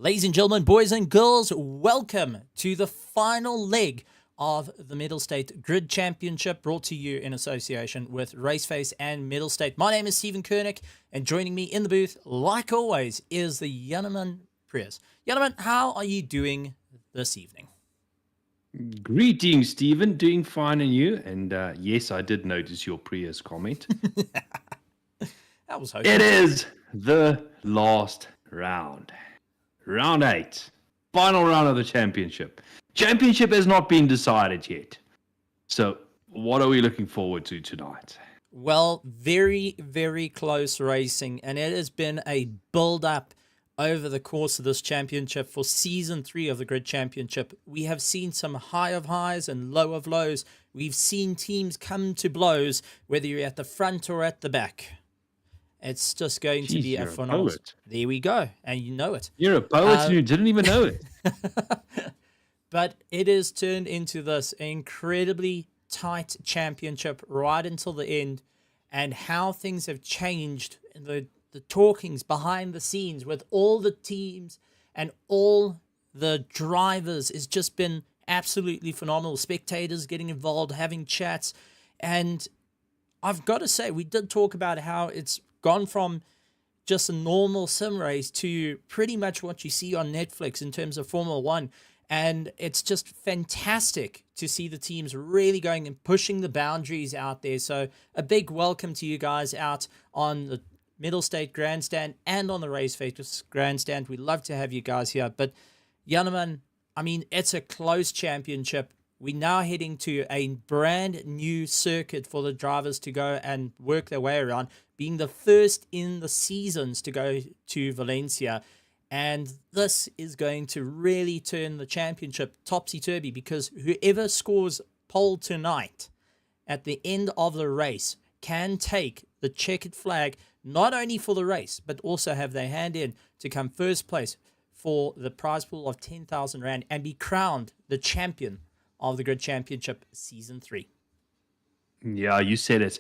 Ladies and gentlemen, boys and girls, welcome to the final leg of the Mettlestate Grid Championship, brought to you in association with RaceFace and Mettlestate. My name is Stephen Koenig, and joining me in the booth, like always, is the Janneman Prius. Janneman, how are you doing this evening? Greetings, Stephen. Doing fine, and you? And yes, I did notice your Prius comment. That was hoping. It is the last round. Round 8. Final round of the championship. Championship has not been decided yet. So, what are we looking forward to tonight? Well, very, very close racing, and it has been a build-up over the course of this championship for Season 3 of the Grid Championship. We have seen some high of highs and low of lows. We've seen teams come to blows, whether you're at the front or at the back. It's just going to be a phenomenal... There we go, and you know it. You're a poet and you didn't even know it. But it has turned into this incredibly tight championship right until the end, and how things have changed in the talkings behind the scenes with all the teams and all the drivers has just been absolutely phenomenal. Spectators getting involved, having chats, and I've got to say, we did talk about how it's gone from just a normal sim race to pretty much what you see on Netflix in terms of Formula One. And it's just fantastic to see the teams really going and pushing the boundaries out there. So a big welcome to you guys out on the Mettlestate Grandstand and on the RaceFace Grandstand. We'd love to have you guys here. But Janneman, I mean, it's a close championship. We're now heading to a brand new circuit for the drivers to go and work their way around, being the first in the seasons to go to Valencia. And this is going to really turn the championship topsy-turvy, because whoever scores pole tonight at the end of the race can take the checkered flag, not only for the race, but also have their hand in to come first place for the prize pool of 10,000 Rand and be crowned the champion of the Grid Championship Season 3. Yeah, you said it.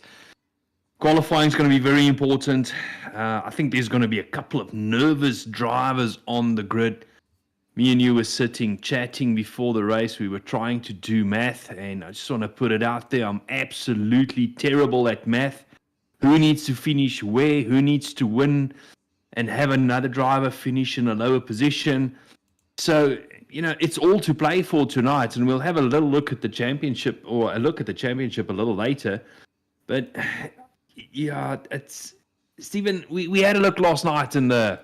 Qualifying is going to be very important. I think there's going to be a couple of nervous drivers on the grid. Me and you were sitting, chatting before the race. We were trying to do math, and I just want to put it out there. I'm absolutely terrible at math. Who needs to finish where? Who needs to win and have another driver finish in a lower position? So, you know, it's all to play for tonight, and we'll have a little look at the championship, or a look at the championship a little later. But yeah, it's Stephen. We had a look last night in the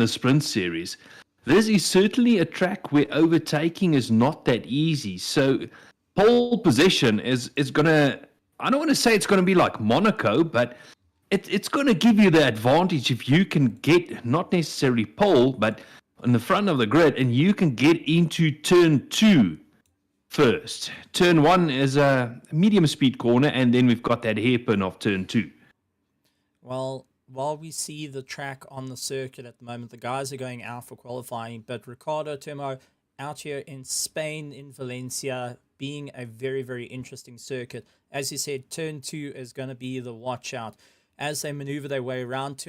sprint series. This is certainly a track where overtaking is not that easy. So pole position is gonna. I don't want to say it's going to be like Monaco, but it's going to give you the advantage if you can get not necessarily pole, but on the front of the grid, and you can get into turn 2 first. Turn 1 is a medium speed corner, and then we've got that hairpin of turn 2. Well, while we see the track on the circuit at the moment, the guys are going out for qualifying, but Ricardo Temo out here in Spain, in Valencia, being a very, very interesting circuit. As you said, turn 2 is going to be the watch out. As they maneuver their way around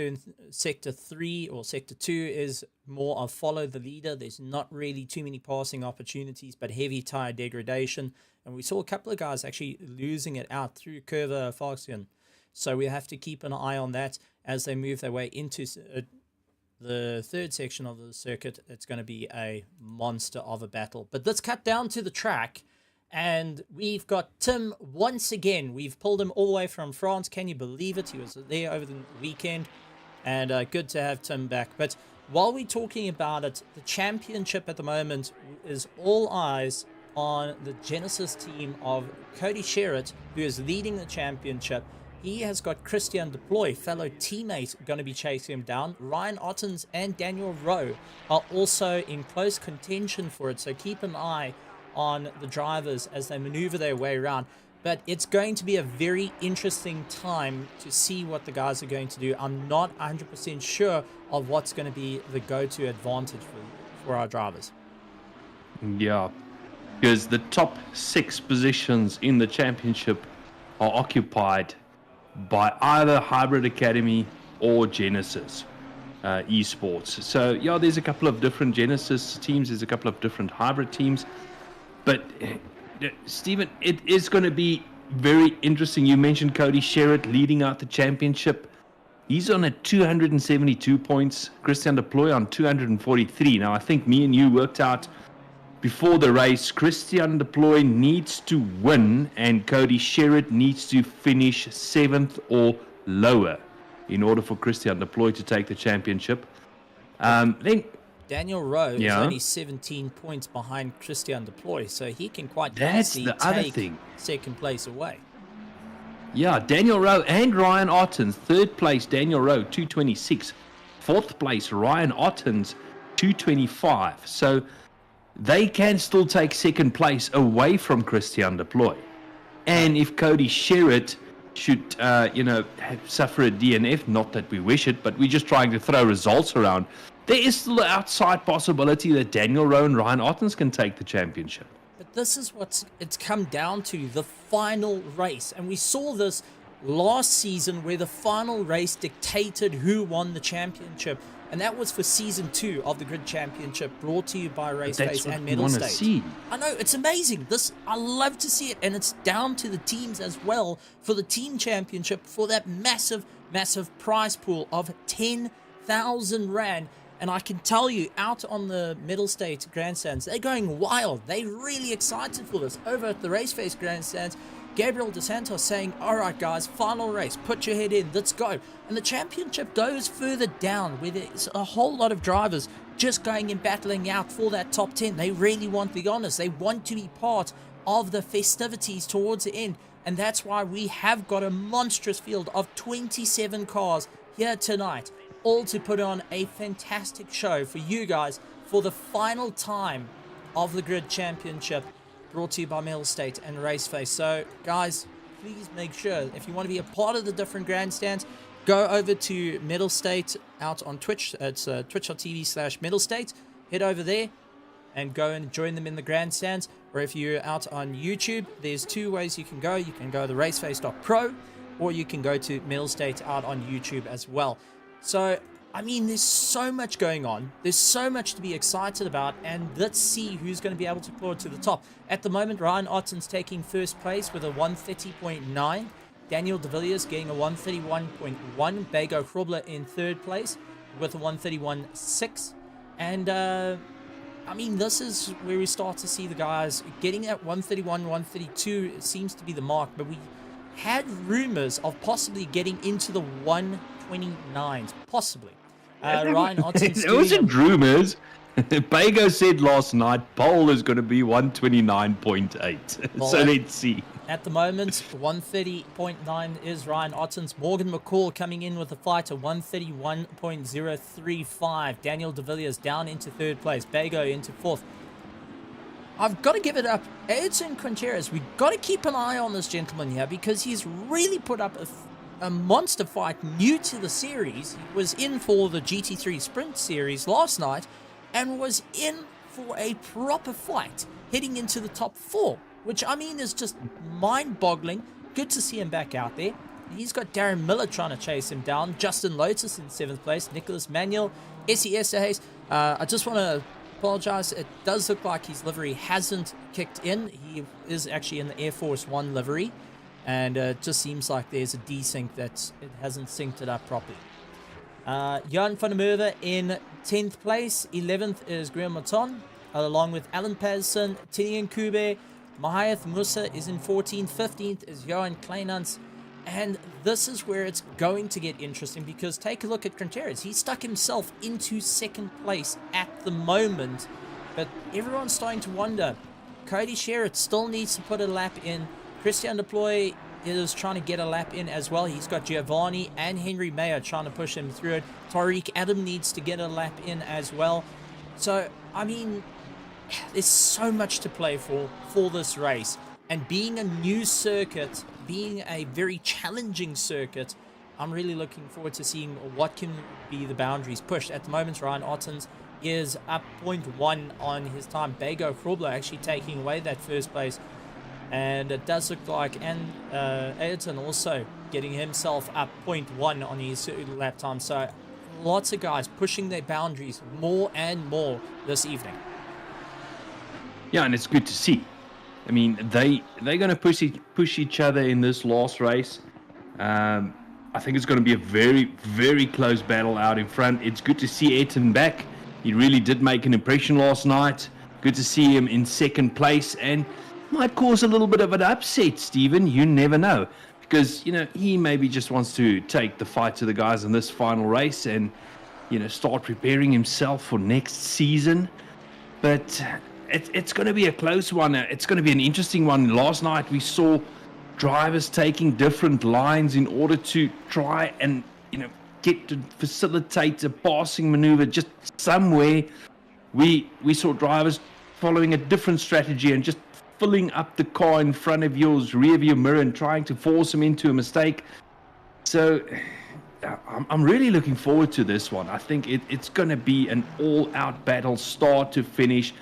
sector 3 or sector 2 is more of follow the leader. There's not really too many passing opportunities, but heavy tire degradation. And we saw a couple of guys actually losing it out through Curva Volkswagen. So we have to keep an eye on that as they move their way into the third section of the circuit. It's going to be a monster of a battle. But let's cut down to the track. And we've got Tim once again. We've pulled him all the way from France. Can you believe it? He was there over the weekend. And good to have Tim back. But while we're talking about it, the championship at the moment is all eyes on the Genesis team of Cody Sherritt, who is leading the championship. He has got Christian Deploy, fellow teammate, going to be chasing him down. Ryan Ottens and Daniel Rowe are also in close contention for it. So keep an eye on the drivers as they maneuver their way around. But it's going to be a very interesting time to see what the guys are going to do. I'm not 100% sure of what's going to be the go-to advantage for our drivers. Yeah, because the top 6 positions in the championship are occupied by either Hybrid Academy or Genesis. esports. So yeah, there's a couple of different Genesis teams, there's a couple of different hybrid teams, but Stephen, it is going to be very interesting. You mentioned Cody Sherritt leading out the championship. He's on at 272 points. Christian Deploy on 243. Now, I think me and you worked out before the race, Christian Deploy needs to win and Cody Sherritt needs to finish 7th or lower in order for Christian Deploy to take the championship. Then Daniel Rowe is only 17 points behind Christian Deploy, so he can quite easily take second place away. Yeah, Daniel Rowe and Ryan Ottens. Third place, Daniel Rowe, 226. Fourth place, Ryan Ottens, 225. So they can still take second place away from Christian Deploy. And if Cody Sherritt should, suffer a DNF, not that we wish it, but we're just trying to throw results around, there is still an outside possibility that Daniel Rowe and Ryan Ottens can take the championship. But this is what it's come down to, the final race. And we saw this last season where the final race dictated who won the championship. And that was for Season 2 of the Grid Championship, brought to you by RaceFace and Mettlestate. I know, it's amazing. I love to see it. And it's down to the teams as well for the Team Championship for that massive, massive prize pool of 10,000 Rand. And I can tell you, out on the Mettlestate grandstands, they're going wild. They're really excited for this. Over at the RaceFace grandstands, Gabriel DeSantos saying, all right, guys, final race. Put your head in. Let's go. And the championship goes further down, where there's a whole lot of drivers just going and battling out for that top 10. They really want the honors. They want to be part of the festivities towards the end. And that's why we have got a monstrous field of 27 cars here tonight, all to put on a fantastic show for you guys for the final time of the Grid Championship, brought to you by Mettlestate and RaceFace. So, guys, please make sure, if you want to be a part of the different grandstands, go over to Mettlestate out on Twitch. It's twitch.tv/Mettlestate. Head over there and go and join them in the grandstands. Or if you're out on YouTube, there's two ways you can go. You can go to RaceFace.Pro, or you can go to Mettlestate out on YouTube as well. So, I mean, there's so much going on. There's so much to be excited about, and let's see who's going to be able to claw to the top. At the moment, Ryan Ottens taking first place with a 130.9. Daniel De Villiers getting a 131.1. Bego Krobler in third place with a 131.6. And, I mean, this is where we start to see the guys getting at 131, 132. It seems to be the mark, but we had rumors of possibly getting into the 129s, possibly. Ryan Ottens. It wasn't rumors. Bego said last night pole is going to be 129.8. Well, so let's see. At the moment, 130.9 is Ryan Ottens. Morgan McCall coming in with a fight of 131.035. Daniel De Villiers down into third place. Bego into fourth. I've got to give it up. Edson Quinteros, we've got to keep an eye on this gentleman here, because he's really put up a monster fight new to the series. He was in for the GT3 Sprint Series last night and was in for a proper fight heading into the top 4, which, I mean, is just mind-boggling. Good to see him back out there. He's got Darren Miller trying to chase him down. Justin Lotus in 7th place. Nicholas Manuel. SES Hayes. I just want to apologize. It does look like his livery hasn't kicked in. He is actually in the Air Force One livery. And it just seems like there's a desync that it hasn't synced it up properly. Jan van der Merwe in 10th place. 11th is Graham Maton, along with Alan Patterson, Tinian Kube. Mahayath Musa is in 14th. 15th is Johan Kleinans. And this is where it's going to get interesting, because take a look at Quinteros. He stuck himself into 2nd place at the moment. But everyone's starting to wonder. Cody Sherritt still needs to put a lap in. Christian Deploy is trying to get a lap in as well. He's got Giovanni and Henry Mayer trying to push him through it. Tariq Adam needs to get a lap in as well. So, I mean, there's so much to play for this race. And being a new circuit, being a very challenging circuit, I'm really looking forward to seeing what can be the boundaries pushed. At the moment, Ryan Ottens is up 0.1 on his time. Bego Krobler actually taking away that first place. And it does look like, and Ayrton also getting himself up 0.1 on his lap time. So lots of guys pushing their boundaries more and more this evening. Yeah, and it's good to see. I mean, they're going to push each other in this last race. I think it's going to be a very, very close battle out in front. It's good to see Ayrton back. He really did make an impression last night. Good to see him in second place, and might cause a little bit of an upset, Stephen. You never know. Because, he maybe just wants to take the fight to the guys in this final race and, start preparing himself for next season. But it's going to be a close one. It's going to be an interesting one. Last night we saw drivers taking different lines in order to try and, get to facilitate a passing maneuver just somewhere. We saw drivers following a different strategy and just filling up the car in front of yours, rear view mirror, and trying to force them into a mistake. So I'm really looking forward to this one. I think it's going to be an all-out battle, start to finish.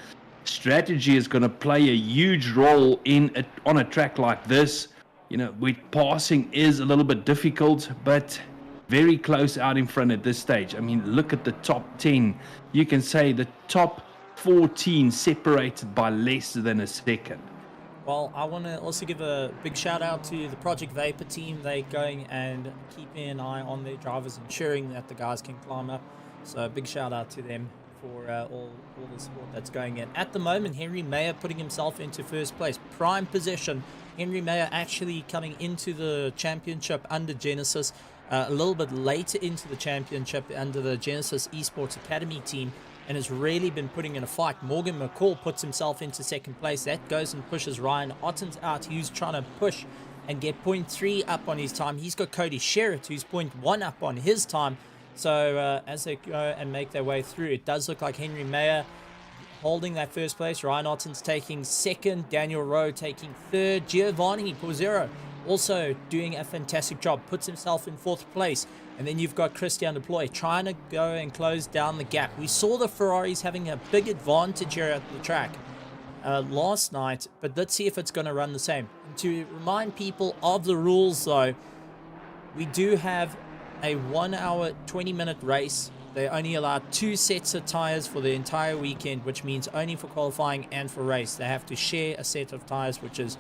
Strategy is going to play a huge role on a track like this. Where passing is a little bit difficult, but very close out in front at this stage. I mean, look at the top 10. You can say the top 14 separated by less than a second. Well, I want to also give a big shout out to the Project Vapor team. They're going and keeping an eye on their drivers, ensuring that the guys can climb up. So a big shout out to them for all the support that's going in. At the moment, Henry Mayer putting himself into first place. Prime position. Henry Mayer actually coming into the championship under Genesis. A little bit later into the championship under the Genesis Esports Academy team, and has really been putting in a fight. Morgan McCall puts himself into second place. That goes and pushes Ryan Otten's out, who's trying to push and get 0.3 up on his time. He's got Cody Sherritt, who's 0.1 up on his time. So as they go and make their way through, it does look like Henry Mayer holding that first place. Ryan Otten's taking second. Daniel Rowe taking third. Giovanni Pozzero also doing a fantastic job. Puts himself in fourth place. And then you've got Christian Deploy trying to go and close down the gap. We saw the Ferraris having a big advantage here at the track last night, but let's see if it's going to run the same. And to remind people of the rules, though, we do have a 1 hour, 20-minute race. They only allow 2 sets of tires for the entire weekend, which means only for qualifying and for race. They have to share a set of tires, which is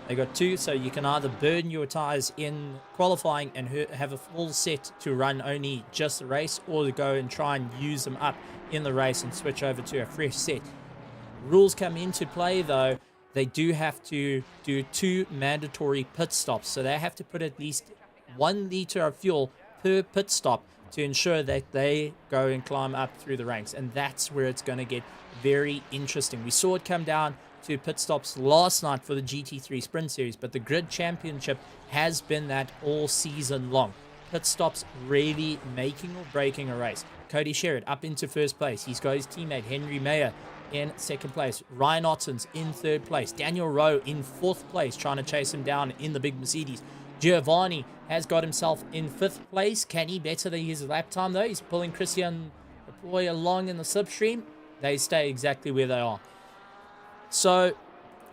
they got 2, so you can either burn your tires in qualifying and have a full set to run only just the race, or to go and try and use them up in the race and switch over to a fresh set. Rules come into play, though. They do have to do 2 mandatory pit stops, so they have to put at least 1 liter of fuel per pit stop to ensure that they go and climb up through the ranks, and that's where it's going to get very interesting. We saw it come down to pit stops last night for the GT3 Sprint Series, but the Grid Championship has been that all season long. Pit stops really making or breaking a race. Cody Sherritt up into first place. He's got his teammate Henry Mayer in second place. Ryan Otten's in third place. Daniel Rowe in fourth place, trying to chase him down in the big Mercedes. Giovanni has got himself in fifth place. Can he better his lap time, though? He's pulling Christian Deploy along in the slipstream. They stay exactly where they are. So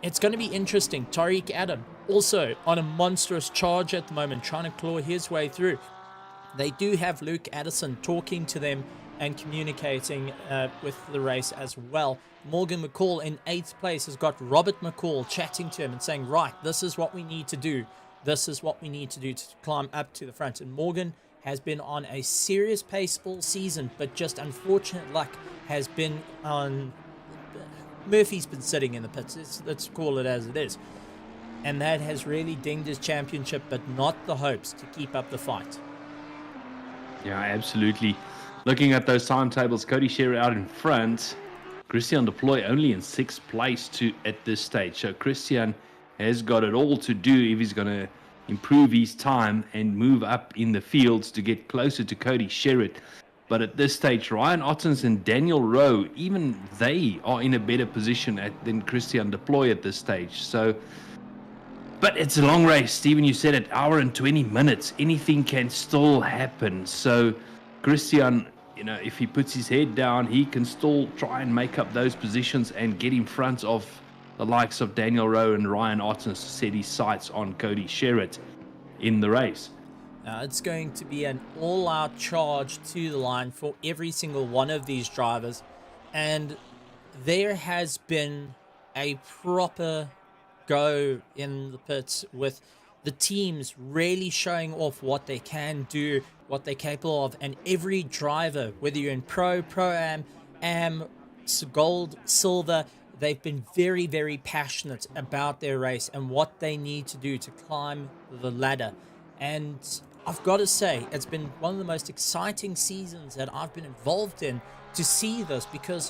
it's going to be interesting. Tariq Adam also on a monstrous charge at the moment, trying to claw his way through. They do have Luke Addison talking to them and communicating with the race as well. Morgan McCall in 8th place has got Robert McCall chatting to him and saying, right, this is what we need to do. This is what we need to do to climb up to the front. And Morgan has been on a serious pace all season, but just unfortunate luck has been on... Murphy's been sitting in the pits, let's call it as it is. And that has really dinged his championship, but not the hopes to keep up the fight. Yeah, absolutely. Looking at those timetables, Cody Sherritt out in front. Christian Deploy only in 6th place at this stage. So Christian has got it all to do if he's going to improve his time and move up in the fields to get closer to Cody Sherritt. But at this stage, Ryan Ottens and Daniel Rowe, even they are in a better position than Christian Deploy at this stage. So, but it's a long race. Stephen, you said it, hour and 20 minutes. Anything can still happen. So Christian, if he puts his head down, he can still try and make up those positions and get in front of the likes of Daniel Rowe and Ryan Ottens to set his sights on Cody Sherritt in the race. It's going to be an all-out charge to the line for every single one of these drivers. And there has been a proper go in the pits with the teams really showing off what they can do, what they're capable of. And every driver, whether you're in Pro-Am, Gold, Silver, they've been very, very passionate about their race and what they need to do to climb the ladder. And I've got to say, it's been one of the most exciting seasons that I've been involved in to see this, because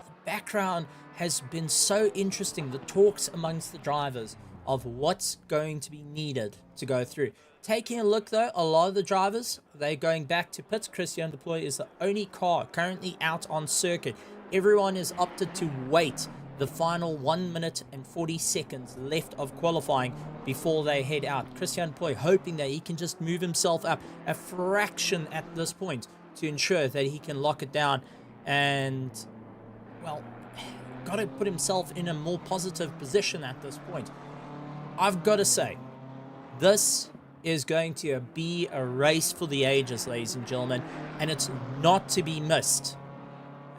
the background has been so interesting. The talks amongst the drivers of what's going to be needed to go through. Taking a look though, a lot of the drivers, they're going back to pits. Christian Deploy is the only car currently out on circuit. Everyone is opted to wait the final 1 minute and 40 seconds left of qualifying before they head out. Christian Deploy hoping that he can just move himself up a fraction at this point to ensure that he can lock it down and, well, got to put himself in a more positive position at this point. I've got to say, this is going to be a race for the ages, ladies and gentlemen, and it's not to be missed,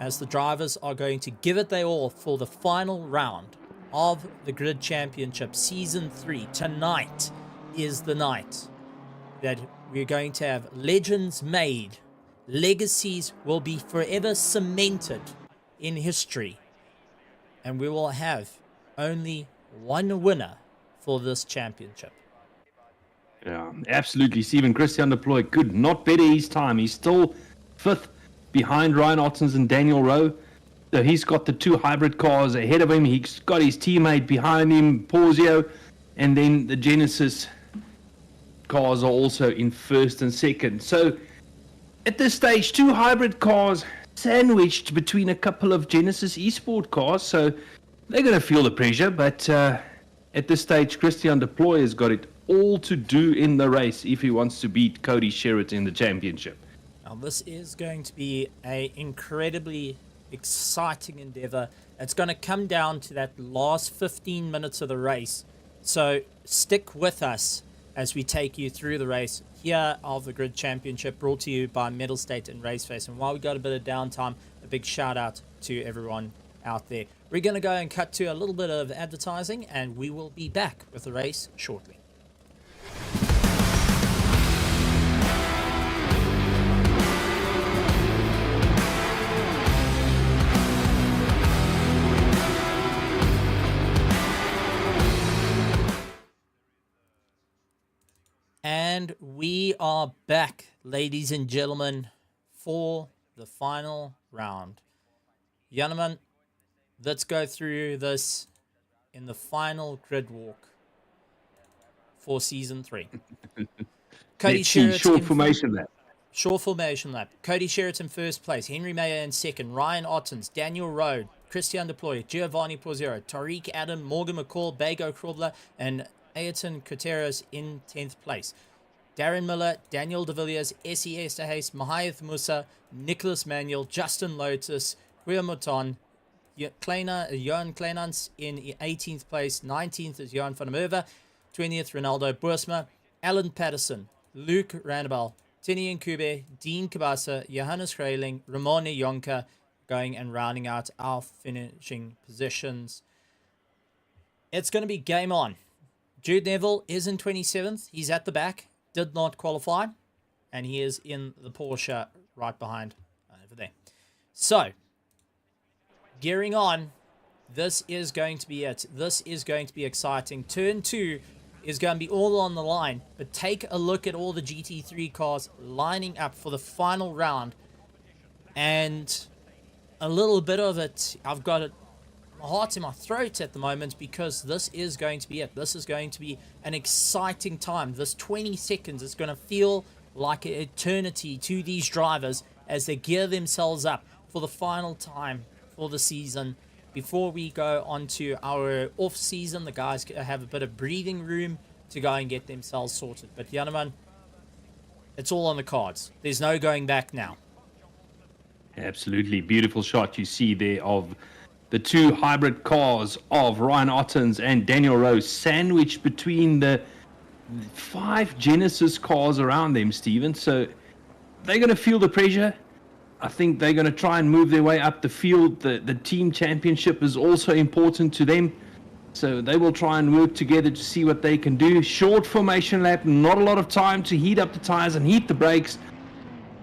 as the drivers are going to give it their all for the final round of the Grid Championship Season 3. Tonight is the night that we're going to have legends made. Legacies will be forever cemented in history, and we will have only one winner for this championship. Yeah, absolutely. Stephen Christian Deploy could not better his time. He's still 5th behind Ryan Ottens and Daniel Rowe. So he's got the 2 hybrid cars ahead of him. He's got his teammate behind him, Porzio. And then the Genesis cars are also in 1st and 2nd. So at this stage, 2 hybrid cars sandwiched between a couple of Genesis Esport cars. So they're going to feel the pressure. But at this stage, Christian Deploy has got it all to do in the race if he wants to beat Cody Sherritt in the championship. Now, this is going to be an incredibly exciting endeavor. It's going to come down to that last 15 minutes of the race. So stick with us as we take you through the race here of the Grid Championship, brought to you by Mettlestate and RaceFace. And while we got a bit of downtime, a big shout out to everyone out there. We're going to go and cut to a little bit of advertising, and we will be back with the race shortly. And we are back, ladies and gentlemen, for the final round. Gentlemen, let's go through this in the final grid walk for Season 3. Cody Sherritt short formation lap. Short formation lap. Cody Sherritt in 1st place. Henry Mayer in 2nd. Ryan Ottens, Daniel Rowe, Christian Deploy, Giovanni Porzio, Tariq Adam, Morgan McCall, Bago Krobler, and Ayrton Coteros in 10th place. Darren Miller, Daniel De Villiers, Essie Esterhays, Mahath Musa, Nicholas Manuel, Justin Lotus, Guillaume Mouton, Johan Kleinans in 18th place. 19th is Johan van der Merwe. 20th, Ronaldo Boersma, Alan Patterson, Luke Randabal, Tinian Kube, Dean Kabasa, Johannes Grayling, Ramon Yonka, going and rounding out our finishing positions. It's going to be game on. Jude Neville is in 27th. He's at the back. Did not qualify. And he is in the Porsche right behind over there. So, gearing on. This is going to be it. This is going to be exciting. Turn 2 is going to be all on the line. But take a look at all the GT3 cars lining up for the final round. And a little bit of it, I've got it, my heart in my throat at the moment, because this is going to be it. This is going to be an exciting time. This 20 seconds is going to feel like an eternity to these drivers as they gear themselves up for the final time for the season. Before we go on to our off season, the guys have a bit of breathing room to go and get themselves sorted. But gentlemen, it's all on the cards. There's no going back now. Absolutely. Beautiful shot you see there of the 2 hybrid cars of Ryan Ottens and Daniel Rowe sandwiched between the 5 Genesis cars around them, Stephen. So they're going to feel the pressure. I think they're going to try and move their way up the field. The team championship is also important to them. So they will try and work together to see what they can do. Short formation lap, not a lot of time to heat up the tires and heat the brakes.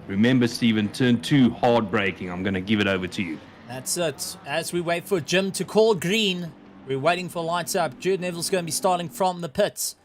Remember, Stephen, turn 2, hard braking. I'm going to give it over to you. That's it. As we wait for Jim to call green, we're waiting for lights up. Jude Neville's going to be starting from the pits.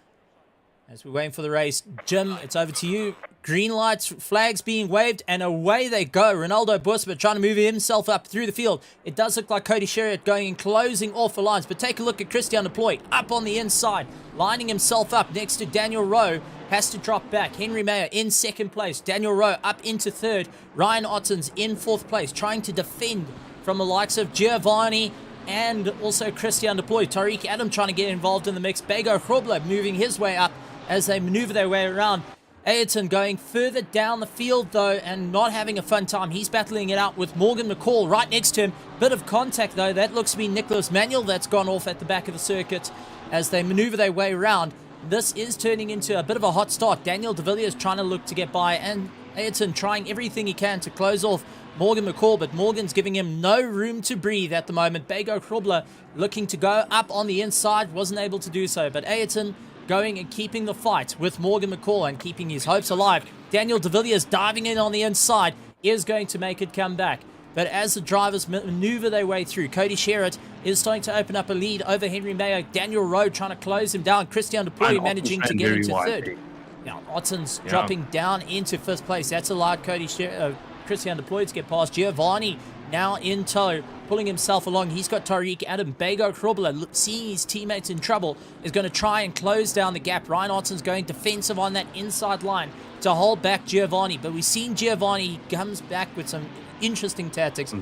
As we're waiting for the race, Jim, it's over to you. Green lights, flags being waved, and away they go. Ronaldo Busma trying to move himself up through the field. It does look like Cody Sherritt going and closing off the lines, but take a look at Christian Deploy up on the inside, lining himself up next to Daniel Rowe. Has to drop back. Henry Mayer in second place. Daniel Rowe up into third. Ryan Ottens in fourth place, trying to defend from the likes of Giovanni and also Christian Deploy. Tariq Adam trying to get involved in the mix. Bego Hrobler moving his way up as they maneuver their way around. Ayrton going further down the field though and not having a fun time. He's battling it out with Morgan McCall right next to him. Bit of contact though. That looks to be Nicholas Manuel that's gone off at the back of the circuit as they maneuver their way around. This is turning into a bit of a hot start. Daniel de Villiers trying to look to get by and Ayrton trying everything he can to close off Morgan McCall, but Morgan's giving him no room to breathe at the moment. Bego Hrobler looking to go up on the inside, wasn't able to do so, but Ayrton going and keeping the fight with Morgan McCall and keeping his hopes alive. Daniel de Villiers diving in on the inside is going to make it come back. But as the drivers maneuver their way through, Cody Sherritt is starting to open up a lead over Henry Mayo. Daniel Rowe trying to close him down. Christian Deploy managing to get into third. Now, Otten's dropping down into fifth place. That's allowed Christian Deploy to get past. Giovanni now in tow, pulling himself along. He's got Tariq Adam. Bego Hrobler, seeing his teammates in trouble, is going to try and close down the gap. Ryan Otten's going defensive on that inside line to hold back Giovanni. But we've seen Giovanni, he comes back with some interesting tactics.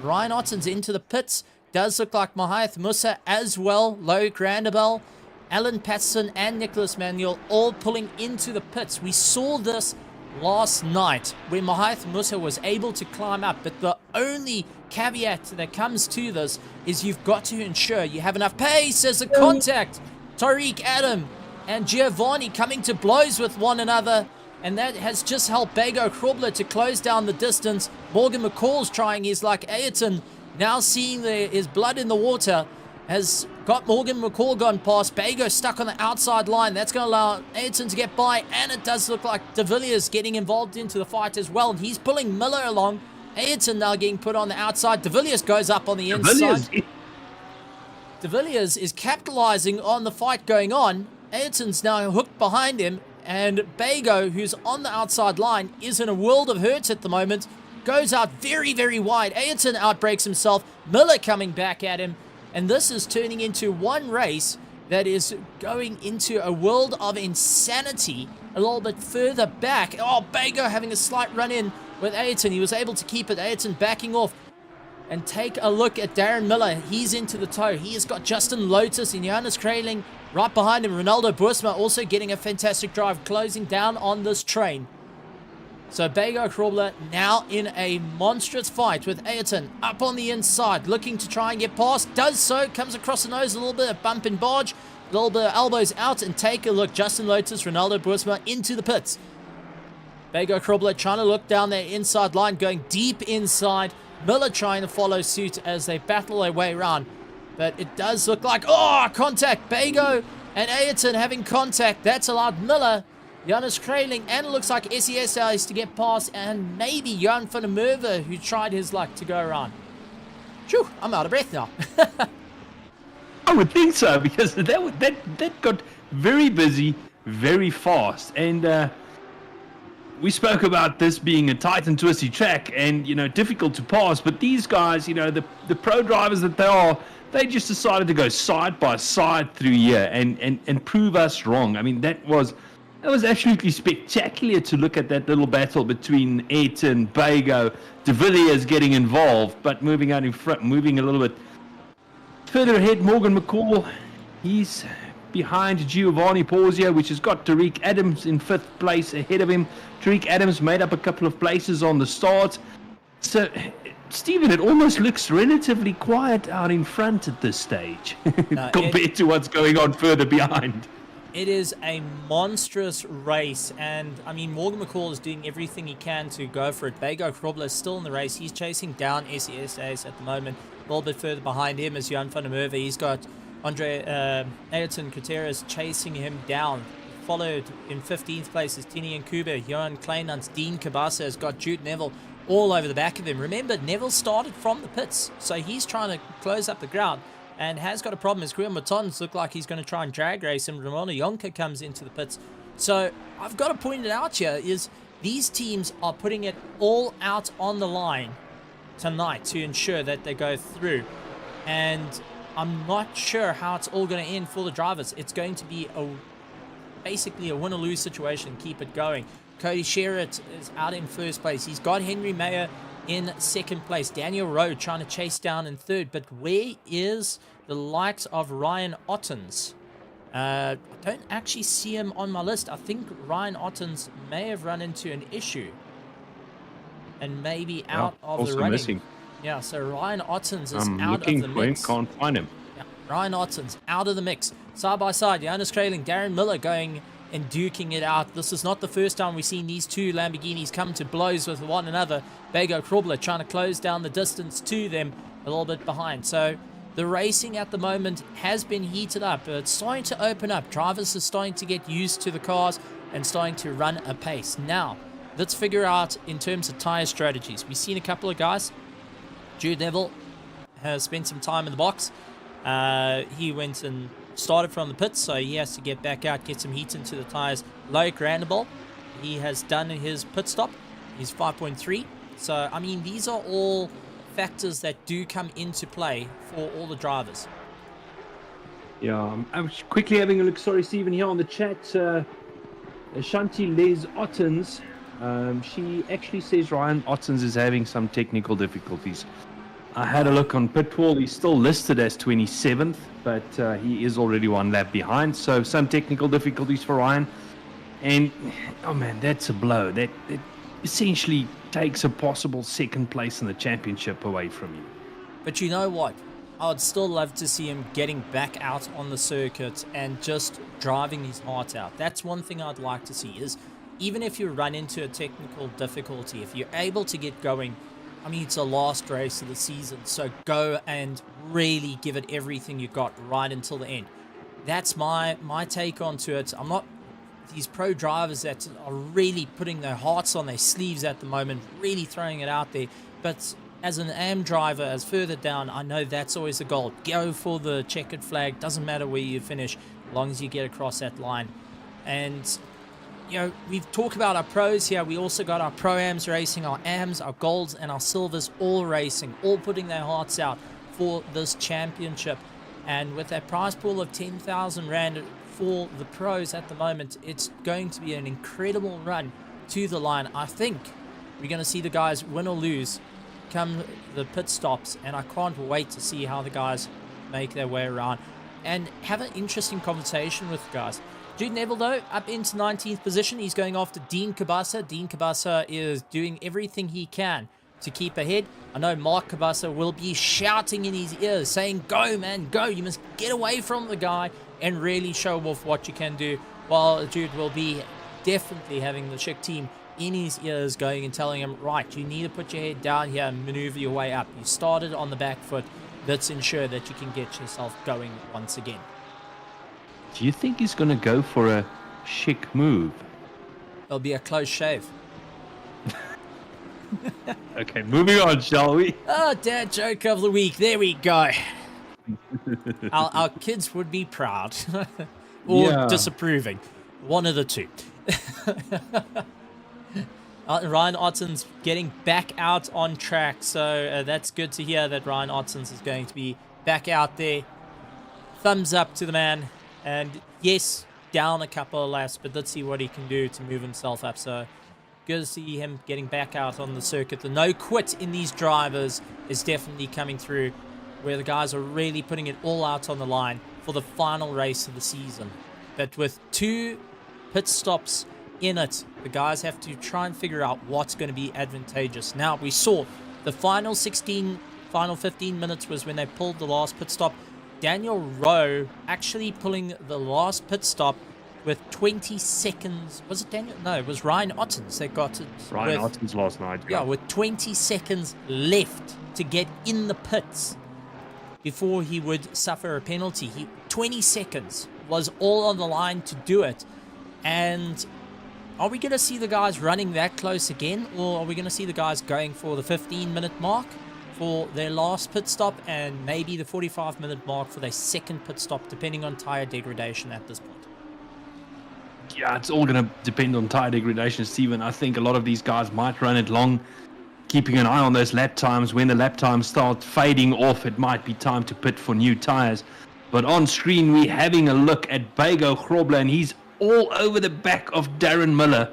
Ryan Otten's into the pits. Does look like Mahath Musa as well. Loic Randabel, Alan Patterson and Nicholas Manuel all pulling into the pits. We saw this last night when Mahath Musa was able to climb up, but the only caveat that comes to this is you've got to ensure you have enough pace as a contact. Tariq Adam and Giovanni coming to blows with one another, and that has just helped Bego Hrobler to close down the distance. Morgan McCall's trying his luck. Ayrton, now seeing his blood in the water, has got Morgan McCall gone past. Bego stuck on the outside line. That's going to allow Ayrton to get by, and it does look like de Villiers getting involved into the fight as well. And he's pulling Miller along. Ayrton now getting put on the outside. De Villiers goes up on the inside. De Villiers is capitalizing on the fight going on. Ayrton's now hooked behind him, and Bego, who's on the outside line, is in a world of hurt at the moment. Goes out very, very wide. Ayrton outbreaks himself. Miller coming back at him. And this is turning into one race that is going into a world of insanity a little bit further back. Oh, Bego having a slight run in with Ayrton. He was able to keep it. Ayrton backing off. And take a look at Darren Miller. He's into the tow. He has got Justin Lotus and Johannes Kraling right behind him. Ronaldo Boersma also getting a fantastic drive, closing down on this train. So Bego Hrobler now in a monstrous fight with Ayrton up on the inside, looking to try and get past. Does so, comes across the nose, a little bit of bump and barge, a little bit of elbows out, and take a look. Justin Lotus, Ronaldo Boersma into the pits. Bego Hrobler trying to look down their inside line, going deep inside. Miller trying to follow suit as they battle their way around. But it does look like, contact. Bego and Ayrton having contact. That's allowed Miller, Johannes Kraling, and it looks like SES is to get past, and maybe Jan van der Merwe, who tried his luck to go around. Phew, I'm out of breath now. I would think so, because that got very busy, very fast. And we spoke about this being a tight and twisty track and, difficult to pass. But these guys, the pro drivers that they are, they just decided to go side by side through here and prove us wrong. I mean, that was absolutely spectacular to look at that little battle between Ayrton, Bego, de Villiers getting involved, but moving out in front, moving a little bit further ahead. Morgan McCall, he's behind Giovanni Porzio, which has got Tariq Adams in 5th place ahead of him. Tariq Adams made up a couple of places on the start. So, Stephen, it almost looks relatively quiet out in front at this stage compared to what's going on further behind. It is a monstrous race, and I mean, Morgan McCall is doing everything he can to go for it. Bego Krobler is still in the race. He's chasing down SESAs at the moment. A little bit further behind him is Jan van der Merwe. He's got Andre Ayrton Gutierrez chasing him down. Followed in 15th place is Tini and Kuba. Johan Kleinans, Dean Kabasa has got Jude Neville all over the back of him. Remember, Neville started from the pits, so he's trying to close up the ground. And has got a problem as Guillaume Matons look like he's going to try and drag race him. Ramona Yonka comes into the pits. So I've got to point it out here is these teams are putting it all out on the line tonight to ensure that they go through. And I'm not sure how it's all going to end for the drivers. It's going to be basically a win or lose situation. Keep it going. Cody Sherritt is out in first place. He's got Henry Mayer in second place. Daniel Rowe trying to chase down in third. But where is the likes of Ryan Ottens? I don't actually see him on my list. I think Ryan Ottens may have run into an issue and maybe out of the running. Missing. Yeah, so Ryan Ottens is out of the mix. Can't find him. Yeah, Ryan Ottens out of the mix. Side by side, Jonas Trailing, Darren Miller going and duking it out. This is not the first time we've seen these two Lamborghinis come to blows with one another. Bego Krobler trying to close down the distance to them, a little bit behind. So the racing at the moment has been heated up. It's starting to open up. Drivers are starting to get used to the cars and starting to run a pace. Now, let's figure out in terms of tyre strategies. We've seen a couple of guys. Jude Neville has spent some time in the box. He went and started from the pits, so he has to get back out, get some heat into the tyres. Loic Randable, he has done his pit stop. He's 5.3. So, I mean, these are all factors that do come into play for all the drivers. Yeah, I was quickly having a look. Sorry, Stephen, here on the chat. Shanti Les Ottens, she actually says Ryan Ottens is having some technical difficulties. I had a look on Pitwall. He's still listed as 27th, but he is already one lap behind. So some technical difficulties for Ryan. And, oh man, that's a blow. That essentially takes a possible second place in the championship away from you. But you know what? I would still love to see him getting back out on the circuit and just driving his heart out. That's one thing I'd like to see is even if you run into a technical difficulty, if you're able to get going, I mean, it's the last race of the season, so go and really give it everything you got right until the end. That's my take onto it. I'm not these pro drivers that are really putting their hearts on their sleeves at the moment, really throwing it out there. But as an AM driver, as further down, I know that's always the goal. Go for the checkered flag. Doesn't matter where you finish, as long as you get across that line. And you know, we've talked about our pros here. We also got our pro-ams racing, our AMs, our golds, and our silvers all racing, all putting their hearts out for this championship. And with that prize pool of 10,000 Rand for the pros at the moment, it's going to be an incredible run to the line. I think we're going to see the guys win or lose come the pit stops, and I can't wait to see how the guys make their way around and have an interesting conversation with the guys. Jude Neville, though, up into 19th position. He's going after Dean Kabasa. Dean Kabasa is doing everything he can to keep ahead. I know Mark Kabasa will be shouting in his ears, saying, go, man, go. You must get away from the guy and really show off what you can do. While Jude will be definitely having the Chick team in his ears going and telling him, right, you need to put your head down here and maneuver your way up. You started on the back foot. Let's ensure that you can get yourself going once again. Do you think he's going to go for a chic move? It'll be a close shave. Okay, moving on, shall we? Oh, dad joke of the week. There we go. our kids would be proud. Or disapproving. One of the two. Ryan Ottens getting back out on track. So that's good to hear that Ryan Ottens is going to be back out there. Thumbs up to the man. And yes, down a couple of laps, but let's see what he can do to move himself up. So good to see him getting back out on the circuit. The no quit in these drivers is definitely coming through, where the guys are really putting it all out on the line for the final race of the season. But with 2 pit stops in it, the guys have to try and figure out what's going to be advantageous. Now, we saw the final 15 minutes was when they pulled the last pit stop. Daniel Rowe actually pulling the last pit stop with 20 seconds. Was it Daniel? No, it was Ryan Ottens that got it. Ryan Ottens last night. Yeah, with 20 seconds left to get in the pits before he would suffer a penalty. 20 seconds was all on the line to do it. And are we going to see the guys running that close again? Or are we going to see the guys going for the 15-minute mark for their last pit stop and maybe the 45-minute mark for their second pit stop, depending on tyre degradation at this point? Yeah, it's all going to depend on tyre degradation, Stephen. I think a lot of these guys might run it long, keeping an eye on those lap times. When the lap times start fading off, it might be time to pit for new tyres. But on screen, we're having a look at Bego Grobler, and he's all over the back of Darren Miller,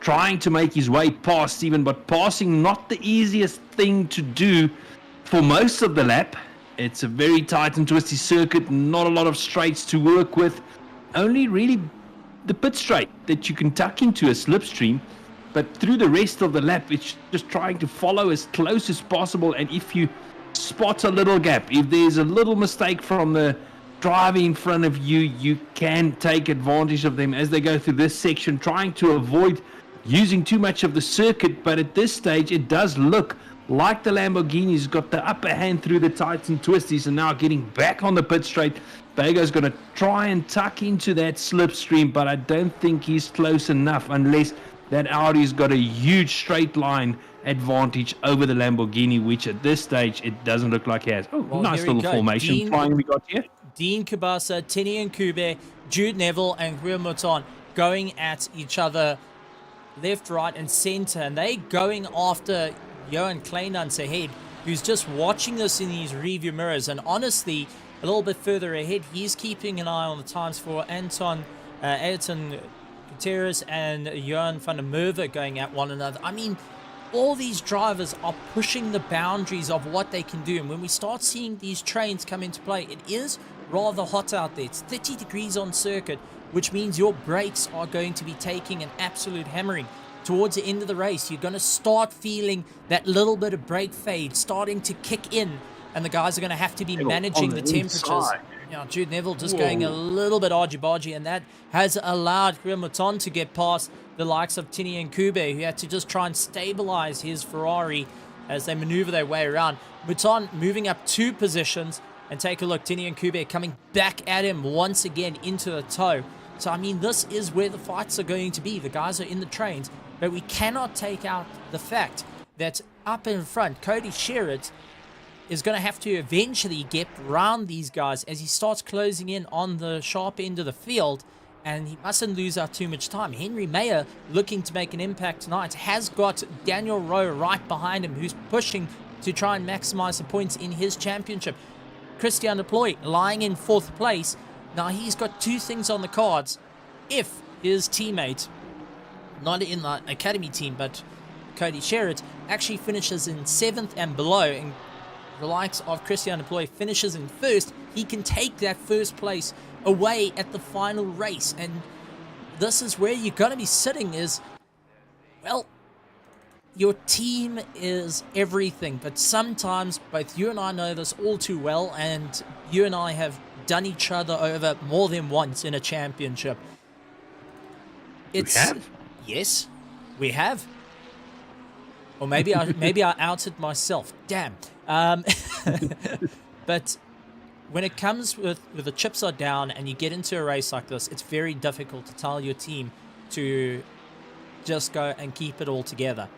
trying to make his way past Stephen, but passing not the easiest thing to do for most of the lap. It's a very tight and twisty circuit, not a lot of straights to work with. Only really the pit straight that you can tuck into a slipstream, but through the rest of the lap, it's just trying to follow as close as possible. And if you spot a little gap, if there's a little mistake from the driver in front of you, you can take advantage of them as they go through this section, trying to avoid using too much of the circuit. But at this stage, it does look like the Lamborghini's got the upper hand through the tights and twisties, and now getting back on the pit straight. Bego's going to try and tuck into that slipstream, but I don't think he's close enough unless that Audi's got a huge straight line advantage over the Lamborghini, which at this stage, it doesn't look like he has. Oh, well, nice little formation flying we got here. Dean Kabasa, Tini Nkube, Jude Neville, and Guillaume Mouton going at each other left, right, and center, and they going after Johan Kleinans ahead, who's just watching this in his rearview mirrors. And honestly, a little bit further ahead, he's keeping an eye on the times for Ayrton Gutierrez and Johan van der Merwe going at one another. I mean, all these drivers are pushing the boundaries of what they can do. And when we start seeing these trains come into play, it is rather hot out there. It's 30 degrees on circuit, which means your brakes are going to be taking an absolute hammering. Towards the end of the race, you're going to start feeling that little bit of brake fade starting to kick in, and the guys are going to have to be managing the temperatures. Now, Jude Neville just going a little bit argy-bargy, and that has allowed Guillaume Mouton to get past the likes of Tini and Kube, who had to just try and stabilize his Ferrari as they maneuver their way around. Mouton moving up 2 positions, and take a look, Tini and Kube coming back at him once again into the toe. So, I mean, this is where the fights are going to be. The guys are in the trains, but we cannot take out the fact that up in front, Cody Sherritt is going to have to eventually get around these guys as he starts closing in on the sharp end of the field, and he mustn't lose out too much time. Henry Mayer, looking to make an impact tonight, has got Daniel Rowe right behind him, who's pushing to try and maximize the points in his championship. Christian Deploy lying in 4th place. Now he's got 2 things on the cards. If his teammate, not in the academy team, but Cody Sherritt, actually finishes in 7th and below, and the likes of Christian Deploy finishes in 1st, he can take that 1st place away at the final race. And this is where you're going to be sitting is, well, your team is everything, but sometimes both you and I know this all too well, and you and I have done each other over more than once in a championship. We have? Yes, we have. Or maybe I outed myself. Damn. But when it comes with the chips are down and you get into a race like this, it's very difficult to tell your team to just go and keep it all together.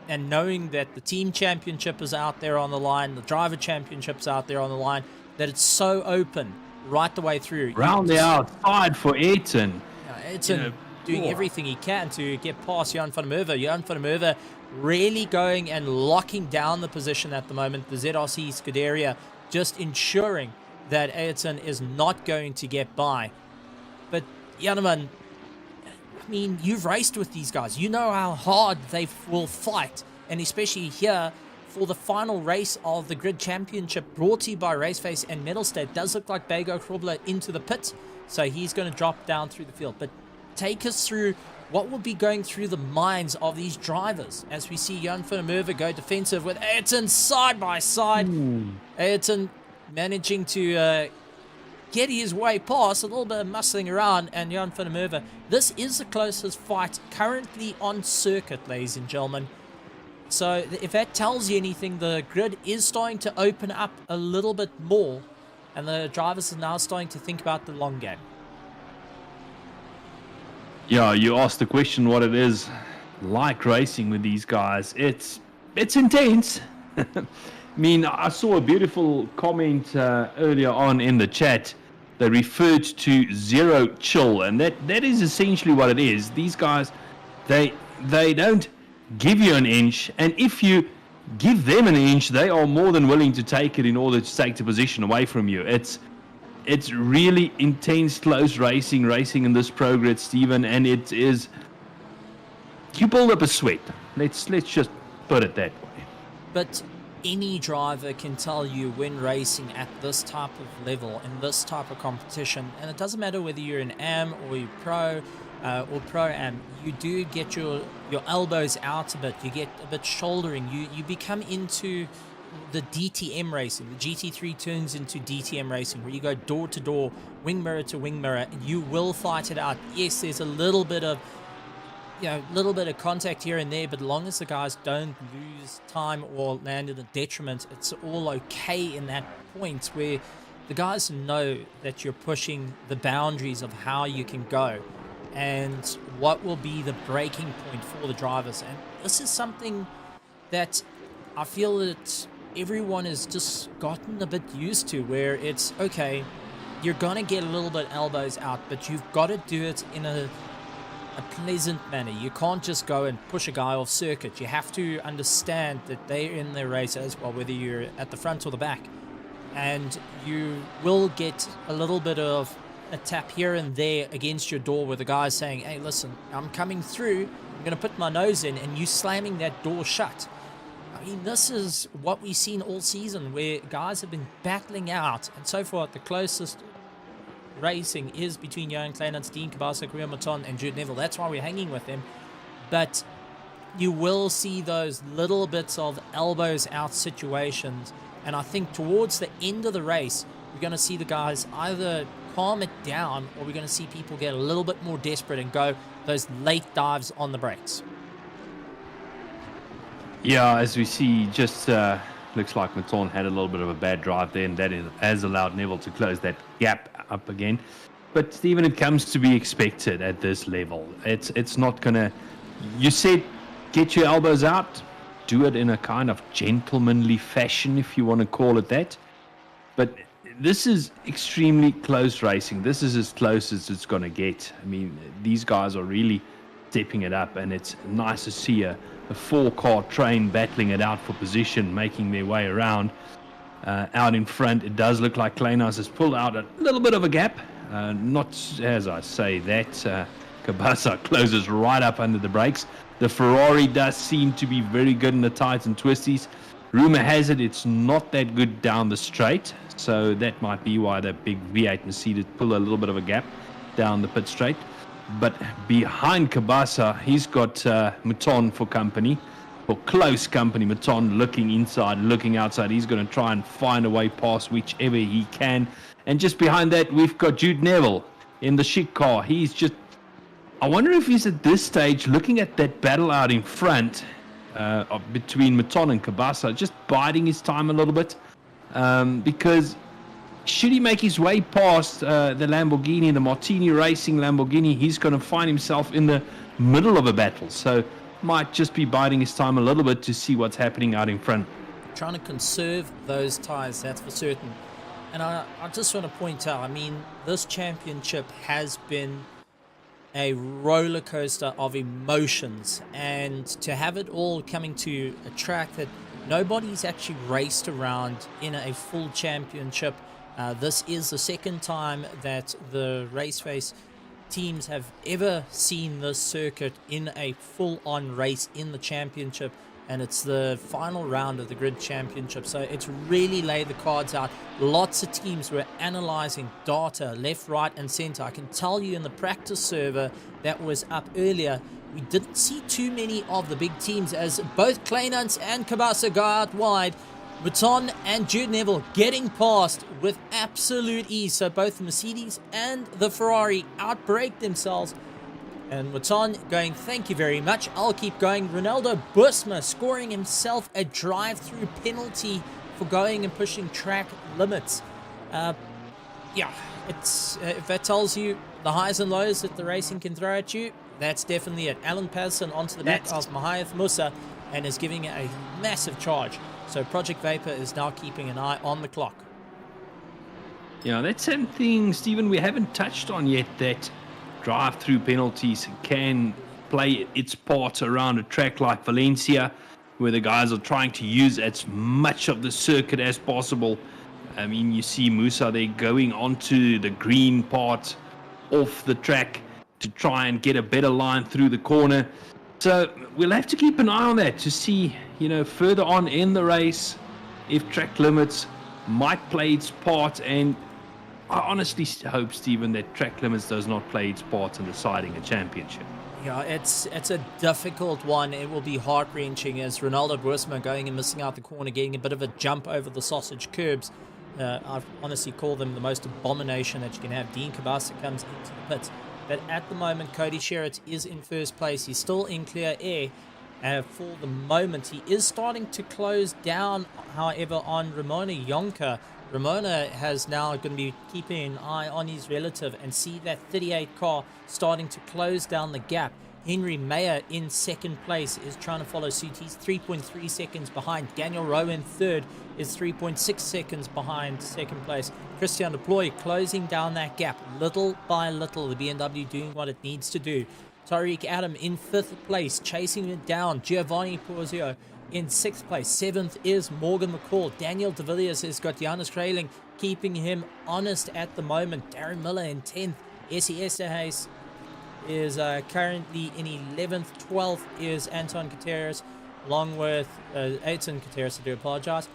And knowing that the team championship is out there on the line, the driver championship's out there on the line, that it's so open right the way through. Round the outside for Ayrton. Ayrton doing everything he can to get past Johan van der Merwe. Johan van der Merwe really going and locking down the position at the moment. The ZRC Scuderia just ensuring that Ayrton is not going to get by. But Janneman, I mean, you've raced with these guys. You know how hard they will fight. And especially here for the final race of the Grid Championship brought to you by RaceFace and Mettlestate. It does look like Bego Grobler into the pit. So he's going to drop down through the field. But take us through what will be going through the minds of these drivers as we see Johan van der Merwe go defensive with Ayrton side by side. Ayrton managing to get his way past, a little bit of muscling around, and Jan van der Merwe. This is the closest fight currently on circuit, ladies and gentlemen. So if that tells you anything, the grid is starting to open up a little bit more, and the drivers are now starting to think about the long game. Yeah, you asked the question what it is like racing with these guys. It's intense. I mean, I saw a beautiful comment earlier on in the chat that referred to zero chill, and that is essentially what it is. These guys, they don't give you an inch, and if you give them an inch, they are more than willing to take it in order to take the position away from you. It's really intense, close racing in this pro grid, Stephen, and it is, you build up a sweat. Let's just put it that way. But any driver can tell you when racing at this type of level, in this type of competition, and it doesn't matter whether you're an AM or you're pro or pro-am, you do get your elbows out a bit, you get a bit shouldering, you become into the DTM racing. The GT3 turns into DTM racing, where you go door to door, wing mirror to wing mirror, and you will fight it out. Yes, there's a little bit of contact here and there, but as long as the guys don't lose time or land in a detriment, it's all okay in that point where the guys know that you're pushing the boundaries of how you can go and what will be the breaking point for the drivers. And this is something that I feel that everyone has just gotten a bit used to, where it's okay, you're gonna get a little bit elbows out, but you've got to do it in a pleasant manner. You can't just go and push a guy off circuit. You have to understand that they're in their race as well, whether you're at the front or the back, and you will get a little bit of a tap here and there against your door where the guy's saying, hey, listen, I'm coming through, I'm gonna put my nose in, and you slamming that door shut. I mean, this is what we've seen all season, where guys have been battling out, and so far the closest racing is between Johan Kleinans, Dean Kabasa, Graham Maton, and Jude Neville. That's why we're hanging with them. But you will see those little bits of elbows out situations, and I think towards the end of the race, we're going to see the guys either calm it down, or we're going to see people get a little bit more desperate and go those late dives on the brakes. Yeah, as we see, just looks like Maton had a little bit of a bad drive there, and that has allowed Neville to close that gap up again. But Stephen, it comes to be expected at this level. It's not gonna. You said get your elbows out, do it in a kind of gentlemanly fashion, if you want to call it that. But this is extremely close racing. This is as close as it's gonna get. I mean, these guys are really stepping it up, and it's nice to see a four-car train battling it out for position, making their way around. Out in front, it does look like Kleinhaus has pulled out a little bit of a gap. Not as I say that, Kabasa closes right up under the brakes. The Ferrari does seem to be very good in the tights and twisties. Rumor has it it's not that good down the straight, so that might be why that big V8 Mercedes pull a little bit of a gap down the pit straight. But behind Kabasa, he's got Mouton for company, for close company. Mouton looking inside, looking outside. He's going to try and find a way past whichever he can. And just behind that, we've got Jude Neville in the chic car. He's just, I wonder if he's at this stage looking at that battle out in front between Mouton and Kabasa, just biding his time a little bit. Because should he make his way past the Lamborghini, the Martini Racing Lamborghini, he's going to find himself in the middle of a battle. So might just be biding his time a little bit to see what's happening out in front. Trying to conserve those tyres, that's for certain. And I just want to point out, I mean, this championship has been a roller coaster of emotions, and to have it all coming to a track that nobody's actually raced around in a full championship. This is the second time that the RaceFace teams have ever seen this circuit in a full-on race in the championship, and it's the final round of the grid championship, so it's really laid the cards out. Lots of teams were analyzing data left, right and center. I can tell you in the practice server that was up earlier, we didn't see too many of the big teams as both Kleinans and Kabasa go out wide. Mouton and Jude Neville getting past with absolute ease. So both the Mercedes and the Ferrari outbrake themselves. And Mouton going, thank you very much. I'll keep going. Ronaldo Busma scoring himself a drive-through penalty for going and pushing track limits. Yeah, it's if that tells you the highs and lows that the racing can throw at you, that's definitely it. Alan Patterson onto the back of Mahayev Musa and is giving it a massive charge. So Project Vapor is now keeping an eye on the clock. Yeah, that's something, Stephen, we haven't touched on yet, that drive-through penalties can play its part around a track like Valencia, where the guys are trying to use as much of the circuit as possible. I mean, you see Musa there going onto the green part off the track to try and get a better line through the corner. So we'll have to keep an eye on that to see, further on in the race, if track limits might play its part. And I honestly hope, Stephen, that track limits does not play its part in deciding a championship. Yeah, it's a difficult one. It will be heart-wrenching as Ronaldo Busma going and missing out the corner, getting a bit of a jump over the sausage curbs. I honestly call them the most abomination that you can have. Dean Kabasa comes into the pits. But at the moment, Cody Sherritt is in first place. He's still in clear air for the moment. He is starting to close down, however, on Ramona Yonka. Ramona has now going to be keeping an eye on his relative and see that 38 car starting to close down the gap. Henry Mayer in second place is trying to follow suit. He's 3.3 seconds behind. Daniel Rowe in third is 3.6 seconds behind second place. Christian Deploy closing down that gap little by little. The BMW doing what it needs to do. Tariq Adam in fifth place, chasing it down. Giovanni Porzio in sixth place. Seventh is Morgan McCall. Daniel De Villiers has got Janus Krailing keeping him honest at the moment. Darren Miller in 10th. Essie Esterhuis is currently in 11th. 12th is Anton Gutierrez, along with Aiton Gutierrez, I do apologize.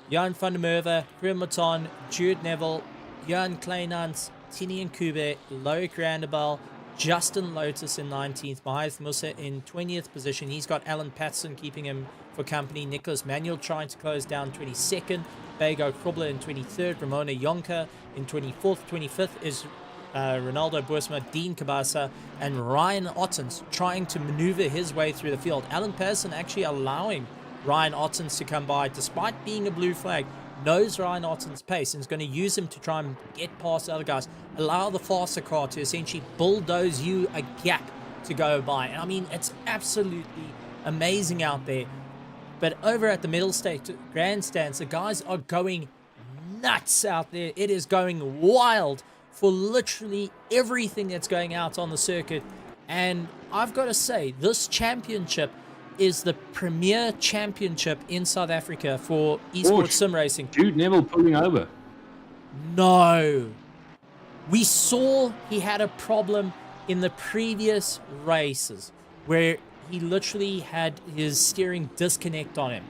Jan van der Merwe, Graham Mouton, Jude Neville, Jan Kleinans, Tinian Kube, Loic Randabal, Justin Lotus in 19th, Mahayev Musa in 20th position. He's got Alan Patson keeping him for company. Nicholas Manuel trying to close down 22nd. Bago Krobler in 23rd. Ramona Yonka in 24th. 25th is Ronaldo Busma, Dean Kabasa, and Ryan Ottens trying to maneuver his way through the field. Alan Patson actually allowing Ryan Ottens to come by, despite being a blue flag. Knows Ryan Ottens' pace and is going to use him to try and get past the other guys. Allow the faster car to essentially bulldoze you a gap to go by. And I mean, it's absolutely amazing out there. But over at the Mettlestate grandstands, the guys are going nuts out there. It is going wild for literally everything that's going out on the circuit. And I've got to say, this championship is the premier championship in South Africa for esports sim racing. Jude Neville pulling over. No. We saw he had a problem in the previous races where he literally had his steering disconnect on him.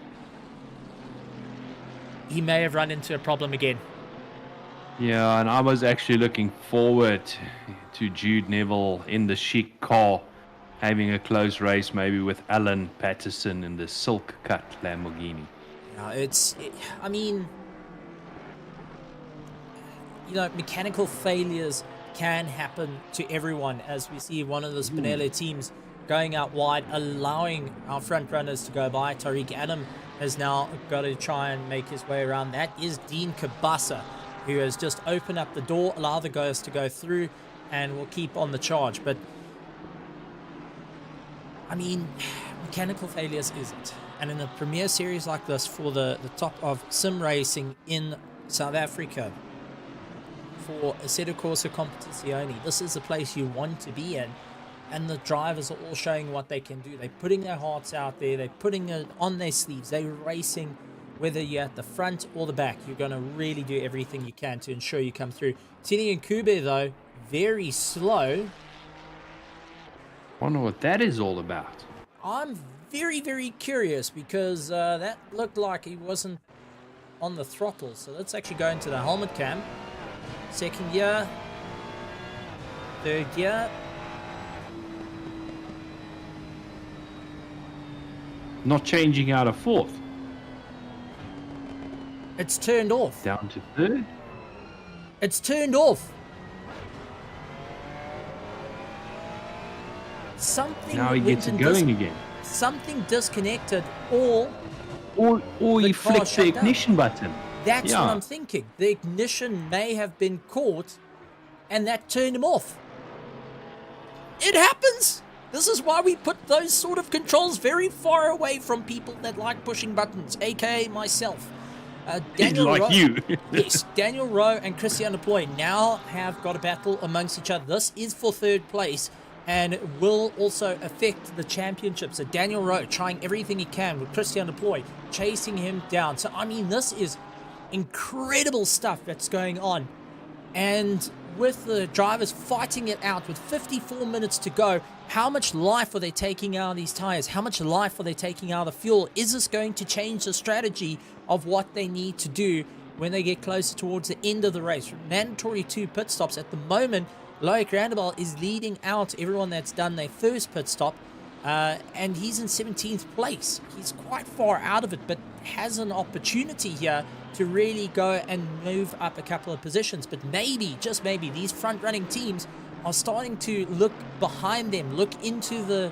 He may have run into a problem again. Yeah, and I was actually looking forward to Jude Neville in the chic car having a close race, maybe with Alan Patterson in the silk cut Lamborghini. Yeah, I mean, mechanical failures can happen to everyone, as we see one of the Spinelli teams going out wide, allowing our front runners to go by. Tariq Adam has now got to try and make his way around. That is Dean Kabasa, who has just opened up the door, allow the guys to go through, and will keep on the charge. But I mean, mechanical failures isn't. And in a premier series like this, for the top of sim racing in South Africa, for Assetto Corsa Competizione, this is the place you want to be in. And the drivers are all showing what they can do. They're putting their hearts out there. They're putting it on their sleeves. They're racing, whether you're at the front or the back. You're going to really do everything you can to ensure you come through. Tini and Kube, though, very slow. Wonder what that is all about. I'm very, very curious because that looked like he wasn't on the throttle. So let's actually go into the helmet cam. Second gear. Third gear. Not changing out of fourth. It's turned off. Down to third. It's turned off. Something Now he went gets it and going again. something disconnected, or Or the he car flicked the shut down. ignition button. That's Yeah. what I'm thinking. The ignition may have been caught, and that turned him off. It happens. This is why we put those sort of controls very far away from people that like pushing buttons, aka myself. Daniel like Rowe, you. yes, Daniel Rowe and Christian Deploy now have got a battle amongst each other. This is for third place and will also affect the championship. So Daniel Rowe trying everything he can with Christian Deploy chasing him down. So I mean, this is incredible stuff that's going on. And with the drivers fighting it out with 54 minutes to go, how much life are they taking out of these tires? How much life are they taking out of the fuel? Is this going to change the strategy of what they need to do when they get closer towards the end of the race? Mandatory 2 pit stops. At the moment, Loic Randebal is leading out everyone that's done their first pit stop, and he's in 17th place. He's quite far out of it, but has an opportunity here to really go and move up a couple of positions. But maybe, just maybe, these front-running teams are starting to look behind them, look into the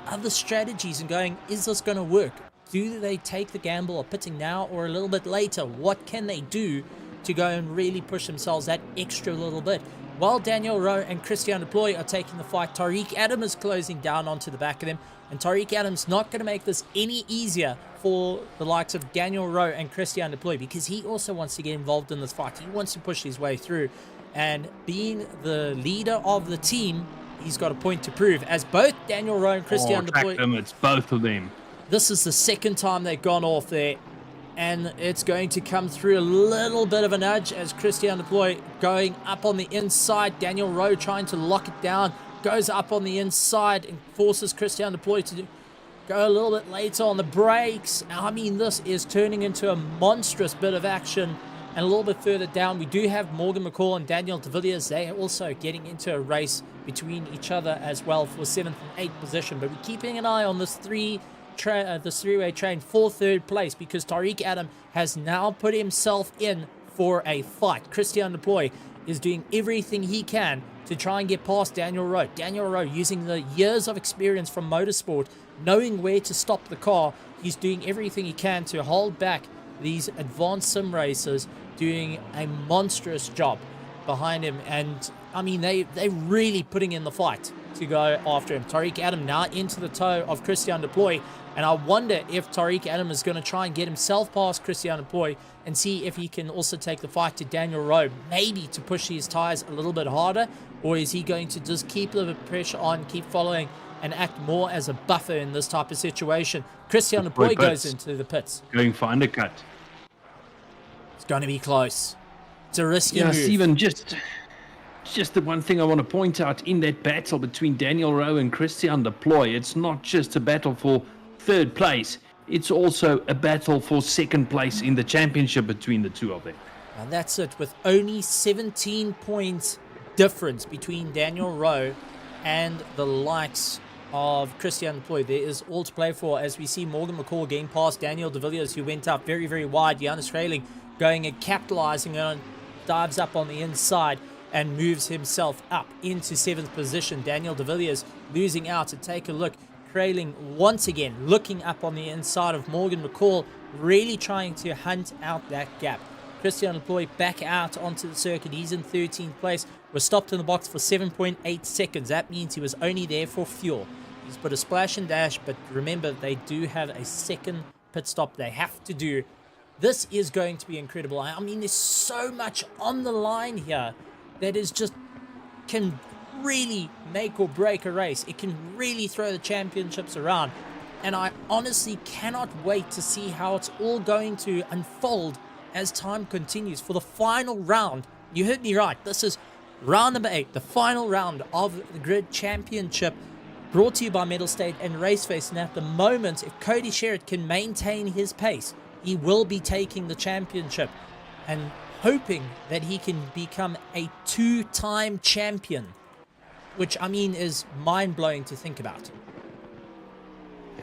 other strategies and going, is this going to work? Do they take the gamble of pitting now or a little bit later? What can they do to go and really push themselves that extra little bit? While Daniel Rowe and Christian Deploy are taking the fight, Tariq Adam is closing down onto the back of them, and Tariq Adam's not going to make this any easier for the likes of Daniel Rowe and Christian Deploy, because he also wants to get involved in this fight. He wants to push his way through, and being the leader of the team, he's got a point to prove, as both Daniel Rowe and Christian Deploy... It's both of them. This is the second time they've gone off there, and it's going to come through a little bit of a nudge as Christian Deploy going up on the inside. Daniel Rowe trying to lock it down, goes up on the inside and forces Christian Deploy to go a little bit later on the brakes. I mean, this is turning into a monstrous bit of action. And a little bit further down, we do have Morgan McCall and Daniel de Villiers. They are also getting into a race between each other as well for 7th and 8th position. But we're keeping an eye on this three-way train for third place, because Tariq Adam has now put himself in for a fight. Christian Deploy is doing everything he can to try and get past Daniel Rowe. Daniel Rowe, using the years of experience from motorsport, knowing where to stop the car, he's doing everything he can to hold back these advanced sim racers, doing a monstrous job behind him. And I mean, they're really putting in the fight to go after him. Tariq Adam now into the toe of Christian Deploy, and I wonder if Tariq Adam is going to try and get himself past Christian Deploy and see if he can also take the fight to Daniel Rowe, maybe to push his tires a little bit harder, or is he going to just keep a little bit of pressure on, keep following, and act more as a buffer in this type of situation? Christian Deploy goes into the pits. Going for undercut. It's going to be close. It's a risky move. Stephen, just the one thing I want to point out in that battle between Daniel Rowe and Christian Deploy, it's not just a battle for third place, it's also a battle for second place in the championship between the two of them. And that's it, with only 17 points difference between Daniel Rowe and the likes of Christian Deploy. There is all to play for, as we see Morgan McCall getting past Daniel de Villiers, who went up very, very wide. Janus Railing going and capitalizing on, dives up on the inside and moves himself up into 7th position. Daniel de Villiers losing out. To take a look, Railing once again looking up on the inside of Morgan McCall, really trying to hunt out that gap. Christian Deploy back out onto the circuit. He's in 13th place. Was stopped in the box for 7.8 seconds. That means he was only there for fuel. He's put a splash and dash, but remember, they do have a second pit stop they have to do. This is going to be incredible. I mean, there's so much on the line here that is just can really make or break a race. It can really throw the championships around. And I honestly cannot wait to see how it's all going to unfold as time continues for the final round. You heard me right. This is round number 8, the final round of the Grid Championship, brought to you by Mettlestate and RaceFace. And at the moment, if Cody Sherritt can maintain his pace, he will be taking the championship and hoping that he can become a 2-time champion, which, I mean, is mind-blowing to think about.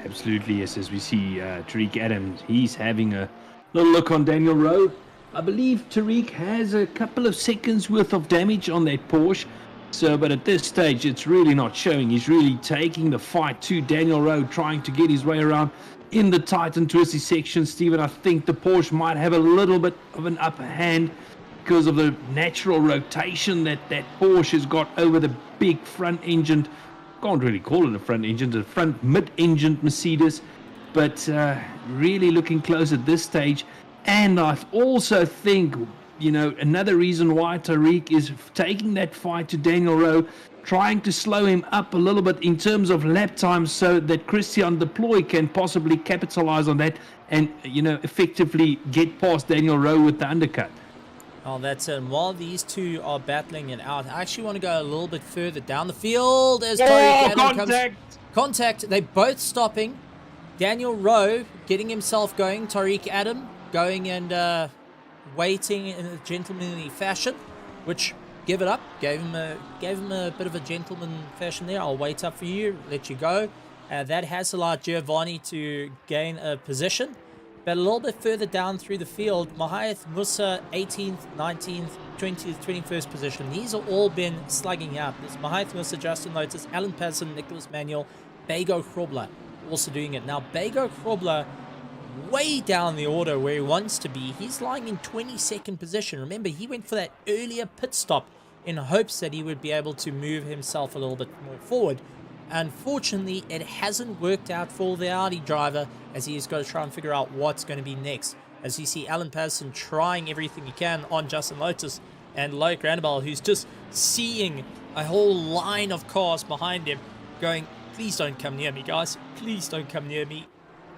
Absolutely, yes. As we see Tariq Adams, he's having a Little look on Daniel Rowe. I believe Tariq has a couple of seconds worth of damage on that Porsche. So, but at this stage, it's really not showing. He's really taking the fight to Daniel Rowe, trying to get his way around in the tight and twisty section. Stephen, I think the Porsche might have a little bit of an upper hand because of the natural rotation that Porsche has got over the big front-engined, can't really call it a front-engined, a front mid-engined Mercedes. But really looking close at this stage. And I also think, you know, another reason why Tariq is taking that fight to Daniel Rowe, trying to slow him up a little bit in terms of lap time so that Christian Deploy can possibly capitalize on that and, you know, effectively get past Daniel Rowe with the undercut. Oh, that's it. And while these two are battling it out, I actually want to go a little bit further down the field as Tariq contact! Contact. They're both stopping. Daniel Rowe getting himself going. Tariq Adam going and waiting in a gentlemanly fashion, which give it up. Gave him a bit of a gentleman fashion there. I'll wait up for you, let you go. That has allowed Giovanni to gain a position. But a little bit further down through the field, Mahath Musa 18th, 19th, 20th, 21st position. These have all been slugging out. There's Mahath Musa, Justin Lotus, Alan Persson, Nicholas Manuel, Bego Krobler also doing it. Now, Bego Krobler, way down the order where he wants to be. He's lying in 22nd position. Remember, he went for that earlier pit stop in hopes that he would be able to move himself a little bit more forward. Unfortunately, it hasn't worked out for the Audi driver as he's got to try and figure out what's going to be next. As you see Alan Patterson trying everything he can on Justin Lotus and Loic Randabal, who's just seeing a whole line of cars behind him going, please don't come near me, guys. Please don't come near me.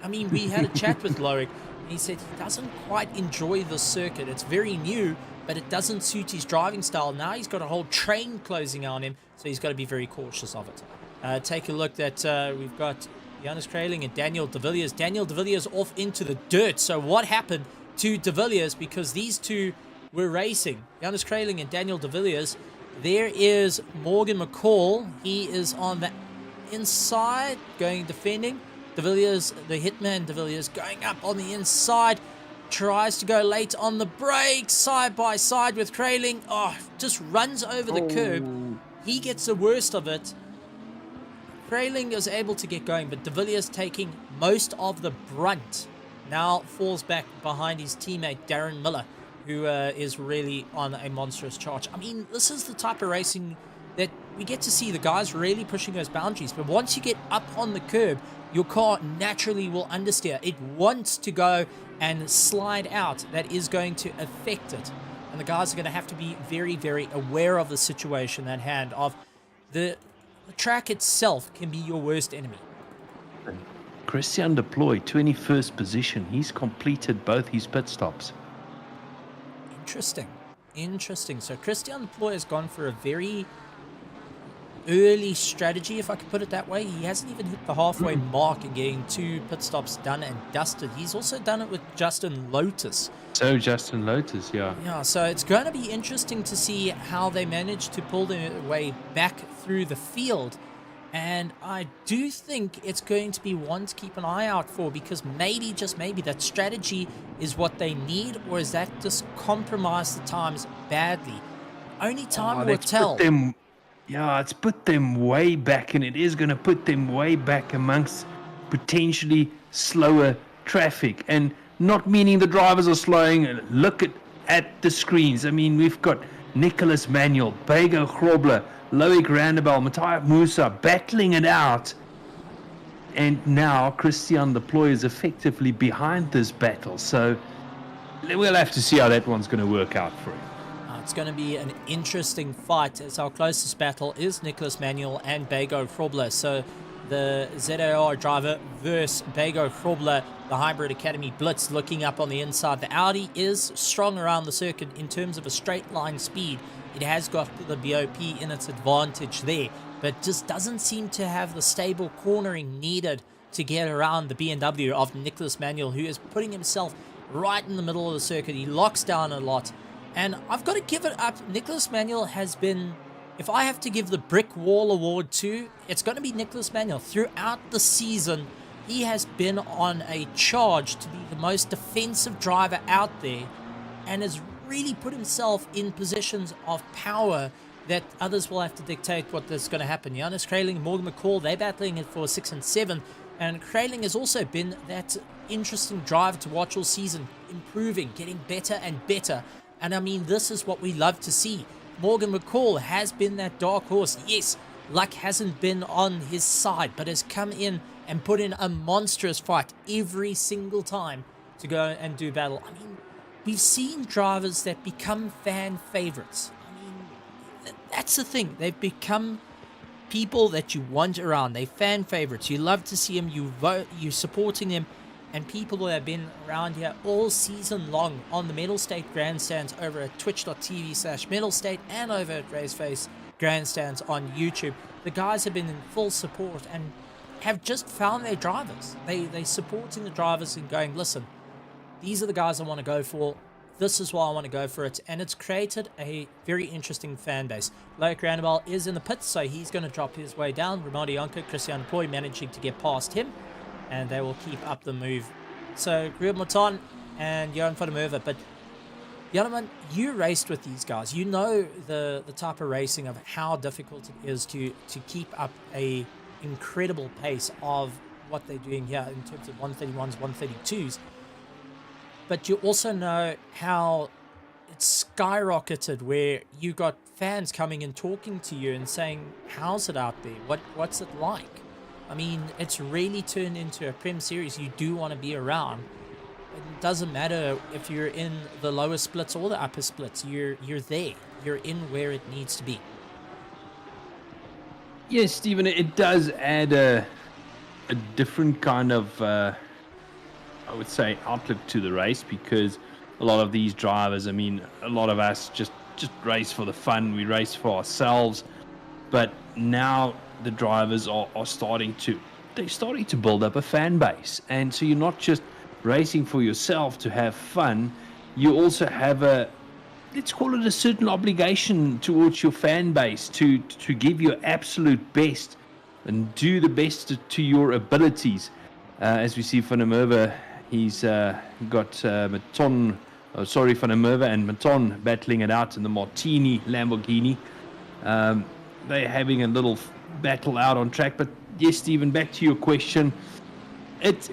I mean, we had a chat with Loic, and he said he doesn't quite enjoy the circuit. It's very new, but it doesn't suit his driving style. Now he's got a whole train closing on him, so he's got to be very cautious of it. Take a look that we've got Jonas Kraling and Daniel de Villiers. Daniel de Villiers off into the dirt. So what happened to de Villiers? Because these two were racing. Jonas Kraling and Daniel de Villiers. There is Morgan McCall. He is on the inside, going defending. De Villiers, the hitman de Villiers, going up on the inside. Tries to go late on the brakes, side by side with Kraling. Oh, just runs over the curb. He gets the worst of it. Kraling is able to get going, but de Villiers taking most of the brunt. Now falls back behind his teammate Darren Miller, who is really on a monstrous charge. I mean, this is the type of racing that we get to see the guys really pushing those boundaries. But once you get up on the curb, your car naturally will understeer. It wants to go and slide out. That is going to affect it. And the guys are going to have to be very, very aware of the situation at hand. Of the track itself can be your worst enemy. Christian deployed 21st position. He's completed both his pit stops. Interesting. So Christian Deploy has gone for a very early strategy, if I could put it that way. He hasn't even hit the halfway mark in getting 2 pit stops done and dusted. He's also done it with Justin Lotus. Yeah, so it's going to be interesting to see how they manage to pull their way back through the field. And I do think it's going to be one to keep an eye out for, because maybe, just maybe, that strategy is what they need, or is that just compromise the times badly? Only time will tell. It's put them way back, and it is going to put them way back amongst potentially slower traffic. And not meaning the drivers are slowing. Look at the screens. I mean, we've got Nicholas Manuel, Bego Grobler, Loic Randabal, Matthias Musa battling it out. And now Christian Deploy is effectively behind this battle. So we'll have to see how that one's going to work out for him. It's going to be an interesting fight, as our closest battle is Nicholas Manuel and Bego Grobler. So the ZAR driver versus Bego Grobler, the Hybrid Academy Blitz, looking up on the inside. The Audi is strong around the circuit in terms of a straight line speed. It has got the BOP in its advantage there, but just doesn't seem to have the stable cornering needed to get around the BMW of Nicholas Manuel, who is putting himself right in the middle of the circuit. He locks down a lot, and I've got to give it up. Nicholas Manuel has been, if I have to give the brick wall award to, it's going to be Nicholas Manuel. Throughout the season, he has been on a charge to be the most defensive driver out there and has really put himself in positions of power that others will have to dictate what is going to happen. Johannes Krayling and Morgan McCall, they're battling it for 6 and 7. And Krayling has also been that interesting driver to watch all season, improving, getting better and better. And I mean, this is what we love to see. Morgan McCall has been that dark horse. Yes, luck hasn't been on his side, but has come in and put in a monstrous fight every single time to go and do battle. I mean, we've seen drivers that become fan favorites. I mean, that's the thing. They've become people that you want around. They fan favorites. You love to see them. You vote. You're supporting them. And people who have been around here all season long on the Mettlestate grandstands over at twitch.tv/Mettlestate and over at RaceFace grandstands on YouTube. The guys have been in full support and have just found their drivers. They're supporting the drivers and going, listen, these are the guys I want to go for. This is why I want to go for it. And it's created a very interesting fan base. Loic Randabal is in the pits, so he's going to drop his way down. Ramadi Yonka, Christian Ploy managing to get past him. And they will keep up the move. So, Gruber Mouton and Johan van der Merwe. But, Johan, you raced with these guys. You know the type of racing of how difficult it is to keep up a incredible pace of what they're doing here in terms of 131s, 132s. But you also know how it's skyrocketed, where you got fans coming and talking to you and saying, how's it out there? What's it like? I mean, it's really turned into a Prem series you do want to be around. It doesn't matter if you're in the lower splits or the upper splits. You're there. You're in where it needs to be. Yes, Stephen, it does add a different kind of, I would say, outlook to the race, because a lot of these drivers, I mean, a lot of us just race for the fun. We race for ourselves. But now the drivers are starting to build up a fan base. And so you're not just racing for yourself to have fun, you also have let's call it a certain obligation towards your fan base to give your absolute best and do the best to your abilities. As we see Van der Merwe, he's got Van der Merwe and Maton battling it out in the Martini Lamborghini. They're having a little battle out on track. But yes, Stephen, back to your question, it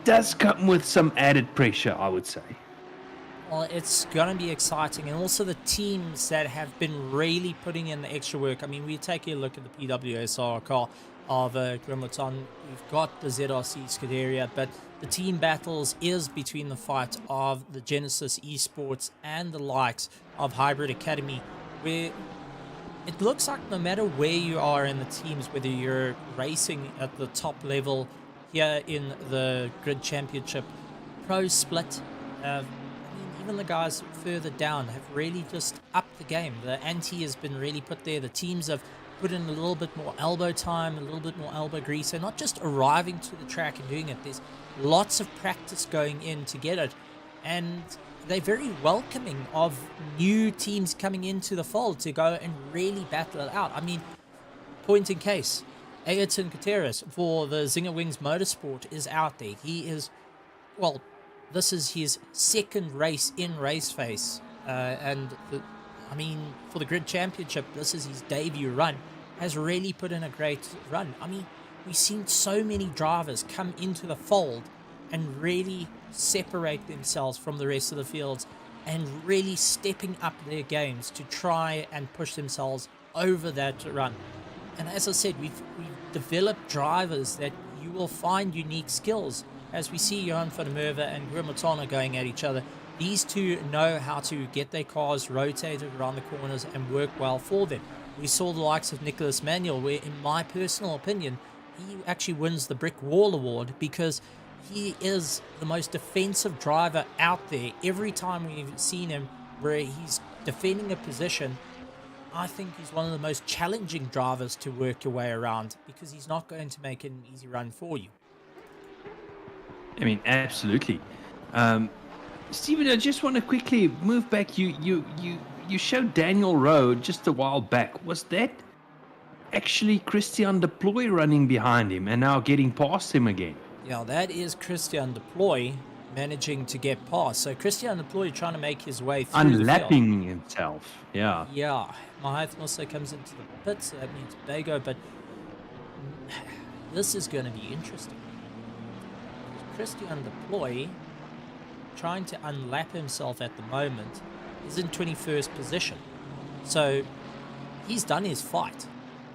does come with some added pressure, I would say. Well, it's going to be exciting, and also the teams that have been really putting in the extra work. I mean, we take a look at the PWSR car of Grimleton. We've got the ZRC Scuderia, but the team battles is between the fight of the Genesis Esports and the likes of Hybrid Academy, where it looks like no matter where you are in the teams, whether you're racing at the top level here in the Grid Championship, Pro Split, even the guys further down have really just upped the game. The ante has been really put there. The teams have put in a little bit more elbow time, a little bit more elbow grease. So not just arriving to the track and doing it. There's lots of practice going in to get it. And they're very welcoming of new teams coming into the fold to go and really battle it out. I mean, point in case, Ayrton Gutierrez for the Zinger Wings Motorsport is out there. He is, well, this is his second race in RaceFace. I mean, for the Grid Championship, this is his debut run. Has really put in a great run. I mean, we've seen so many drivers come into the fold and really separate themselves from the rest of the fields and really stepping up their games to try and push themselves over that run. And as I said, we've developed drivers that you will find unique skills. As we see Johan van der Merwe and Grimotana going at each other, these two know how to get their cars rotated around the corners and work well for them. We saw the likes of Nicholas Manuel, where in my personal opinion, he actually wins the Brick Wall Award because he is the most defensive driver out there. Every time we've seen him where he's defending a position, I think he's one of the most challenging drivers to work your way around because he's not going to make an easy run for you. I mean, absolutely. Stephen, I just want to quickly move back. You showed Daniel Rowe just a while back. Was that actually Christian Deploy running behind him and now getting past him again. Yeah, that is Christian Deploy managing to get past. So Christian Deploy trying to make his way through the field. Unlapping himself. Yeah. Yeah, Mahath also comes into the pit, so that means Bago, but this is going to be interesting. Christian Deploy, trying to unlap himself at the moment, is in 21st position. So he's done his fight.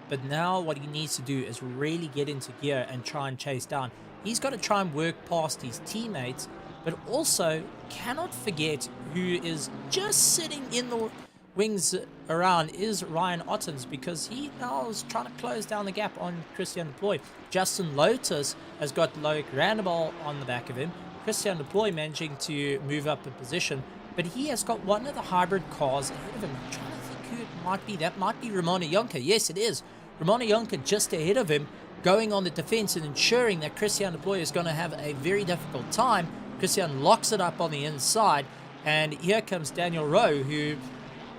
But now what he needs to do is really get into gear and try and chase down. He's got to try and work past his teammates, but also cannot forget who is just sitting in the wings around is Ryan Ottens, because he now is trying to close down the gap on Christian Deploy. Justin Lotus has got Loic Randebal on the back of him. Christian Deploy managing to move up a position, but he has got one of the hybrid cars ahead of him. I'm trying to think who it might be. That might be Ramona Jonker. Yes, it is. Ramona Jonker just ahead of him, going on the defense and ensuring that Christian Deploy is going to have a very difficult time. Christian locks it up on the inside, and here comes Daniel Rowe, who,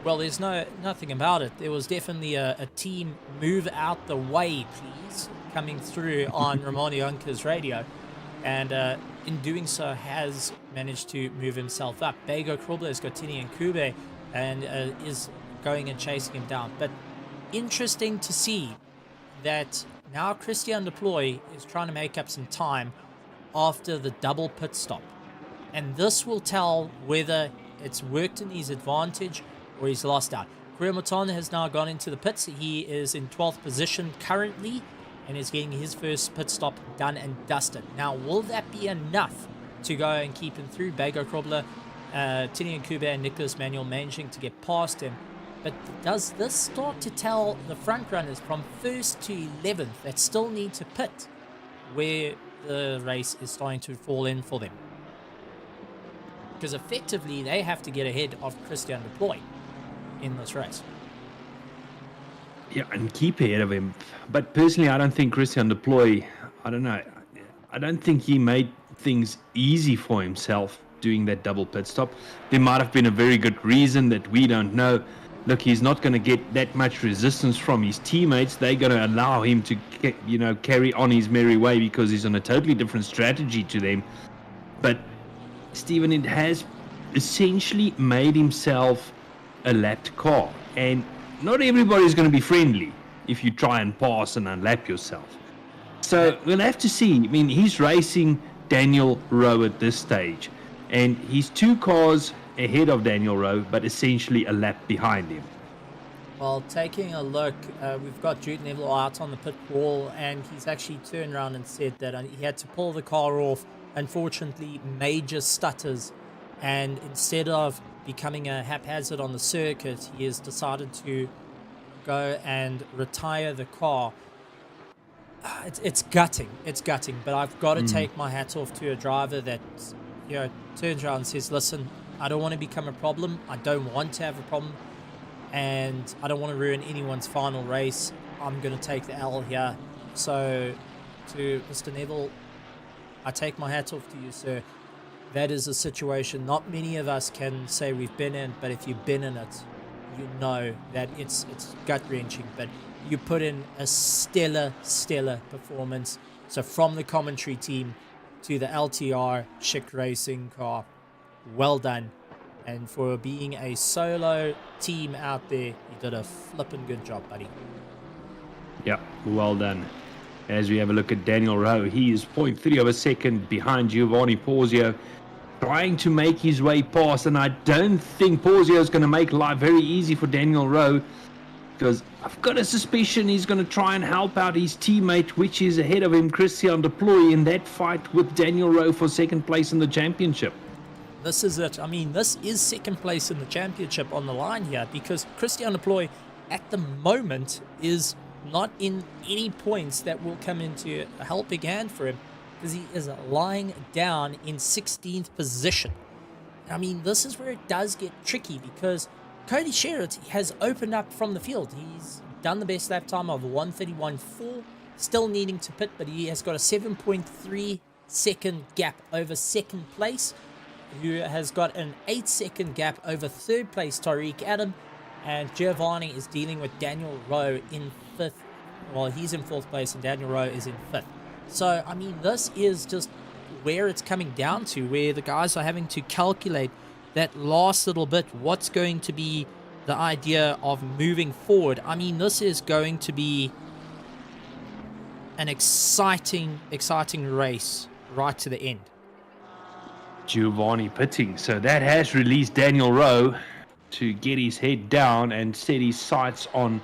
well, there's nothing about it. There was definitely a team move out the way, please, coming through on Ramona Jonker's radio, and in doing so has managed to move himself up. Bago Krobler has got Tini and Kube and is going and chasing him down. But interesting to see that now Christian Deploy is trying to make up some time after the double pit stop. And this will tell whether it's worked in his advantage or he's lost out. Kurimaton has now gone into the pits. He is in 12th position currently and is getting his first pit stop done and dusted. Now, will that be enough to go and keep him through? Bago Krobler, Tini and Kube and Nicholas Manuel managing to get past him. But does this start to tell the front runners from 1st to 11th that still need to pit where the race is starting to fall in for them? Because effectively they have to get ahead of Christian Deploy in this race. Yeah, and keep ahead of him. But personally, I don't think Christian Deploy, I don't know, I don't think he made things easy for himself doing that double pit stop. There might have been a very good reason that we don't know. Look, he's not going to get that much resistance from his teammates. They're going to allow him to, carry on his merry way because he's on a totally different strategy to them. But, Stephen, it has essentially made himself a lapped car. And not everybody's going to be friendly if you try and pass and unlap yourself. So we'll have to see. I mean, he's racing Daniel Rowe at this stage. And he's 2 cars ahead of Daniel Rowe, but essentially a lap behind him. Well, taking a look, we've got Jude Neville out on the pit wall, and he's actually turned around and said that he had to pull the car off. Unfortunately, major stutters, and instead of becoming a haphazard on the circuit, he has decided to go and retire the car. It's gutting, but I've got to take my hat off to a driver that turns around and says, listen, I don't want to become a problem. I don't want to have a problem. And I don't want to ruin anyone's final race. I'm going to take the L here. So, to Mr. Neville, I take my hat off to you, sir. That is a situation not many of us can say we've been in, but if you've been in it, you know that it's gut-wrenching. But you put in a stellar performance. So from the commentary team to the LTR Chick Racing car, well done. And for being a solo team out there, you did a flippin' good job, buddy. Yeah, well done. As we have a look at Daniel Rowe, he is 0.3 of a second behind Giovanni Porzio, trying to make his way past. And I don't think Porzio is going to make life very easy for Daniel Rowe, because I've got a suspicion he's going to try and help out his teammate, which is ahead of him, Christian Deploy, in that fight with Daniel Rowe for second place in the championship. This is it. I mean, this is second place in the championship on the line here, because Christian Deploy at the moment is not in any points that will come into a helping hand for him, because he is lying down in 16th position. I mean, this is where it does get tricky, because Cody Sherritt has opened up from the field. He's done the best lap time of 1:31.4, still needing to pit, but he has got a 7.3 second gap over second place, who has got an 8-second gap over third place Tariq Adam, and Giovanni is dealing with Daniel Rowe in 5th well, he's in 4th place and Daniel Rowe is in 5th. So, I mean, this is just where it's coming down to, where the guys are having to calculate that last little bit. What's going to be the idea of moving forward? I mean, this is going to be an exciting race right to the end. Giovanni pitting. So that has released Daniel Rowe to get his head down and set his sights on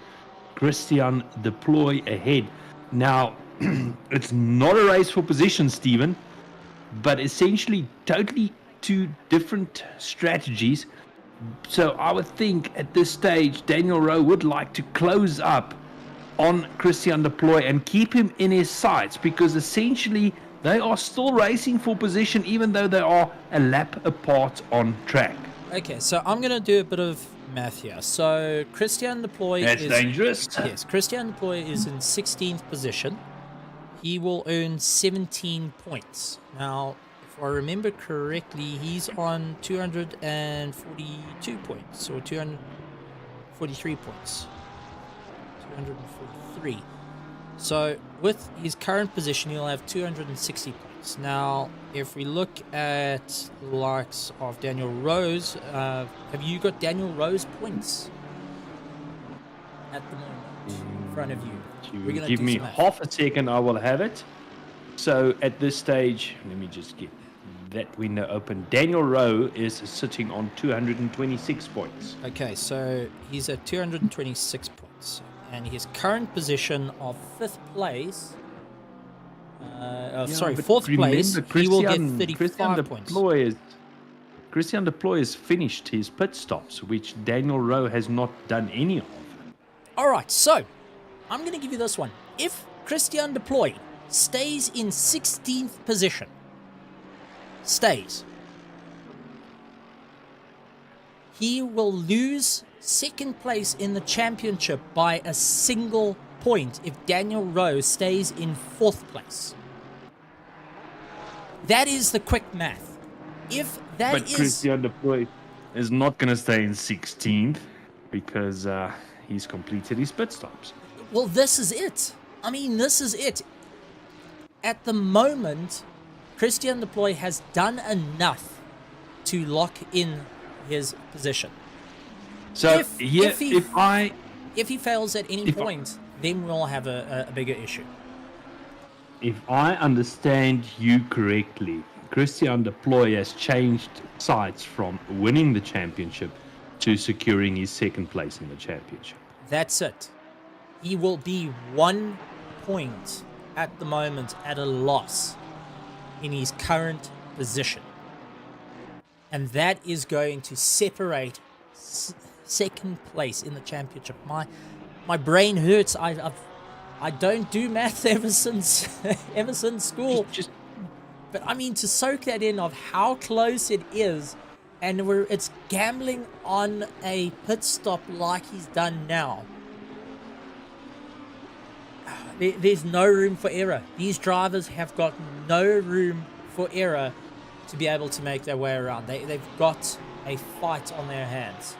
Christian Deploy ahead. Now, it's not a race for position, Stephen, but essentially totally two different strategies. So I would think at this stage, Daniel Rowe would like to close up on Christian Deploy and keep him in his sights, because essentially they are still racing for position even though they are a lap apart on track. Okay, so I'm going to do a bit of math here. So Christian Deploy That's dangerous. Yes, Christian Deploy is in 16th position. He will earn 17 points. Now, if I remember correctly, he's on 242 points, or 243 points. 243. So with his current position, he'll have 260 points. Now, if we look at the likes of Daniel Rowe's, have you got Daniel Rowe's points at the moment in front of you? We're gonna give me half a second, I will have it. So at this stage, let me just get that window open. Daniel Rowe is sitting on 226 points. Okay, so he's at 226 points. And his current position of 5th place, fourth place, he will get 35 points. Christian Deploy has finished his pit stops, which Daniel Rowe has not done any of. All right, so I'm going to give you this one. If Christian Deploy stays in 16th position, he will lose second place in the championship by a single point if Daniel Rowe stays in 4th place. That is the quick math. But Christian Deploy is not going to stay in 16th because he's completed his pit stops. Well, this is it. I mean, this is it. At the moment, Christian Deploy has done enough to lock in his position. So if he fails at any point, then we'll have a bigger issue. If I understand you correctly, Christian Deploy has changed sides from winning the championship to securing his second place in the championship. That's it. He will be 1 point at the moment at a loss in his current position. And that is going to separate second place in the championship. My brain hurts. I don't do math ever since school. But I mean, to soak that in of how close it is, and it's gambling on a pit stop like he's done now. There's no room for error. These drivers have got no room for error to be able to make their way around. They've got a fight on their hands.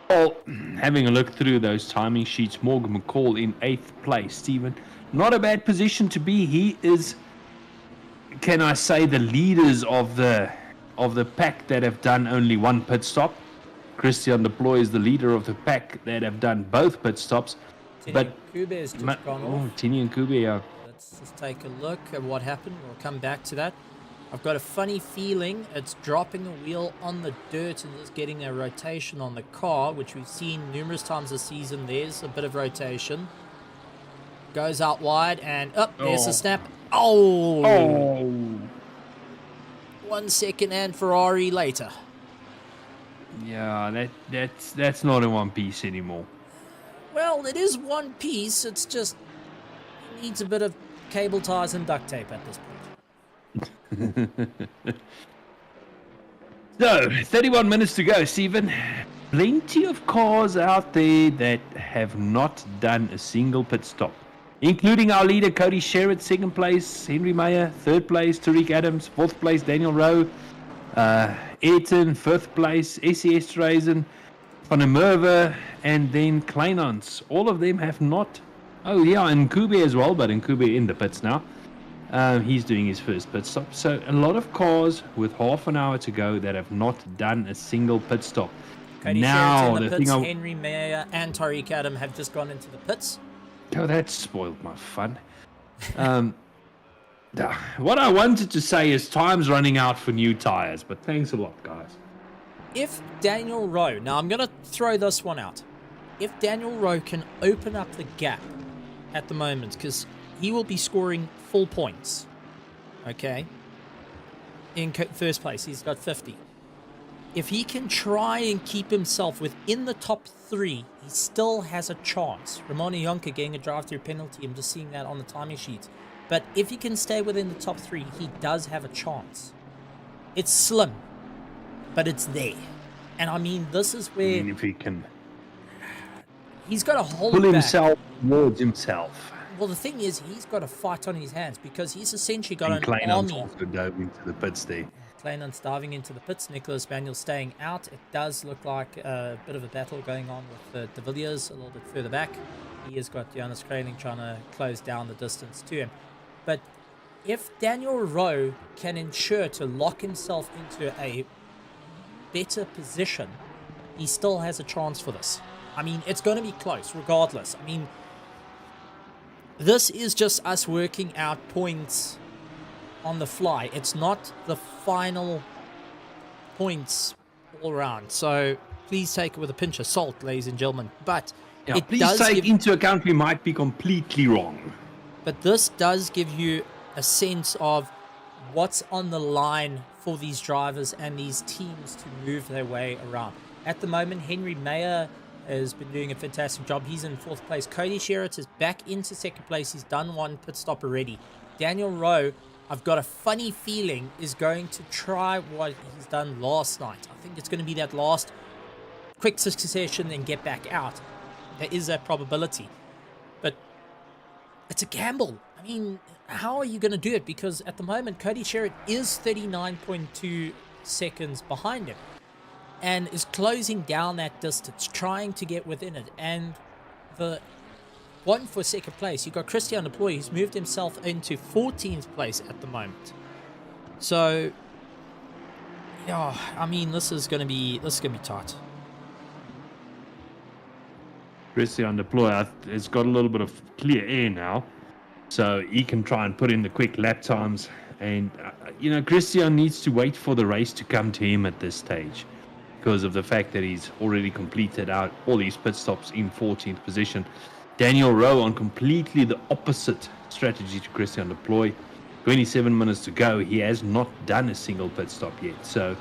Well, having a look through those timing sheets, Morgan McCall in 8th place. Stephen, not a bad position to be. He is, can I say, the leaders of the pack that have done only one pit stop. Christian Deploy is the leader of the pack that have done both pit stops. But Kube's just gone off. Tini and Kube, yeah. Let's just take a look at what happened. We'll come back to that. I've got a funny feeling it's dropping a wheel on the dirt and just getting a rotation on the car, which we've seen numerous times this season. There's a bit of rotation. Goes out wide and there's a snap. Oh! 1 second and Ferrari later. Yeah, that's not in one piece anymore. Well, it is one piece. It's just it needs a bit of cable ties and duct tape at this point. So, 31 minutes to go, Stephen. Plenty of cars out there that have not done a single pit stop, including our leader, Cody Sherritt, 2nd place, Henry Meyer, 3rd place, Tariq Adams, 4th place, Daniel Rowe, Ayrton, 5th place, SES Drazen, Van der Merwe, and then Kleinans. All of them have not Oh, yeah, and Kube as well, but Kube in the pits now. He's doing his first pit stop. So a lot of cars with half an hour to go that have not done a single pit stop. Cody Now, Sherritt in the the pits, thing Henry Mayer and Tariq Adam have just gone into the pits. Oh, that spoiled my fun. What I wanted to say is time's running out for new tires, but thanks a lot, guys. If Daniel Rowe, now I'm going to throw this one out. If Daniel Rowe can open up the gap at the moment, because he will be scoring full points, okay? In first place, he's got 50. If he can try and keep himself within the top 3, he still has a chance. Ramona Yonka getting a drive-through penalty, I'm just seeing that on the timing sheet. But if he can stay within the top 3, he does have a chance. It's slim, but it's there. And I mean, this is where... if he can... He's got to hold pull back. himself towards himself. Well, the thing is, he's got a fight on his hands because he's essentially got an Kleinen's army. also dove into the pits there. Kleinen's diving into the pits. Nicholas Manuel staying out. It does look like a bit of a battle going on with De Villiers a little bit further back. He has got Jonas Kraling trying to close down the distance to him. But if Daniel Rowe can ensure to lock himself into a better position, he still has a chance for this. I mean, it's going to be close regardless. I mean, this is just us working out points on the fly. It's not the final points all around. So please take it with a pinch of salt, ladies and gentlemen. But yeah, it please does take into account we might be completely wrong. But this does give you a sense of what's on the line for these drivers and these teams to move their way around. At the moment, Henry Mayer has been doing a fantastic job. He's in 4th place. Cody Sherritt is back into 2nd place. He's done one pit stop already. Daniel Rowe, I've got a funny feeling, is going to try what he's done last night. I think it's going to be that last quick succession and get back out. There is that probability. But it's a gamble. I mean, how are you going to do it? Because at the moment, Cody Sherritt is 39.2 seconds behind him and is closing down that distance, trying to get within it. And the one for 2nd place, you've got Christian Deploy, who's moved himself into 14th place at the moment. So, yeah, I mean, this is gonna be tight. Christian Deploy has got a little bit of clear air now, so he can try and put in the quick lap times. And, Christian needs to wait for the race to come to him at this stage, because of the fact that he's already completed out all these pit stops in 14th position. Daniel Rowe on completely the opposite strategy to Christian Deploy. 27 minutes to go. He has not done a single pit stop yet. So,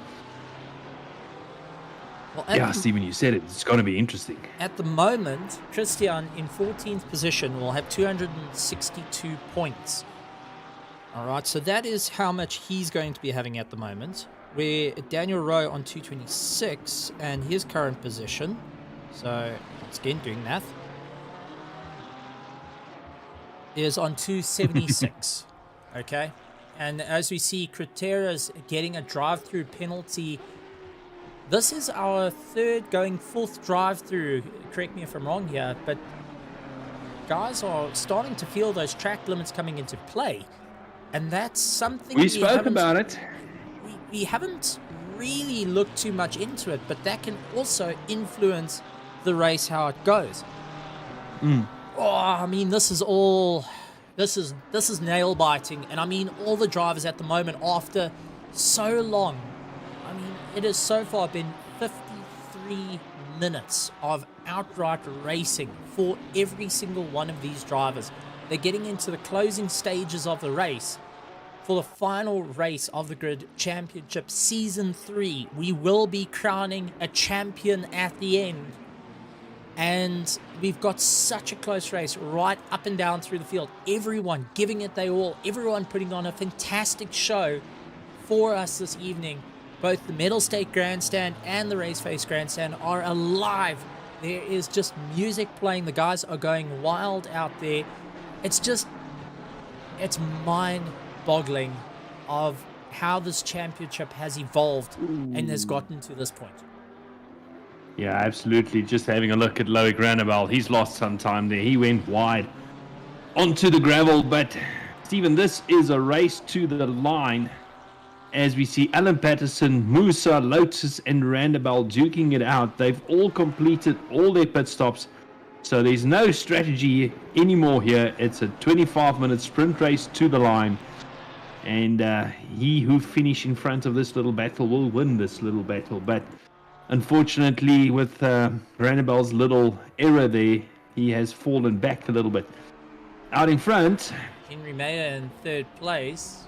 well, Stephen, you said it. It's going to be interesting. At the moment, Christian in 14th position will have 262 points. All right, so that is how much he's going to be having at the moment. Where Daniel Rowe on 226 and his current position, so once again doing math, is on 276. Okay, and as we see, Critera's getting a drive-through penalty. This is our 4th drive-through. Correct me if I'm wrong here, but guys are starting to feel those track limits coming into play, and that's something we spoke about it. We haven't really looked too much into it, but that can also influence the race, how it goes. Oh, I mean, this is nail biting, and I mean, all the drivers at the moment, after so long, I mean, it has so far been 53 minutes of outright racing for every single one of these drivers. They're getting into the closing stages of the race. For the final race of the Grid Championship Season 3, we will be crowning a champion at the end. And we've got such a close race right up and down through the field. Everyone giving it their all. Everyone putting on a fantastic show for us this evening. Both the Mettlestate Grandstand and the RaceFace Grandstand are alive. There is just music playing. The guys are going wild out there. It's mind-boggling of how this championship has evolved and has gotten to this point. Yeah, absolutely. Just having a look at Loic Ranabel, he's lost some time there. He went wide onto the gravel. But, Stephen, this is a race to the line. As we see Alan Patterson, Musa, Lotus, and Randabel duking it out. They've all completed all their pit stops. So there's no strategy anymore here. It's a 25-minute sprint race to the line. And he who finishes in front of this little battle will win this little battle. But unfortunately, with Randabel's little error there, he has fallen back a little bit. Out in front, Henry Mayer in third place.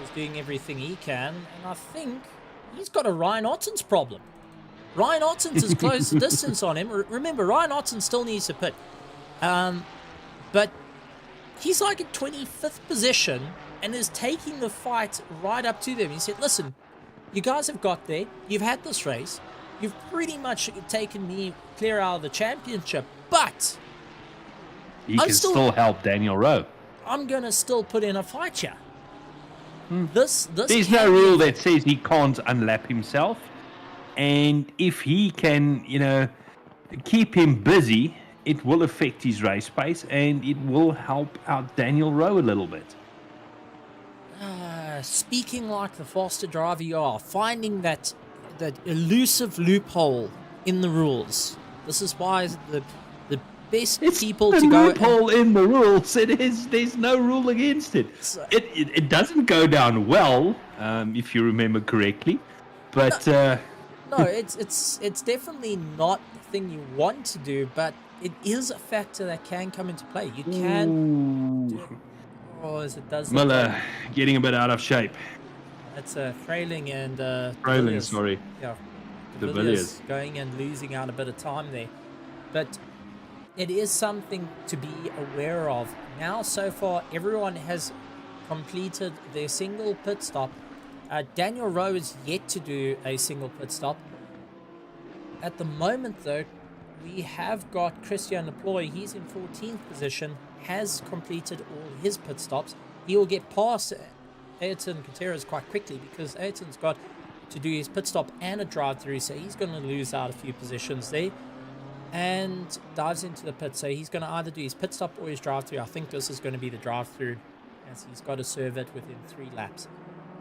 He's doing everything he can, and I think he's got a Ryan Otten's problem. Ryan Otten's has closed the distance on him. Remember, Ryan Otten still needs to pit. But he's like in 25th position and is taking the fight right up to them. He said, listen, you guys have got there. You've had this race. You've pretty much taken me clear out of the championship, but he can still help Daniel Rowe. I'm going to still put in a fight here. There's no rule that says he can't unlap himself, and if he can, keep him busy, it will affect his race pace, and it will help out Daniel Rowe a little bit. Speaking like the faster driver you are, finding that elusive loophole in the rules. This is why the best people to go. Loophole in the rules. It is. There's no rule against it. It doesn't go down well, if you remember correctly, but no, it's definitely not the thing you want to do, but it is a factor that can come into play. You can. As it does. Miller getting a bit out of shape. That's Frailing and Frailing, sorry. Yeah, De Villiers going and losing out a bit of time there, but it is something to be aware of. Now, so far, everyone has completed their single pit stop. Daniel Rowe is yet to do a single pit stop. At the moment, though, we have got Christian Deploy. He's in 14th position, has completed all his pit stops. He will get past Ayrton Gutierrez quite quickly because Ayrton's got to do his pit stop and a drive-through, so he's going to lose out a few positions there. And dives into the pit, so he's going to either do his pit stop or his drive-through. I think this is going to be the drive-through, as he's got to serve it within 3 laps.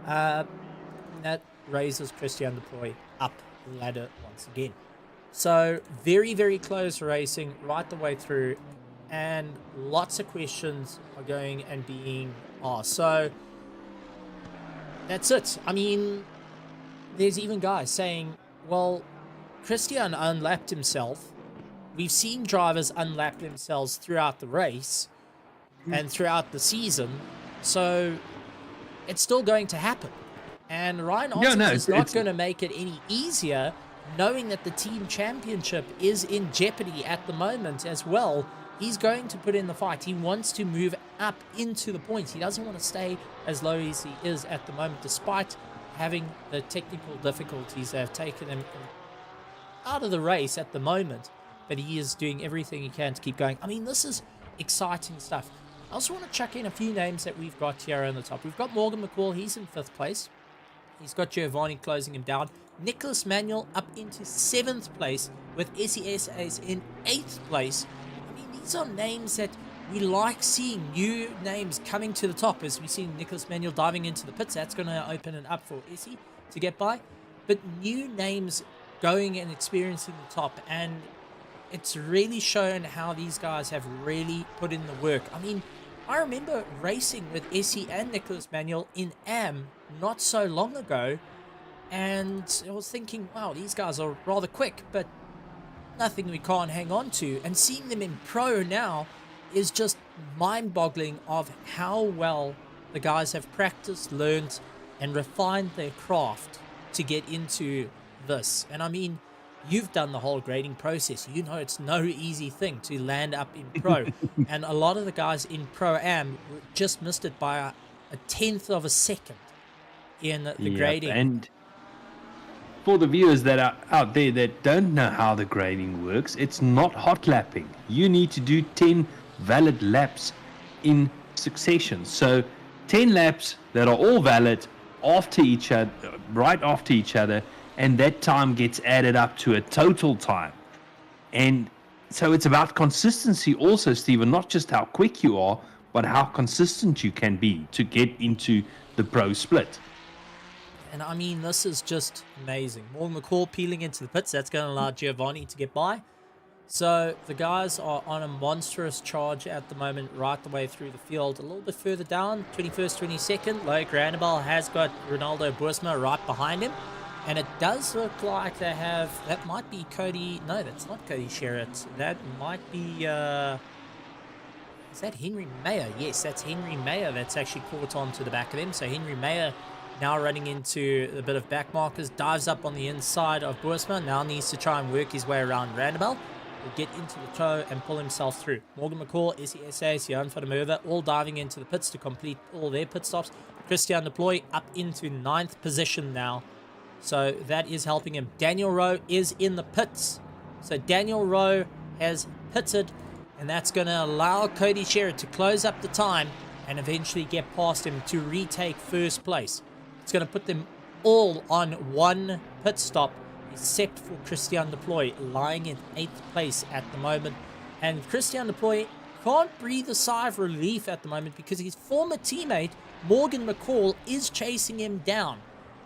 That raises Christian Deploy up the ladder once again. So very, very close racing right the way through, and lots of questions are going and being asked. So that's it. I mean, there's even guys saying, well, Christian unlapped himself. We've seen drivers unlap themselves throughout the race and throughout the season, so it's still going to happen. And Ryan Otten is not going to make it any easier, knowing that the team championship is in jeopardy at the moment as well. He's going to put in the fight. He wants to move up into the points. He doesn't want to stay as low as he is at the moment, despite having the technical difficulties that have taken him out of the race at the moment. But he is doing everything he can to keep going. I mean, this is exciting stuff. I also want to chuck in a few names that we've got here on the top. We've got Morgan McCall. He's in 5th place. He's got Giovanni closing him down. Nicholas Manuel up into 7th place with SES in 8th place. I mean, these are names that we like seeing, new names coming to the top, as we see Nicholas Manuel diving into the pits. That's going to open it up for Essie to get by. But new names going and experiencing the top, and it's really shown how these guys have really put in the work. I mean, I remember racing with Essie and Nicholas Manuel in AM not so long ago, and I was thinking, wow, these guys are rather quick, but nothing we can't hang on to. And seeing them in pro now is just mind-boggling of how well the guys have practiced, learned, and refined their craft to get into this. And I mean, you've done the whole grading process. You know it's no easy thing to land up in pro. And a lot of the guys in Pro-Am just missed it by a 1/10 of a second in the grading. And for the viewers that are out there that don't know how the grading works, it's not hot lapping. You need to do 10 valid laps in succession. So 10 laps that are all valid after each other, right after each other, and that time gets added up to a total time. And So it's about consistency also, Stephen, not just how quick you are, but how consistent you can be to get into the pro split. And I mean, this is just amazing. Morgan McCall peeling into the pits. That's going to allow Giovanni to get by. So the guys are on a monstrous charge at the moment, right the way through the field. A little bit further down, 21st, 22nd, Loic Randebal has got Ronaldo Boersma right behind him. And it does look like they have, that might be Cody, no, that's not Cody Sherritt. That might be, is that Henry Mayer? Yes, that's Henry Mayer that's actually caught on to the back of him. So Henry Mayer now running into a bit of back markers, dives up on the inside of Boersma, now needs to try and work his way around Randebal. Will get into the toe and pull himself through. Morgan McCall, SESA, Jan van der Merwe, all diving into the pits to complete all their pit stops. Christian Deploy up into 9th position now. So that is helping him. Daniel Rowe is in the pits. So Daniel Rowe has pitted, and that's going to allow Cody Sherritt to close up the time and eventually get past him to retake first place. It's going to put them all on one pit stop, except for Christian Deploy, lying in 8th place at the moment. And Christian Deploy can't breathe a sigh of relief at the moment because his former teammate, Morgan McCall, is chasing him down.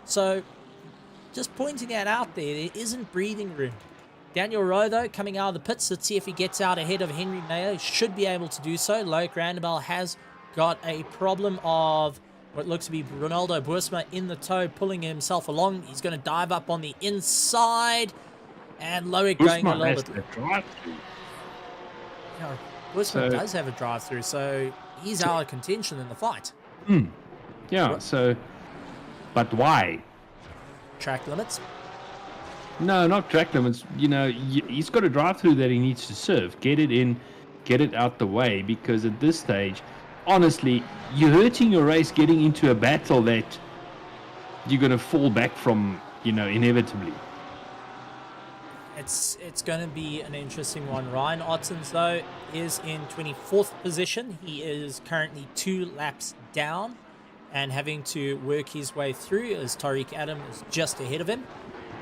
So just pointing that out there isn't breathing room. Daniel Rowe, though, coming out of the pits. Let's see if he gets out ahead of Henry Mayer. He should be able to do so. Loic Randebal has got a problem of what looks to be Ronaldo Boersma in the toe, pulling himself along. He's going to dive up on the inside. And Loic going a little bit. Yeah, Boersma does have a drive-through, so he's out of contention in the fight. Yeah, so, but why? Track limits? No, not track limits. You know, he's got a drive-through that he needs to serve. Get it in, get it out the way, because at this stage, honestly, you're hurting your race getting into a battle that you're going to fall back from, you know, inevitably. It's going to be an interesting one. Ryan Ottens, though, is in 24th position. He is currently 2 laps down and having to work his way through as Tariq Adam is just ahead of him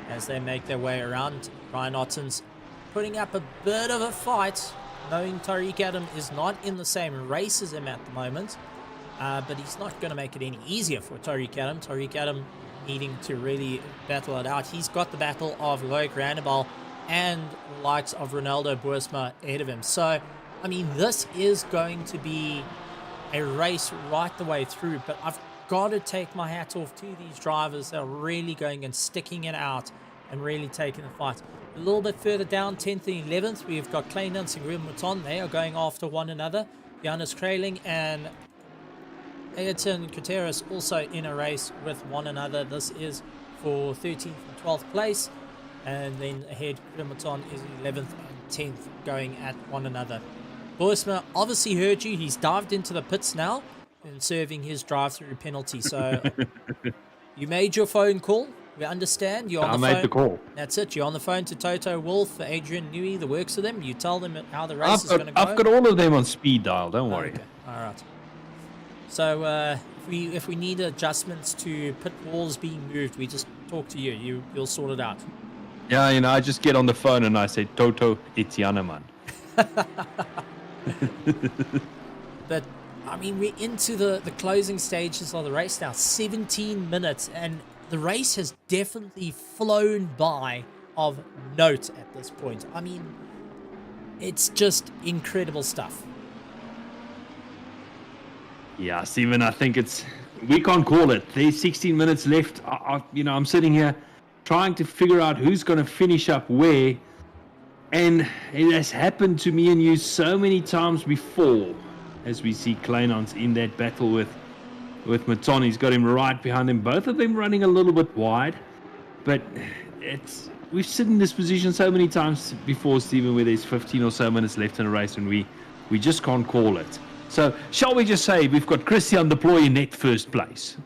as they make their way around. Ryan Ottens putting up a bit of a fight, knowing Tariq Adam is not in the same race as him at the moment, but he's not going to make it any easier for Tariq Adam. Tariq Adam needing to really battle it out. He's got the battle of Loic Randebal and the likes of Ronaldo Boersma ahead of him. So, I mean, this is going to be a race right the way through, but I've got to take my hat off to these drivers that are really going and sticking it out and really taking the fight. A little bit further down, 10th and 11th, we've got Kleinans and Ruben Mouton. They are going after one another. Johannes Kraling and Ayrton Gutierrez also in a race with one another. This is for 13th and 12th place. And then ahead, Ruben Mouton is 11th and 10th going at one another. Boersma obviously heard you. He's dived into the pits now and serving his drive-through penalty. So you made your phone call. We understand. You're on the phone. I made the call. That's it. You're on the phone to Toto Wolff, Adrian Newey, the works of them. You tell them how the race is going to go. I've got all of them on speed dial. Don't worry. Okay. All right. So if we need adjustments to pit walls being moved, we just talk to you. You'll sort it out. Yeah, you know, I just get on the phone and I say, Toto, it's Yanaman. But I mean, we're into the closing stages of the race now. 17 minutes, and the race has definitely flown by of note at this point. I mean, it's just incredible stuff. Yeah, Stephen, I think we can't call it. There's 16 minutes left. I'm sitting here trying to figure out who's going to finish up where. And it has happened to me and you so many times before, as we see Kleinans in that battle with Mouton. He's got him right behind him. Both of them running a little bit wide. But we've sit in this position so many times before, Stephen, where there's 15 or so minutes left in a race and we just can't call it. So shall we just say we've got Christian Deploy in net first place?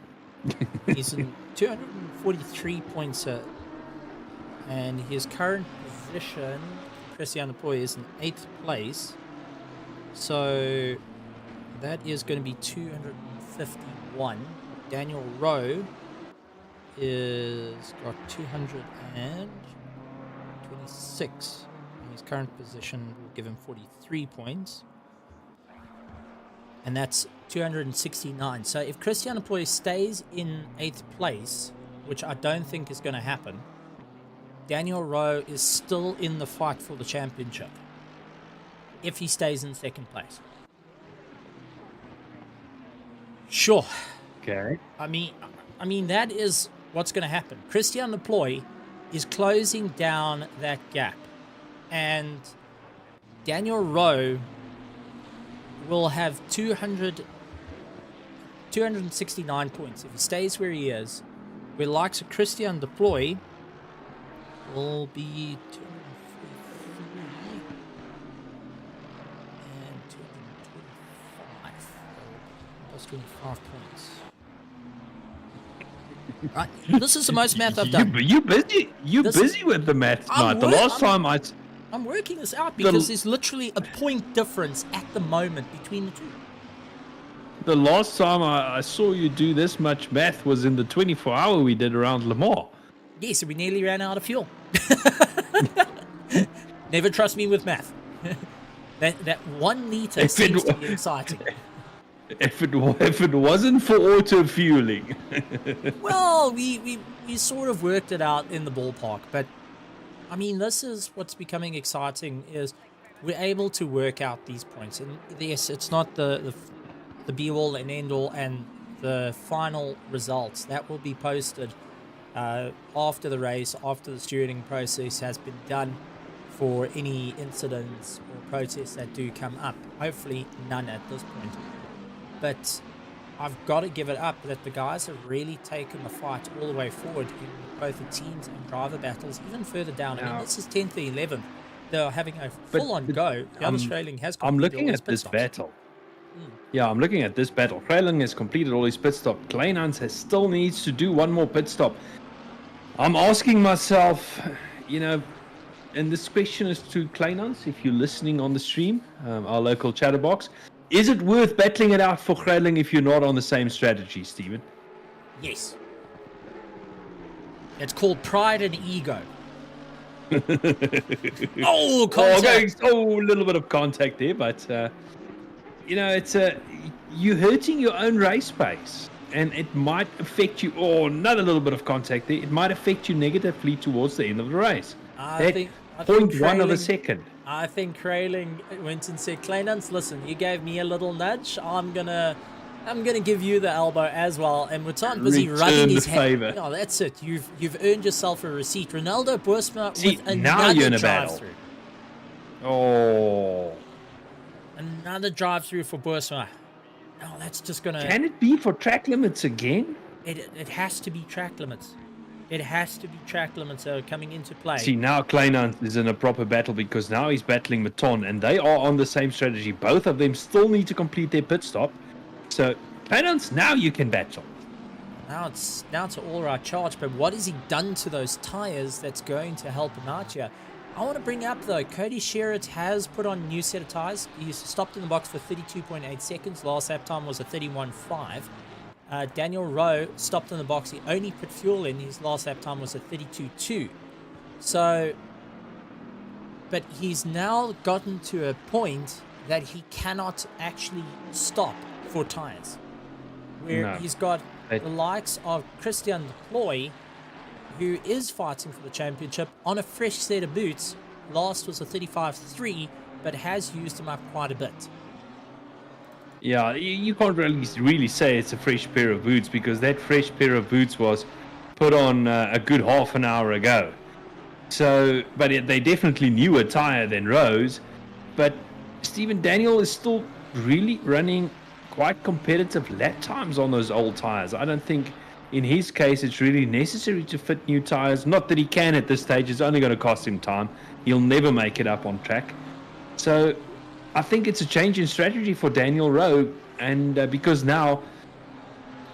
He's in 243 points, and his current position, Christian Deploy, is in 8th place. So that is going to be 251. Daniel Rowe is got 226. his current position will give him 43 points. And that's 269. So if Christian Deploy stays in 8th place, which I don't think is going to happen, Daniel Rowe is still in the fight for the championship if he stays in 2nd place. Sure. Okay. I mean that is what's going to happen. Christian Deploy is closing down that gap, and Daniel Rowe will have 269 points if he stays where he is. Where likes of Christian Deploy will be 243 and 225. That's 25 points. Right, this is the most math I've done. You busy? Busy with the math tonight? I'm working this out because there's literally a point difference at the moment between the two. The last time I saw you do this much math was in the 24-hour we did around Le Mans. Yes, we nearly ran out of fuel. Never trust me with math. that 1 liter seems to be exciting. If it wasn't for auto fueling. Well, we sort of worked it out in the ballpark, but I mean, this is what's becoming exciting, is we're able to work out these points. And yes, it's not the be-all and end-all, and the final results that will be posted after the race, after the stewarding process has been done for any incidents or protests that do come up. Hopefully none at this point. But I've got to give it up that the guys have really taken the fight all the way forward in both the teams and driver battles, even further down. I mean, this is 10th or 11th. They're having a full-on go. The other Australian has completed I'm looking all his at pit this stops. battle. Yeah, I'm looking at this battle. Kralling has completed all his pit stop. Kleinhans still needs to do one more pit stop. I'm asking myself, and this question is to Kleinhans, if you're listening on the stream, our local chatterbox. Is it worth battling it out for Kralling if you're not on the same strategy, Stephen? Yes. It's called pride and ego. Contact! A little bit of contact there, but it's you're hurting your own race pace, and it might affect you. Another little bit of contact there. It might affect you negatively towards the end of the race. I think 0.1 of a second. I think Kralling went and said, Kleinhans, listen, you gave me a little nudge. I'm gonna give you the elbow as well. And Mouton busy rubbing his favor. No, that's it. You've earned yourself a receipt. Ronaldo Boersma with now you're in another a battle. drive-through. Another drive-through for Boersma. No, that's just gonna. Can it be for track limits again? It has to be track limits. It has to be track limits that are coming into play. See, now Kleinhans is in a proper battle because now he's battling Mouton, and they are on the same strategy. Both of them still need to complete their pit stop. So, Kleinhans, now you can battle. Now it's all right charge, but what has he done to those tyres that's going to help him out here? I want to bring up, though, Cody Sherritt has put on a new set of tyres. He stopped in the box for 32.8 seconds. Last lap time was a 31.5. Daniel Rowe stopped in the box. He only put fuel in. His last lap time was a 32.2. So, but he's now gotten to a point that he cannot actually stop for tyres. Where he's got the likes of Christian Deploy, who is fighting for the championship on a fresh set of boots. Last was a 35.3, but has used them up quite a bit. Yeah, you can't really say it's a fresh pair of boots because that fresh pair of boots was put on a good half an hour ago. So, but they definitely newer tire than Rose. But Stephen Daniel is still really running quite competitive lap times on those old tires. I don't think in his case it's really necessary to fit new tires. Not that he can at this stage. It's only going to cost him time. He'll never make it up on track. So I think it's a change in strategy for Daniel Rowe, and because now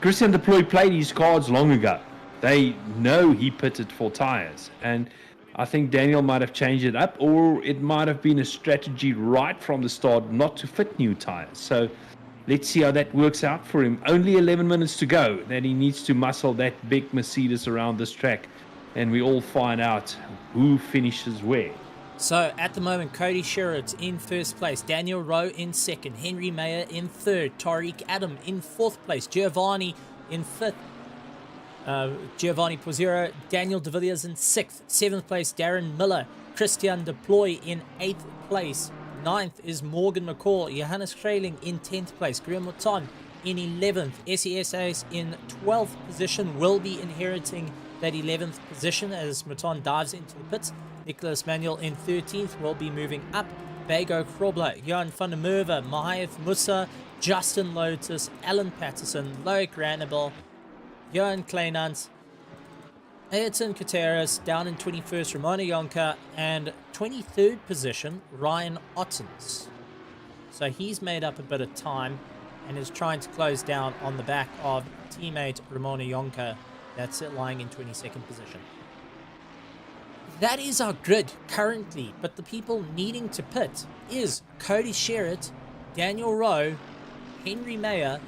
Christian Deploy played his cards long ago. They know he pitted for tires, and I think Daniel might have changed it up, or it might have been a strategy right from the start not to fit new tires. So let's see how that works out for him. Only 11 minutes to go. Then he needs to muscle that big Mercedes around this track, and we all find out who finishes where. So at the moment, Cody Sherritt in first place, Daniel Rowe in second, Henry Mayer in third, Tariq Adam in fourth place, Giovanni in fifth, Giovanni Pozero, Daniel De Villiers in sixth, seventh place, Darren Miller, Christian Deploy in eighth place, ninth is Morgan McCall, Johannes Schreling in 10th place, Graham Mouton in 11th, SESAs in 12th position, will be inheriting that 11th position as Mouton dives into the pits. Nicholas Manuel in 13th will be moving up. Bago Krobler, Johan van der Merwe, Mahath Musa, Justin Lotus, Alan Patterson, Loic Ranabel, Johan Kleinans, Ayrton Kateris down in 21st, Ramona Yonka, and 23rd position, Ryan Ottens. So he's made up a bit of time and is trying to close down on the back of teammate Ramona Yonka. That's it, lying in 22nd position. That is our grid currently, but the people needing to pit is Cody Sherritt, Daniel Rowe, Henry Mayer,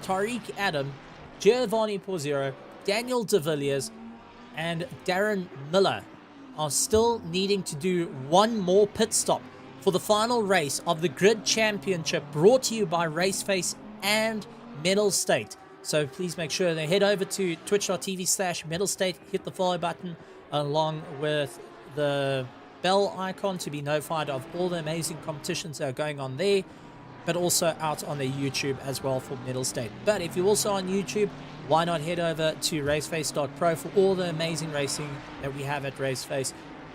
Tariq Adam, Giovanni Pozero, Daniel De Villiers, and Darren Miller are still needing to do one more pit stop for the final race of the Grid Championship, brought to you by RaceFace and Mettlestate. So please make sure they head over to twitch.tv/Mettlestate, hit the follow button along with the bell icon to be notified of all the amazing competitions that are going on there, but also out on their YouTube as well for Mettlestate. But if you're also on YouTube, why not head over to RaceFace.Pro for all the amazing racing that we have at RaceFace,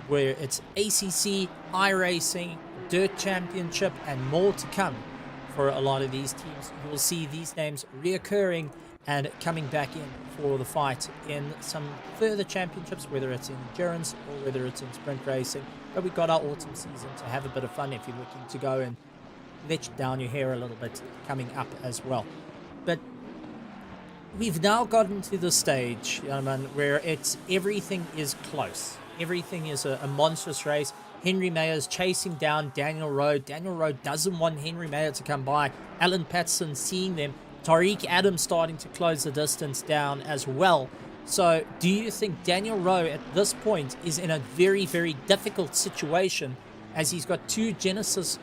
where it's ACC, iRacing, Dirt Championship, and more to come for a lot of these teams. You will see these names reoccurring and coming back in for the fight in some further championships, whether it's in endurance or whether it's in sprint racing. But we've got our autumn season to have a bit of fun if you're looking to go and let down your hair a little bit coming up as well. But we've now gotten to the stage, where everything is close. Everything is a monstrous race. Henry Mayer's chasing down Daniel Rowe. Daniel Rowe doesn't want Henry Mayer to come by. Alan Patterson seeing them. Tariq Adam starting to close the distance down as well. So do you think Daniel Rowe at this point is in a very, very difficult situation, as he's got two Genesis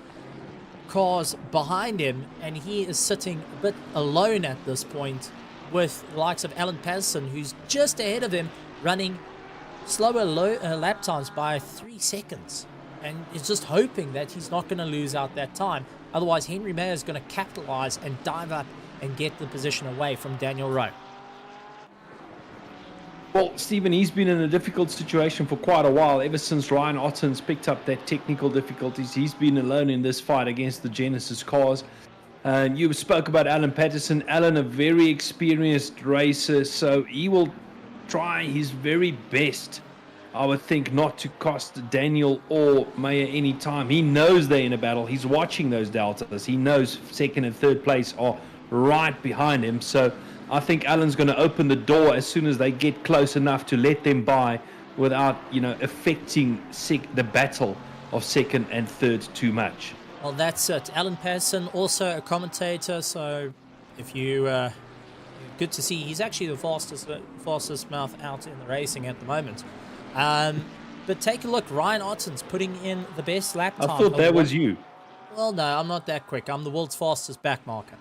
cars behind him and he is sitting a bit alone at this point with the likes of Alan Patterson, who's just ahead of him, running slower lap times by 3 seconds, and is just hoping that he's not going to lose out that time. Otherwise, Henry Mayer is going to capitalize and dive up and get the position away from Daniel Rowe. Well, Stephen, he's been in a difficult situation for quite a while. Ever since Ryan Ottens picked up that technical difficulties, he's been alone in this fight against the Genesis cars. And you spoke about Alan Patterson. Alan, a very experienced racer, so he will try his very best, I would think, not to cost Daniel or Mayer any time. He knows they're in a battle. He's watching those deltas. He knows second and third place are right behind him. So I think Alan's going to open the door as soon as they get close enough to let them by without, affecting the battle of second and third too much. Well, that's it. Alan Patterson, also a commentator, so if you... good to see. He's actually the fastest mouth out in the racing at the moment. But take a look. Ryan Ottens putting in the best lap time. I thought that was you. Well, no, I'm not that quick. I'm the world's fastest back marker.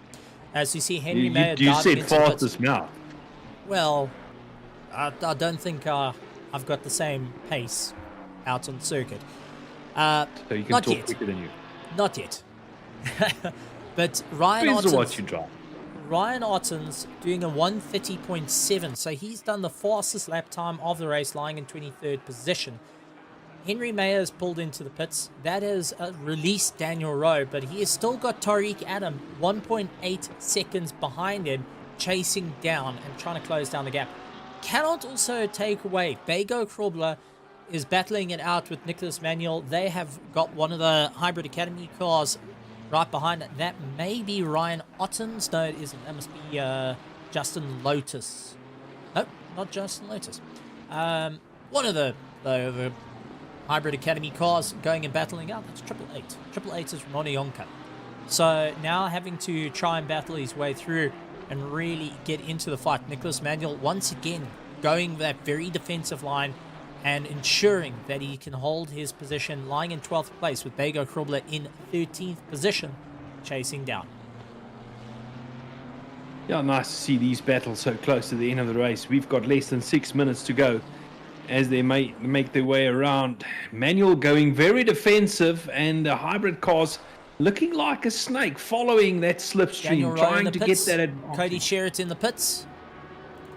As you see, Henry Mayer... You said fastest mouth. Well, I don't think I've got the same pace out on the circuit. So you can talk quicker than you. Not yet. But Ryan Depends Ottens... on what you drive. Ryan Ottens doing a 1:30.7, so he's done the fastest lap time of the race, lying in 23rd position. Henry Mayer has pulled into the pits. That has released Daniel Rowe, but he has still got Tariq Adam 1.8 seconds behind him, chasing down and trying to close down the gap. Cannot also take away. Bago Krobler is battling it out with Nicholas Manuel. They have got one of the Hybrid Academy cars right behind it. That may be Ryan Ottens. No, it isn't. That must be Justin Lotus. Nope, not Justin Lotus. One of the Hybrid Academy cars going and battling out. That's 888. 888 is Ramona Yonka. So now having to try and battle his way through and really get into the fight. Nicholas Manuel once again going that very defensive line, and ensuring that he can hold his position, lying in 12th place with Bego Krobler in 13th position, chasing down. Yeah, nice to see these battles so close to the end of the race. We've got less than 6 minutes to go as they make their way around. Manual going very defensive, and the hybrid cars looking like a snake, following that slipstream, trying to get that advantage. Cody Sherritt in the pits.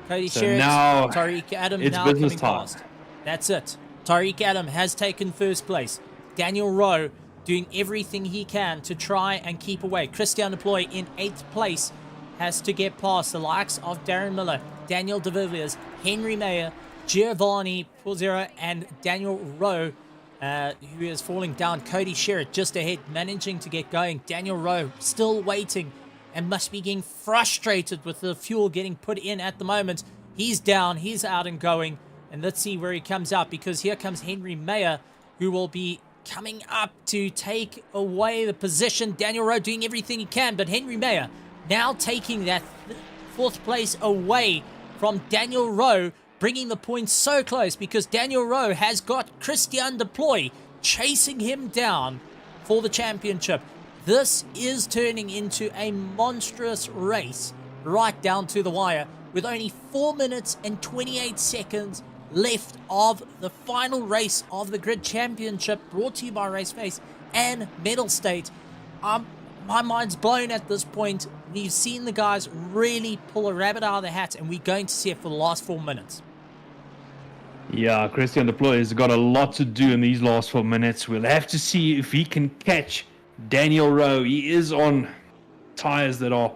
Cody So Sherritt, now Tariq Adam it's now business coming time. past. That's it. Tariq Adam has taken first place. Daniel Rowe doing everything he can to try and keep away. Christian Deploy in 8th place has to get past the likes of Darren Miller, Daniel De Villiers, Henry Mayer, Giovanni Pozzero, and Daniel Rowe, who is falling down. Cody Sherritt just ahead, managing to get going. Daniel Rowe still waiting and must be getting frustrated with the fuel getting put in at the moment. He's down, he's out and going. And let's see where he comes out, because here comes Henry Mayer, who will be coming up to take away the position. Daniel Rowe doing everything he can, but Henry Mayer now taking that 4th place away from Daniel Rowe, bringing the points so close, because Daniel Rowe has got Christian Deploy chasing him down for the championship. This is turning into a monstrous race right down to the wire, with only 4 minutes and 28 seconds left of the final race of the Grid Championship, brought to you by RaceFace and Mettlestate. My mind's blown at this point. We've seen the guys really pull a rabbit out of the hat, and we're going to see it for the last 4 minutes. Yeah, Christian Deploy has got a lot to do in these last 4 minutes. We'll have to see if he can catch Daniel Rowe. He is on tires that are,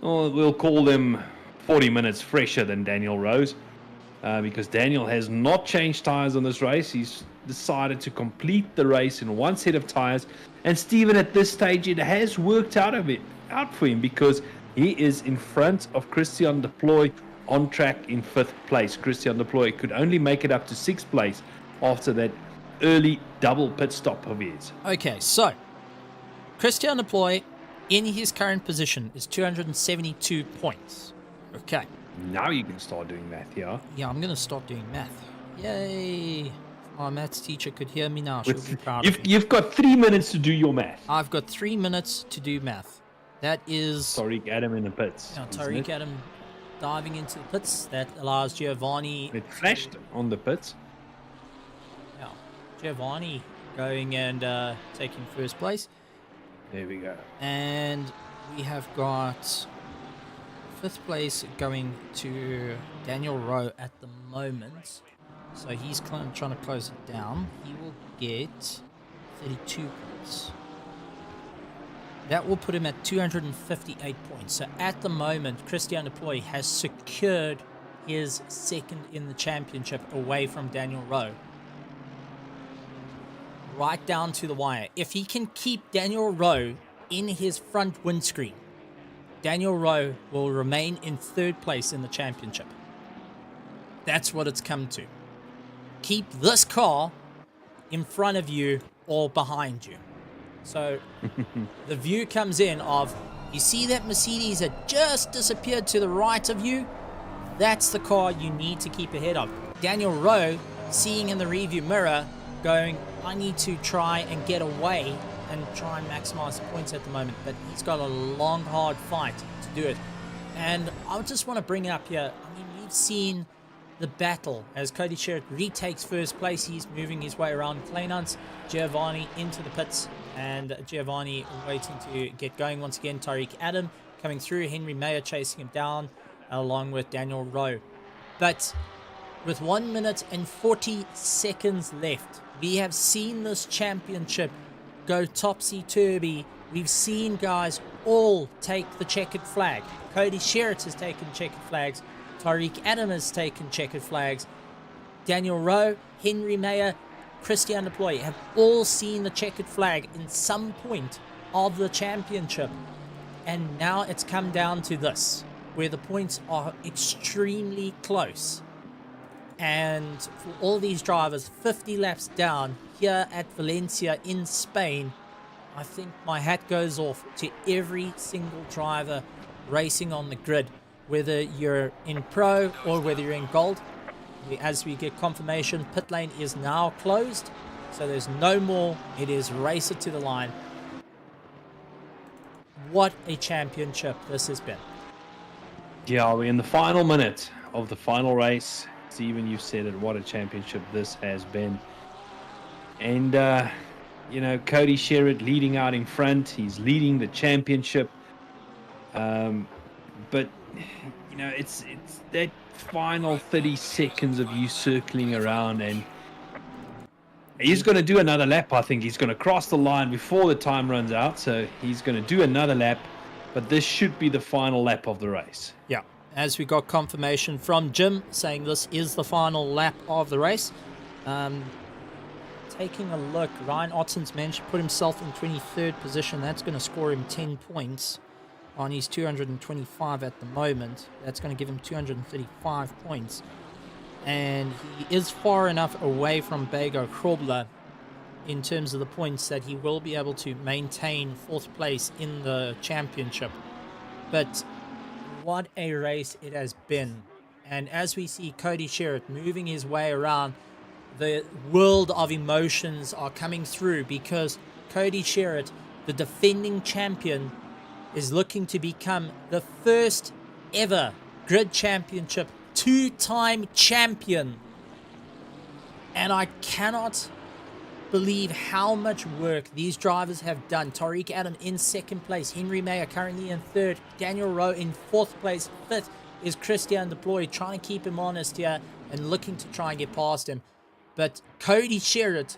we'll call them 40 minutes fresher than Daniel Rowe's. Because Daniel has not changed tires on this race. He's decided to complete the race in one set of tires. And Steven, at this stage, it has worked out for him, because he is in front of Christian Deploy on track in 5th place. Christian Deploy could only make it up to 6th place after that early double pit stop of his. Okay, so Christian Deploy in his current position is 272 points. Okay. Now you can start doing math, yeah? Yeah, I'm going to start doing math. Yay! If my maths teacher could hear me now, she'll be proud of me. You've got 3 minutes to do your math. I've got 3 minutes to do math. That is... Tariq Adam in the pits. Yeah, Tariq Adam diving into the pits. That allows Giovanni... It flashed on the pits. Yeah, Giovanni going and taking first place. There we go. And we have got 5th place going to Daniel Rowe at the moment. So he's trying to close it down. He will get 32 points. That will put him at 258 points. So at the moment, Christian Deploy has secured his 2nd in the championship away from Daniel Rowe. Right down to the wire. If he can keep Daniel Rowe in his front windscreen, Daniel Rowe will remain in 3rd place in the championship. That's what it's come to. Keep this car in front of you or behind you. So the view comes in of, you see that Mercedes that just disappeared to the right of you? That's the car you need to keep ahead of. Daniel Rowe seeing in the rearview mirror going, I need to try and get away and try and maximize the points at the moment, but he's got a long, hard fight to do it. And I just want to bring it up here. I mean, we've seen the battle as Cody Sherritt retakes first place. He's moving his way around Kleinans. Giovanni into the pits, and Giovanni waiting to get going once again. Tariq Adam coming through. Henry Mayer chasing him down along with Daniel Rowe. But with 1 minute and 40 seconds left, we have seen this championship go topsy-turvy. We've seen guys all take the checkered flag. Cody Sherritt has taken checkered flags. Tariq Adam has taken checkered flags. Daniel Rowe, Henry Mayer, Christian Deploy have all seen the checkered flag in some point of the championship. And now it's come down to this, where the points are extremely close. And for all these drivers, 50 laps down here at Valencia in Spain, I think my hat goes off to every single driver racing on the grid, whether you're in pro or whether you're in gold. as we get confirmation, pit lane is now closed. So there's no more. It is race it to the line. What a championship this has been. Yeah, we're in the final minute of the final race. Stephen, you've said it. What a championship this has been. And, Cody Sherritt leading out in front. He's leading the championship. But, it's that final 30 seconds of you circling around, and he's going to do another lap. I think he's going to cross the line before the time runs out, so he's going to do another lap, but this should be the final lap of the race. Yeah, as we got confirmation from Jim saying this is the final lap of the race. Taking a look, Ryan Otten's managed to put himself in 23rd position. That's going to score him 10 points on his 225 at the moment. That's going to give him 235 points. And he is far enough away from Bego Krobler in terms of the points that he will be able to maintain 4th place in the championship. But what a race it has been. And as we see Cody Sherritt moving his way around, the world of emotions are coming through because Cody Sherritt, the defending champion, is looking to become the first ever Grid Championship 2-time champion. And I cannot believe how much work these drivers have done. Tariq Adam in 2nd place. Henry Mayer currently in 3rd. Daniel Rowe in 4th place. 5th is Christian Deploy, trying to keep him honest here and looking to try and get past him. But Cody Sherritt,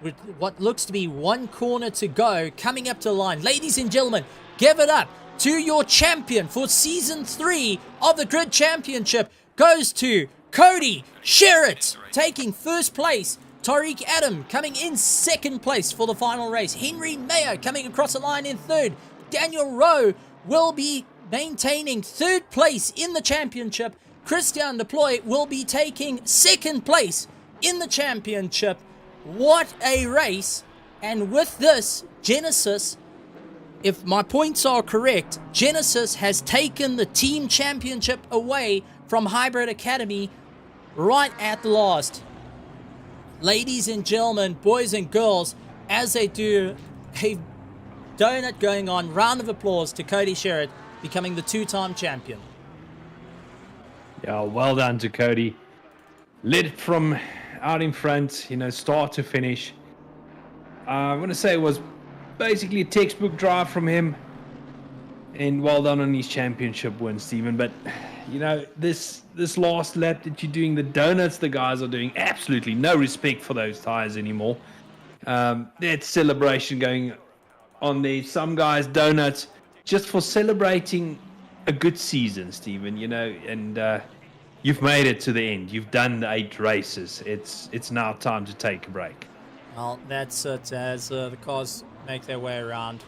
with what looks to be 1 corner to go, coming up to the line. Ladies and gentlemen, give it up to your champion for Season 3 of the Grid Championship. Goes to Cody Sherritt, taking 1st place. Tariq Adam coming in 2nd place for the final race. Henry Mayer coming across the line in 3rd. Daniel Rowe will be maintaining 3rd place in the championship. Christian Deploy will be taking 2nd place in the championship. What a race. And with this, Genesis, if my points are correct, Genesis has taken the team championship away from Hybrid Academy right at the last. Ladies and gentlemen, boys and girls, as they do a donut going on, round of applause to Cody Sherritt becoming the 2-time champion. Yeah, well done to Cody. Led it from out in front, start to finish. I want to say it was basically a textbook drive from him, and well done on his championship win, Stephen. But this last lap that you're doing, the donuts the guys are doing, absolutely no respect for those tires anymore. That celebration going on there, some guys donuts just for celebrating a good season, Stephen, and you've made it to the end. You've done the 8 races. It's now time to take a break. Well, that's it. As the cars make their way around,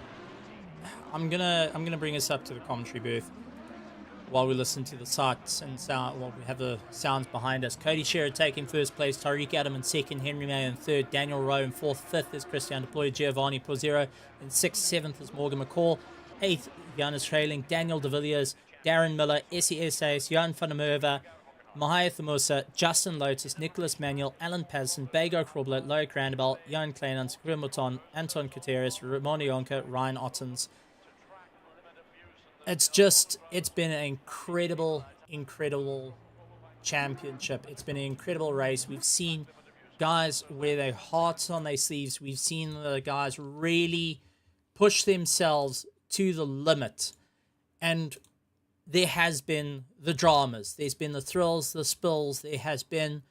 I'm gonna bring us up to the commentary booth while we listen to the sights and sound. Well, we have the sounds behind us. Cody Sherritt taking 1st place. Tariq Adam in 2nd. Henry Mayer in 3rd. Daniel Rowe in 4th. 5th is Christian Deploy. Giovanni Pozero in 6th. 7th is Morgan McCall. 8th, Giannis trailing. Daniel De Villiers, Darren Miller, Essie Essays, Jan van der Merwe, Mahaya Thamusa, Justin Lotus, Nicholas Manuel, Alan Patterson, Bego Krobler, Loic Randabel, Jan Kleinans, Grimuton, Anton Gutierrez, Ramon Yonka, Ryan Ottens. It's been an incredible championship. It's been an incredible race. We've seen guys wear their hearts on their sleeves. We've seen the guys really push themselves to the limit. And there has been the dramas. There's been the thrills, the spills. There has been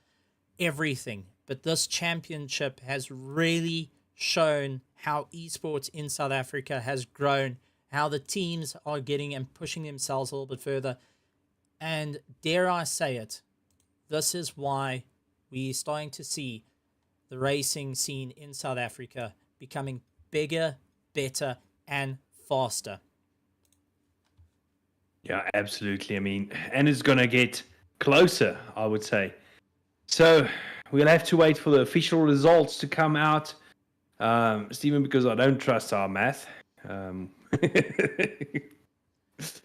everything. But this championship has really shown how esports in South Africa has grown, how the teams are getting and pushing themselves a little bit further. And dare I say it, this is why we're starting to see the racing scene in South Africa becoming bigger, better, and faster. Yeah, absolutely. I mean, and it's going to get closer, I would say. So we'll have to wait for the official results to come out, Stephen, because I don't trust our math.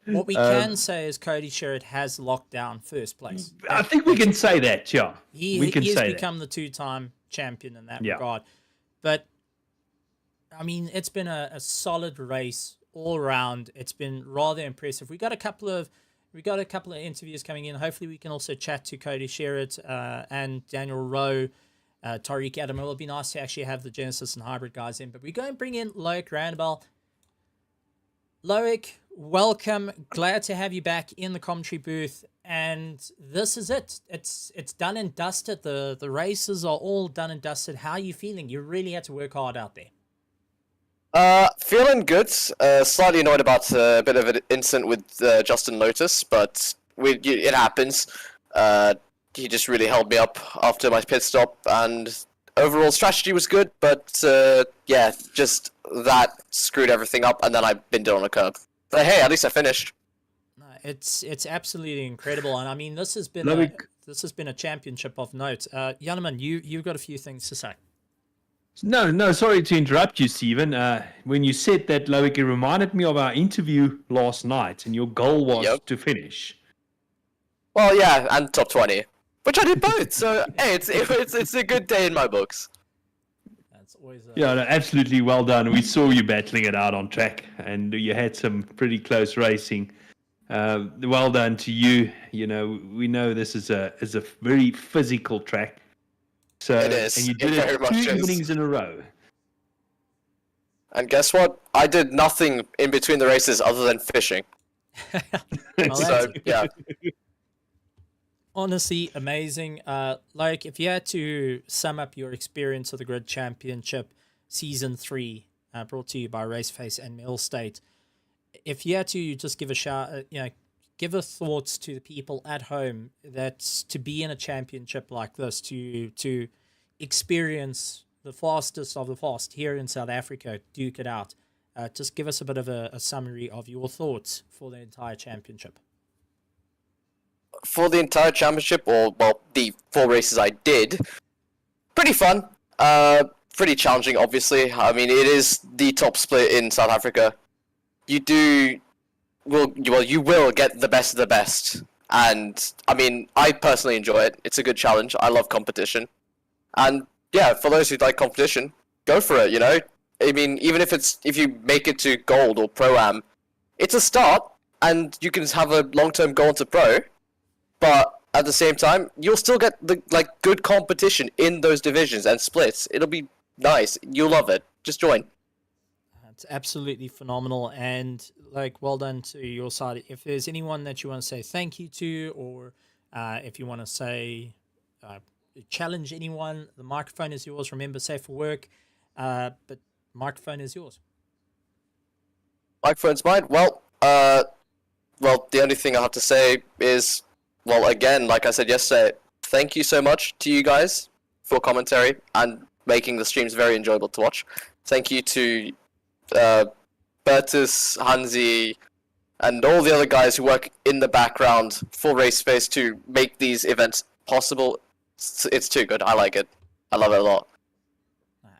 What we can say is Cody Sherritt has locked down first place. I think we can say that, yeah. We can He has say become the two-time champion in that Yeah. regard. But, I mean, it's been a solid race all around. It's been rather impressive. We got a couple of interviews coming in. Hopefully we can also chat to Cody Sherritt and Daniel Rowe, Tariq Adam. It will be nice to actually have the Genesis and Hybrid guys in. But we're going to bring in Loic Randabel. Loic, welcome. Glad to have you back in the commentary booth. And this is it. It's done and dusted. The races are all done and dusted. How are you feeling? You really had to work hard out there. Feeling good. Slightly annoyed about a bit of an incident with Justin Lotus, but it happens. He just really held me up after my pit stop, and overall strategy was good, but yeah, just that screwed everything up, and then I binned it on a curb. But hey, at least I finished. It's absolutely incredible, and I mean this has been a championship of note. Janneman, you've got a few things to say. No, sorry to interrupt you, Stephen. When you said that, Loic, it reminded me of our interview last night, and your goal was to finish. Well, yeah, and top 20, which I did both. So hey, it's a good day in my books. That's always Yeah, no, absolutely well done. We saw you battling it out on track, and you had some pretty close racing. Well done to you. You know, we know this is a very physical track. So, It is. And you did It it very two much is. evenings in a row. And guess what? I did nothing in between the races other than fishing. Well, So yeah, honestly amazing. Like if you had to sum up your experience of the Grid Championship Season 3, brought to you by RaceFace and Mettlestate, if you had to just give a shout, give a thoughts to the people at home that to be in a championship like this, to experience the fastest of the fast here in South Africa, duke it out. Just give us a bit of a summary of your thoughts for the entire championship. for the entire championship, or well, the 4 races I did, pretty fun. Pretty challenging, obviously. I mean, it is the top split in South Africa. You will get the best of the best, and I mean, I personally enjoy it. It's a good challenge. I love competition, and yeah, for those who like competition, go for it. You know, I mean, even if you make it to gold or pro-am, it's a start, and you can have a long-term goal to pro. But at the same time, you'll still get the good competition in those divisions and splits. It'll be nice. You'll love it. Just join. It's absolutely phenomenal, and well done to your side. If there's anyone that you want to say thank you to, or if you want to say challenge anyone, the microphone is yours. Remember, safe for work, but microphone is yours. Microphone's mine. Well, the only thing I have to say is, well, again, like I said yesterday, thank you so much to you guys for commentary and making the streams very enjoyable to watch. Thank you to Bertus, Hansi, and all the other guys who work in the background for RaceFace to make these events possible. It's too good. I like it. I love it a lot.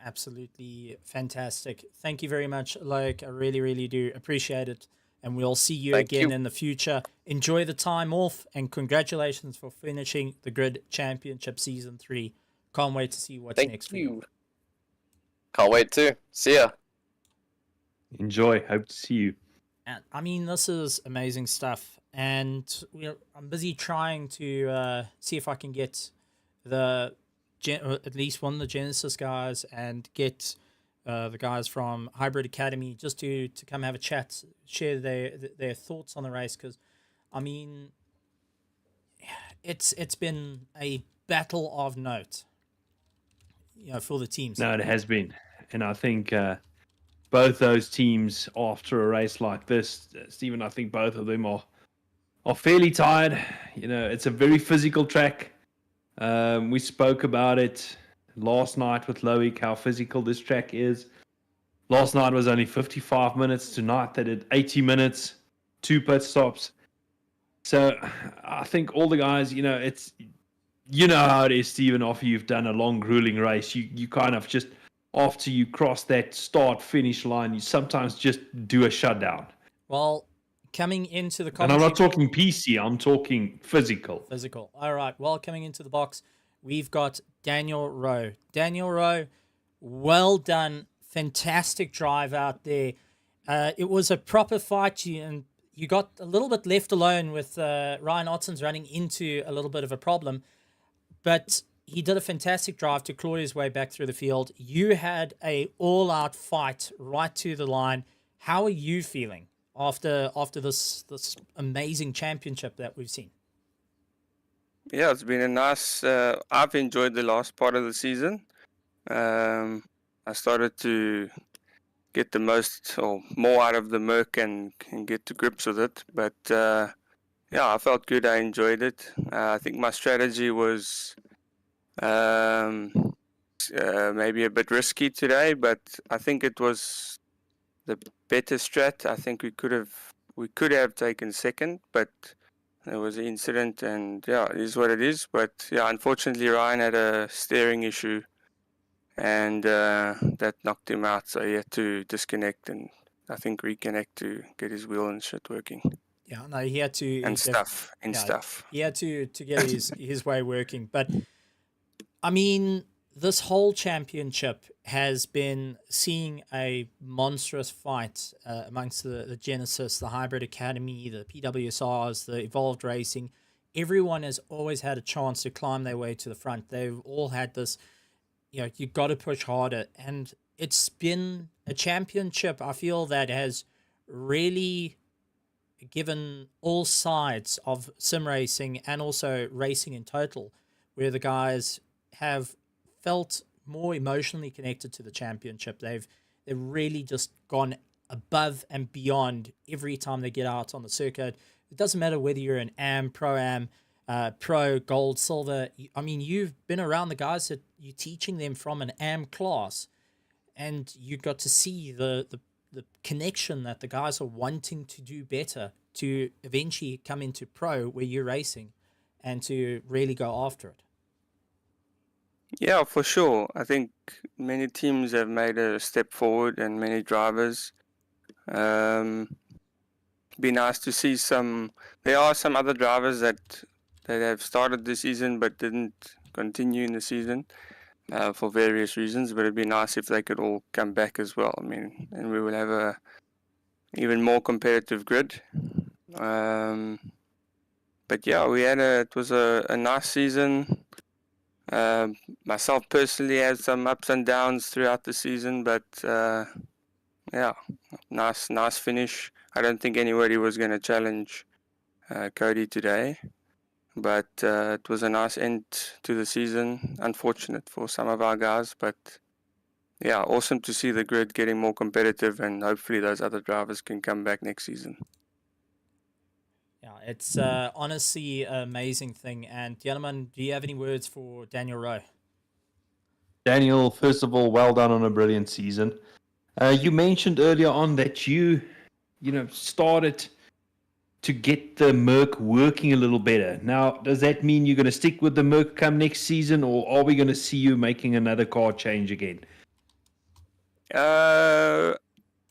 Absolutely fantastic. Thank you very much, Loic. I really, really do appreciate it. And we'll see you Thank again you. in the future. Enjoy the time off, and congratulations for finishing the Grid Championship Season 3. Can't wait to see what's next for you. Thank you. Can't wait to. See ya. Enjoy. Hope to see you. And, I mean, this is amazing stuff. And I'm busy trying to see if I can get at least one of the Genesis guys and get the guys from Hybrid Academy just to come have a chat, share their thoughts on the race, because I mean it's been a battle of note, for the teams. No, it has been. And I think both those teams, after a race like this, Stephen, I think both of them are fairly tired. It's a very physical track. We spoke about it last night with Loic, how physical this track is. Last night was only 55 minutes. Tonight they did 80 minutes, 2 pit stops. So I think all the guys, it's, how it is, Stephen, after you've done a long, grueling race, you kind of just, after you cross that start-finish line, you sometimes just do a shutdown. Well, coming into the And I'm commentary. not talking PC, I'm talking physical. Physical. All right. Well, coming into the box, we've got Daniel Rowe. Daniel Rowe, well done. Fantastic drive out there. It was a proper fight, and you got a little bit left alone with Ryan Otten's running into a little bit of a problem. But he did a fantastic drive to claw his way back through the field. You had a all-out fight right to the line. How are you feeling after this amazing championship that we've seen? Yeah, it's been a nice. I've enjoyed the last part of the season. I started to get the most or more out of the Merc and get to grips with it. But yeah, I felt good. I enjoyed it. I think my strategy was maybe a bit risky today, but I think it was the better strat. I think we could have taken second, but there was an incident, and yeah, it is what it is. But yeah, unfortunately, Ryan had a steering issue, and that knocked him out. So he had to disconnect and I think reconnect to get his wheel and shit working. Yeah, no, he had to and stuff. He had to get his way working. But I mean, this whole championship has been seeing a monstrous fight amongst the Genesis, the Hybrid Academy, the PWSRs, the Evolved Racing. Everyone has always had a chance to climb their way to the front. They've all had this, you've got to push harder. And it's been a championship, I feel, that has really given all sides of sim racing and also racing in total, where the guys have felt more emotionally connected to the championship. They've really just gone above and beyond every time they get out on the circuit. It doesn't matter whether you're an AM, Pro-Am, Pro, Gold, Silver. I mean, you've been around the guys that you're teaching them from an AM class, and you got to see the connection that the guys are wanting to do better to eventually come into Pro where you're racing and to really go after it. Yeah, for sure. I think many teams have made a step forward and many drivers. Be nice to see there are some other drivers that have started the season but didn't continue in the season for various reasons, but it'd be nice if they could all come back as well. I mean, and we will have a even more competitive grid. But yeah, it was a nice season. Myself personally had some ups and downs throughout the season, but yeah, nice finish. I don't think anybody was going to challenge Cody today, but it was a nice end to the season. Unfortunate for some of our guys, but yeah, awesome to see the grid getting more competitive, and hopefully those other drivers can come back next season. Yeah, it's honestly an amazing thing. And gentlemen, do you have any words for Daniel Rowe? Daniel, first of all, well done on a brilliant season. You mentioned earlier on that you started to get the Merc working a little better. Now, does that mean you're going to stick with the Merc come next season, or are we going to see you making another car change again?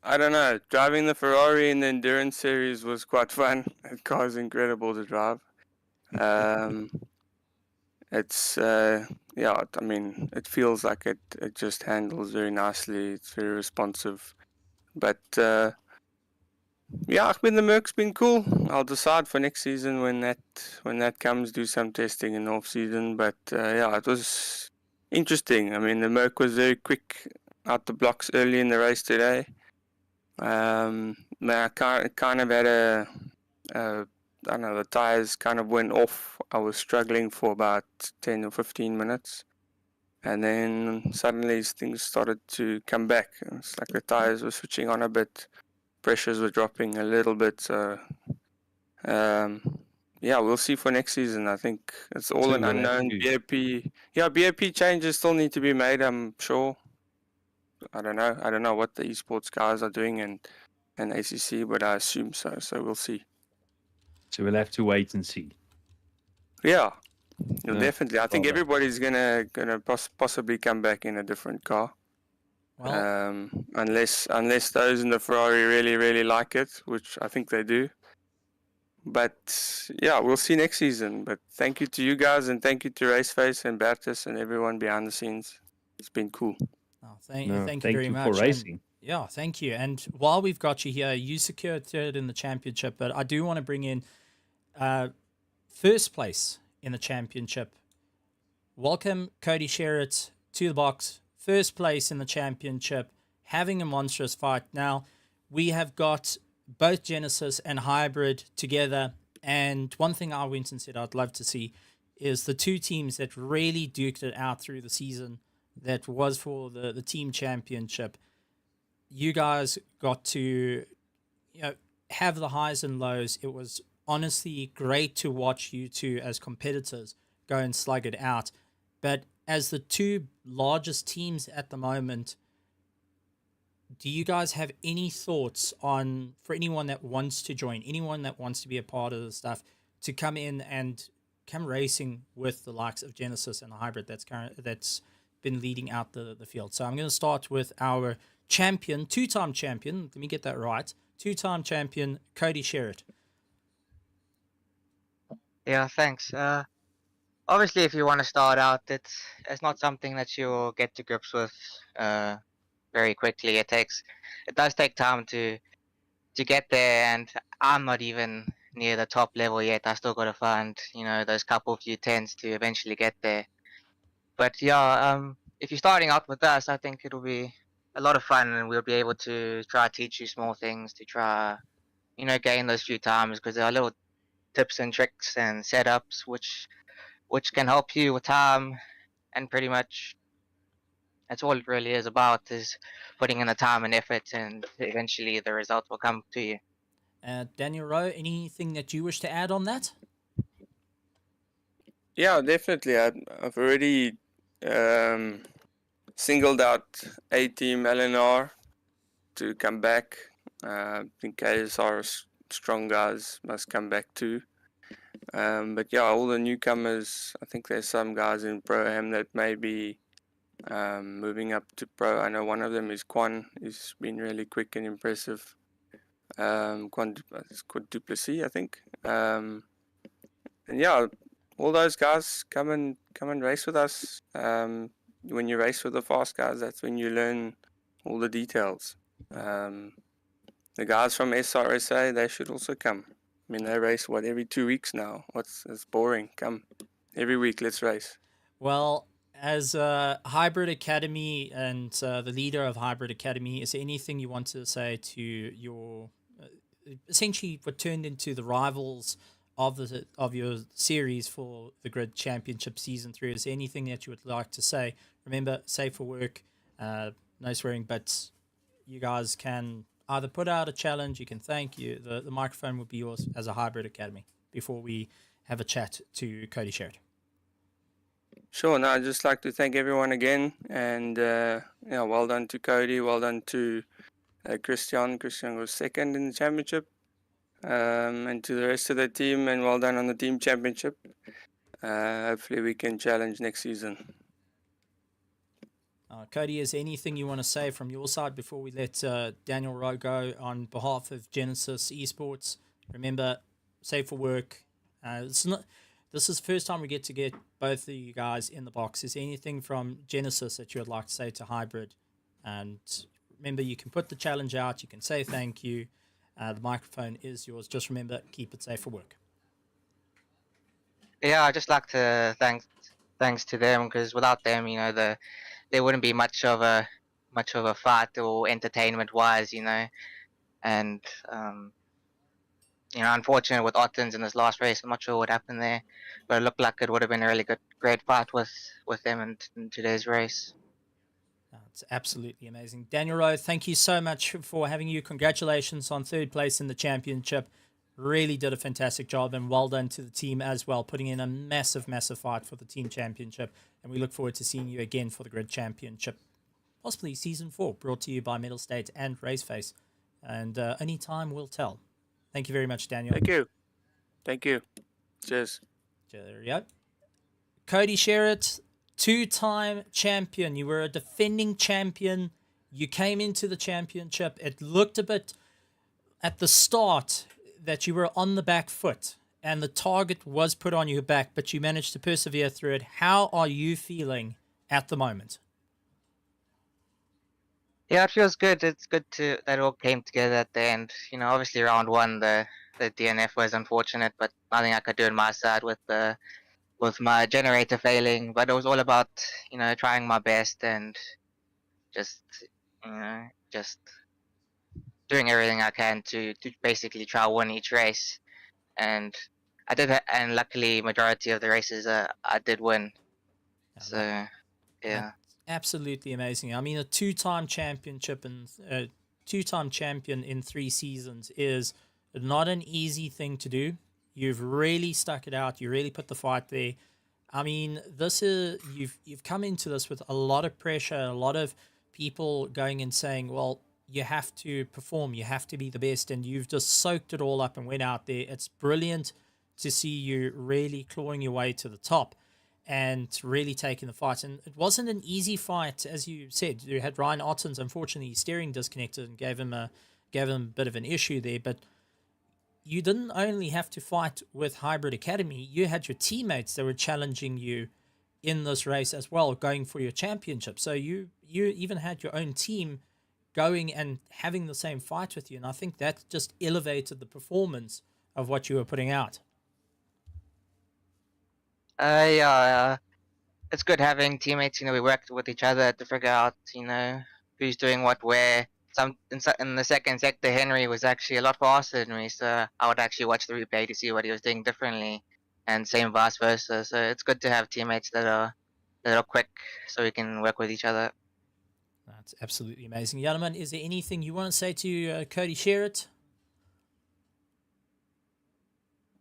I don't know. Driving the Ferrari in the Endurance Series was quite fun. The car's incredible to drive. It's yeah. I mean, it feels like it just handles very nicely. It's very responsive. But yeah, the Merc's been cool. I'll decide for next season when that comes. Do some testing in off season. But yeah, it was interesting. I mean, the Merc was very quick out the blocks early in the race today. I kind of had I don't know, the tires kind of went off. I was struggling for about 10 or 15 minutes. And then suddenly things started to come back. It's like the tires were switching on a bit. Pressures were dropping a little bit. So, yeah, we'll see for next season. I think it's all an unknown. BAP changes still need to be made, I'm sure. I don't know what the esports guys are doing and ACC, but I assume so. So we'll see. So we'll have to wait and see. Yeah, definitely. I think everybody's gonna possibly come back in a different car. Well, unless those in the Ferrari really like it, which I think they do. But yeah, we'll see next season. But thank you to you guys, and thank you to RaceFace and Bertus and everyone behind the scenes. It's been cool. Oh, No, thank you very for much. And racing. yeah, thank you. And while we've got you here, you secured third in the championship, but I do want to bring in first place in the championship. Welcome Cody Sherritt to the box. First place in the championship, having a monstrous fight. Now, we have got both Genesis and Hybrid together. And one thing I went and said I'd love to see is the two teams that really duked it out through the season that was for the team championship. You guys got to have the highs and lows. It was honestly great to watch you two as competitors go and slug it out. But as the two largest teams at the moment, do you guys have any thoughts on, for anyone that wants to join, anyone that wants to be a part of the stuff, to come in and come racing with the likes of Genesis and Hybrid that's been leading out the field? So I'm going to start with our champion, two-time champion, let me get that right, two-time champion, Cody Sherritt. Yeah, thanks. Obviously, if you want to start out, it's not something that you'll get to grips with very quickly. It does take time to get there, and I'm not even near the top level yet. I still got to find those couple few tens to eventually get there. But yeah, if you're starting out with us, I think it'll be a lot of fun, and we'll be able to try teach you small things to try gain those few times, because there are little tips and tricks and setups which can help you with time, and pretty much that's all it really is about, is putting in the time and effort, and eventually the result will come to you. Daniel Rowe, anything that you wish to add on that? Yeah, definitely. I've already singled out A-Team LNR to come back. I think KSR strong guys must come back too. But yeah, all the newcomers, I think there's some guys in Pro-Am that may be moving up to Pro. I know one of them is Quan. He's been really quick and impressive. Quan Duplessis, I think. And yeah, all those guys come and race with us. When you race with the fast guys, that's when you learn all the details. The guys from SRSA, they should also come. I mean, they race every 2 weeks now. It's boring. Come every week, let's race. Well, as Hybrid Academy and the leader of Hybrid Academy, is there anything you want to say to your essentially what turned into the rivals of your series for the Grid Championship Season 3? Is there anything that you would like to say? Remember, safe for work, no swearing, but you guys can either put out a challenge, you can thank you. The microphone would be yours as a Hybrid Academy before we have a chat to Cody Sherritt. Sure. No, I'd just like to thank everyone again, and well done to Cody, well done to Christian. Christian was second in the championship, and to the rest of the team, and well done on the team championship. Hopefully we can challenge next season. Cody, is there anything you want to say from your side before we let Daniel Rowe go on behalf of Genesis Esports? Remember, safe for work. This is the first time we get both of you guys in the box. Is there anything from Genesis that you would like to say to Hybrid? And remember, you can put the challenge out. You can say thank you. The microphone is yours. Just remember, keep it safe for work. Yeah, I'd just like to thanks to them, because without them, there wouldn't be much of a fight or entertainment wise, and unfortunate with Ottens in this last race. I'm not sure what happened there, but it looked like it would have been a really great fight with them in today's race. It's absolutely amazing. Daniel Rowe, thank you so much for having you. Congratulations on third place in the championship. Really did a fantastic job, and well done to the team as well, putting in a massive fight for the team championship. And we look forward to seeing you again for the Grid Championship, possibly Season 4, brought to you by Mettlestate and RaceFace. And only time will tell. Thank you very much, Daniel. Thank you. Cheers. Cheerio. Cody Sherritt, two-time champion. You were a defending champion. You came into the championship. It looked a bit, at the start, that you were on the back foot and the target was put on your back, but you managed to persevere through it. How are you feeling at the moment? Yeah, it feels good. It's good that it all came together at the end. You know, obviously round one, the DNF was unfortunate, but nothing I could do on my side with my generator failing. But it was all about, you know, trying my best and just, you know, just doing everything I can to basically try win each race. And I did, and luckily majority of the races I did win. Yeah, So that- yeah. absolutely amazing. I mean, a two-time championship and two-time champion in 3 seasons is not an easy thing to do. You've really stuck it out. You really put the fight there. I mean, this is you've come into this with a lot of pressure, a lot of people going and saying, "Well, you have to perform, you have to be the best," and you've just soaked it all up and went out there. It's brilliant to see you really clawing your way to the top and really taking the fight. And it wasn't an easy fight, as you said. You had Ryan Ottens, unfortunately, his steering disconnected and gave him a bit of an issue there, but you didn't only have to fight with Hybrid Academy, you had your teammates that were challenging you in this race as well, going for your championship. So you even had your own team going and having the same fight with you. And I think that just elevated the performance of what you were putting out. Yeah, it's good having teammates. You know, we worked with each other to figure out, you know, who's doing what where. In the second sector, Henry was actually a lot faster than me, so I would actually watch the replay to see what he was doing differently, and same vice versa. So it's good to have teammates that are quick, so we can work with each other. That's absolutely amazing. Yanaman, is there anything you want to say to Cody Sherritt?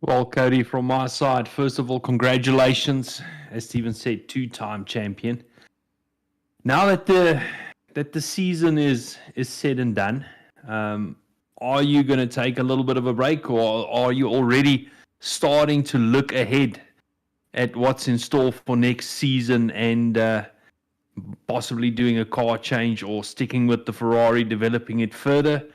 Well, Cody, from my side, first of all, congratulations. As Steven said, 2-time champion. Now that the season is said and done, are you going to take a little bit of a break, or are you already starting to look ahead at what's in store for next season and possibly doing a car change or sticking with the Ferrari, developing it further?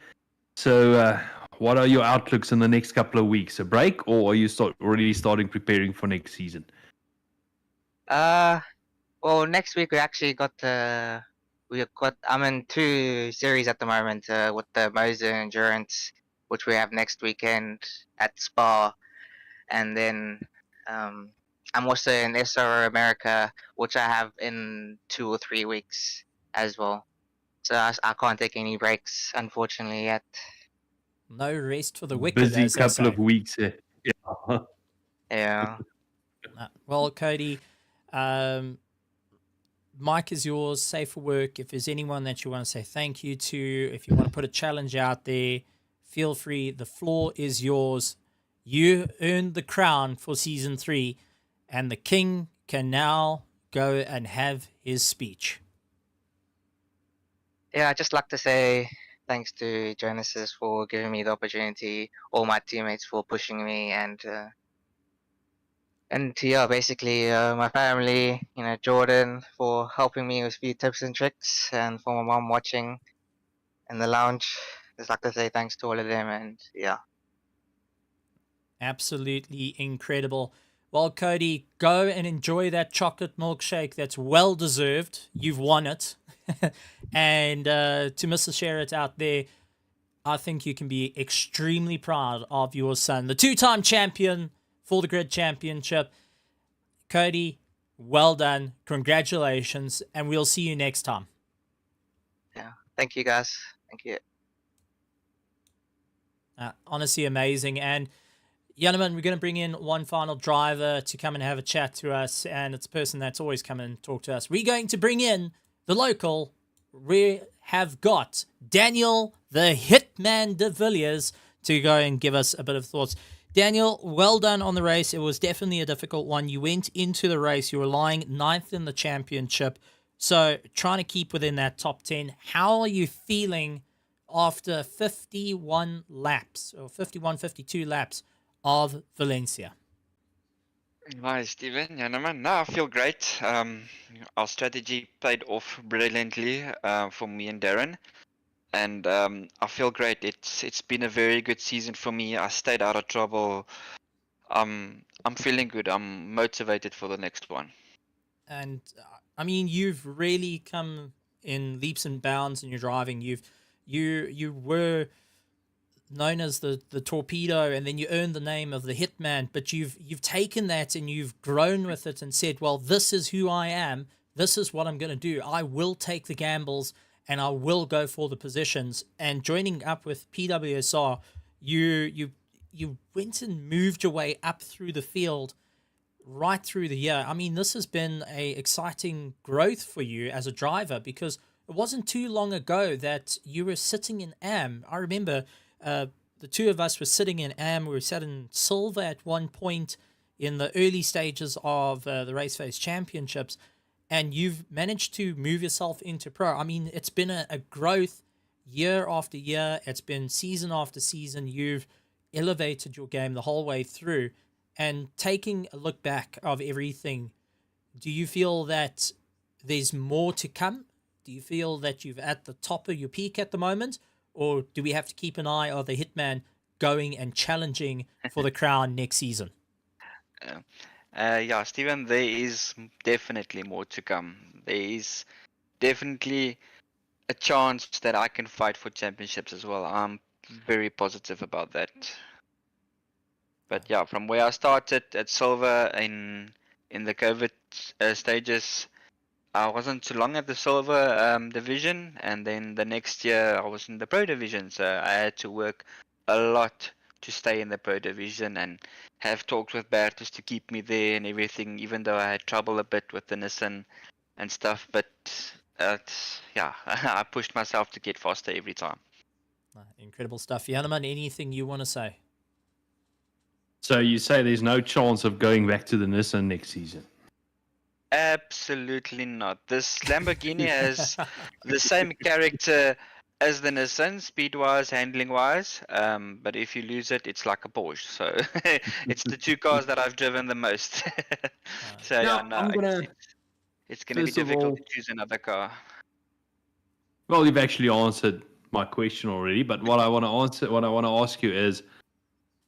So what are your outlooks in the next couple of weeks? A break, or are you already starting preparing for next season? Well, next week we actually I'm in 2 series at the moment with the Moser Endurance, which we have next weekend at Spa, and then I'm also in SR America, which I have in 2 or 3 weeks as well. So I can't take any breaks, unfortunately, yet. No rest for the wicked, Busy as they couple say. of weeks. Yeah. Yeah. Well, Cody, Mike is yours. Safe for work. If there's anyone that you want to say thank you to, if you want to put a challenge out there, feel free. The floor is yours. You earned the crown for season 3, and the king can now go and have his speech. Yeah, I'd just like to say thanks to Genesis for giving me the opportunity, all my teammates for pushing me, and yeah, basically my family, you know, Jordan for helping me with a few tips and tricks, and for my mom watching in the lounge. Just like to say thanks to all of them, and yeah. Absolutely incredible. Well, Cody, go and enjoy that chocolate milkshake. That's well deserved. You've won it. And to Mr. Sherritt out there, I think you can be extremely proud of your son, the 2-time champion for the Grid Championship. Cody, well done. Congratulations. And we'll see you next time. Yeah. Thank you, guys. Thank you. Honestly amazing. And Yanaman, we're going to bring in one final driver to come and have a chat to us, and it's a person that's always come and talk to us. We're going to bring in the local. We have got Daniel, the Hitman de Villiers, to go and give us a bit of thoughts. Daniel, well done on the race. It was definitely a difficult one. You went into the race, you were lying 9th in the championship, so trying to keep within that top 10. How are you feeling after 51 laps, or 51, 52 laps of Valencia? Hi, Steven. Yanaman. No, I feel great. Our strategy paid off brilliantly for me and Darren. and I feel great. It's been a very good season for me. I stayed out of trouble. I'm feeling good. I'm motivated for the next one. And I mean, you've really come in leaps and bounds in your driving. You were known as the torpedo, and then you earned the name of the hitman, but you've taken that and you've grown with it and said, well, this is who I am, this is what I'm going to do. I will take the gambles and I will go for the positions. And joining up with PWSR, you went and moved your way up through the field right through the year. I mean, this has been a exciting growth for you as a driver, because it wasn't too long ago that you were sitting in AM. I remember the two of us were sitting in AM. We were sat in silver at one point in the early stages of the RaceFace Championships, and you've managed to move yourself into pro. I mean, it's been a growth year after year. It's been season after season. You've elevated your game the whole way through. And taking a look back of everything, do you feel that there's more to come? Do you feel that you've at the top of your peak at the moment? Or do we have to keep an eye on the hitman going and challenging for the crown next season? Yeah, Stephen, there is definitely more to come. There is definitely a chance that I can fight for championships as well. I'm very positive about that. But yeah, from where I started at silver in the COVID stages, I wasn't too long at the silver division, and then the next year I was in the pro division. So I had to work a lot to stay in the pro division and have talks with Bertus to keep me there and everything, even though I had trouble a bit with the Nissan and stuff. But yeah, I pushed myself to get faster every time. Incredible stuff. Yaneman, anything you want to say? So you say there's no chance of going back to the Nissan next season? Absolutely not. This Lamborghini has the same character as the Nissan, speed-wise, handling-wise. But if you lose it, it's like a Porsche. So it's the two cars that I've driven the most. So Now, yeah, no, I'm gonna. it's gonna be First of difficult all- to choose another car. Well, you've actually answered my question already, but what I want to ask you is,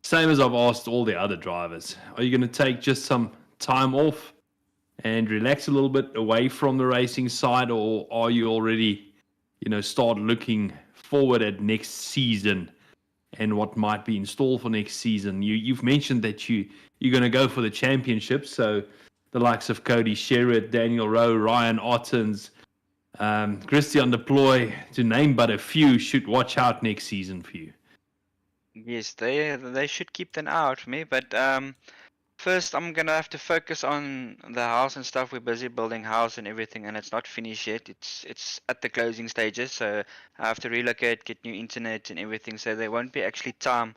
same as I've asked all the other drivers, are you going to take just some time off and relax a little bit away from the racing side, or are you already, start looking forward at next season and what might be in store for next season? You've mentioned that you're going to go for the championship, so the likes of Cody Sherritt, Daniel Rowe, Ryan Ottens, Christian Deploy, to name but a few, should watch out next season for you. Yes, they should keep them out for me, but first I'm gonna have to focus on the house and stuff. We're busy building house and everything, and it's not finished yet. It's at the closing stages, so I have to relocate, get new internet and everything. So there won't be actually time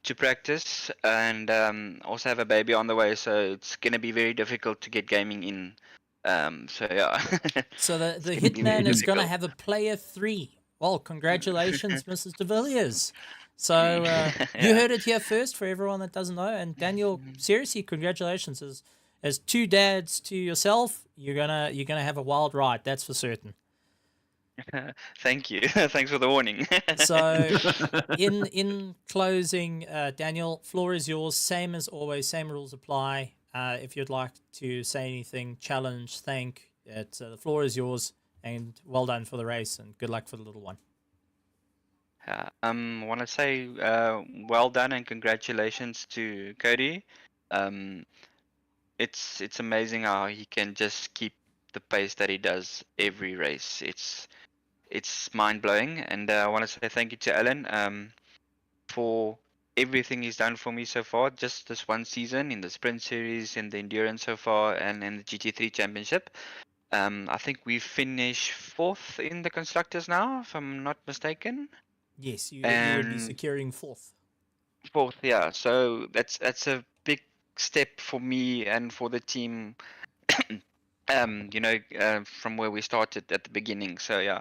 to practice, and also have a baby on the way. So it's gonna be very difficult to get gaming in. So yeah. So the It's gonna be very hitman is going to difficult. have a player 3. Well, congratulations, Mrs. de Villiers. So you Yeah. heard it here first for everyone that doesn't know. And Daniel, seriously, congratulations. As two dads to yourself, you're gonna have a wild ride. That's for certain. Thank you. Thanks for the warning. So in closing, Daniel, floor is yours. Same as always. Same rules apply. If you'd like to say anything, challenge, thank, the floor is yours. And well done for the race, and good luck for the little one. Want to say well done and congratulations to Cody. Um, it's amazing how he can just keep the pace that he does every race. It's mind blowing, and I want to say thank you to Alan for everything he's done for me so far. Just this one season in the sprint series, in the endurance so far, and in the GT3 championship. I think we finished 4th in the constructors now, if I'm not mistaken. Yes, you would be And securing 4th. 4th, yeah. So that's a big step for me and for the team. From where we started at the beginning. So yeah,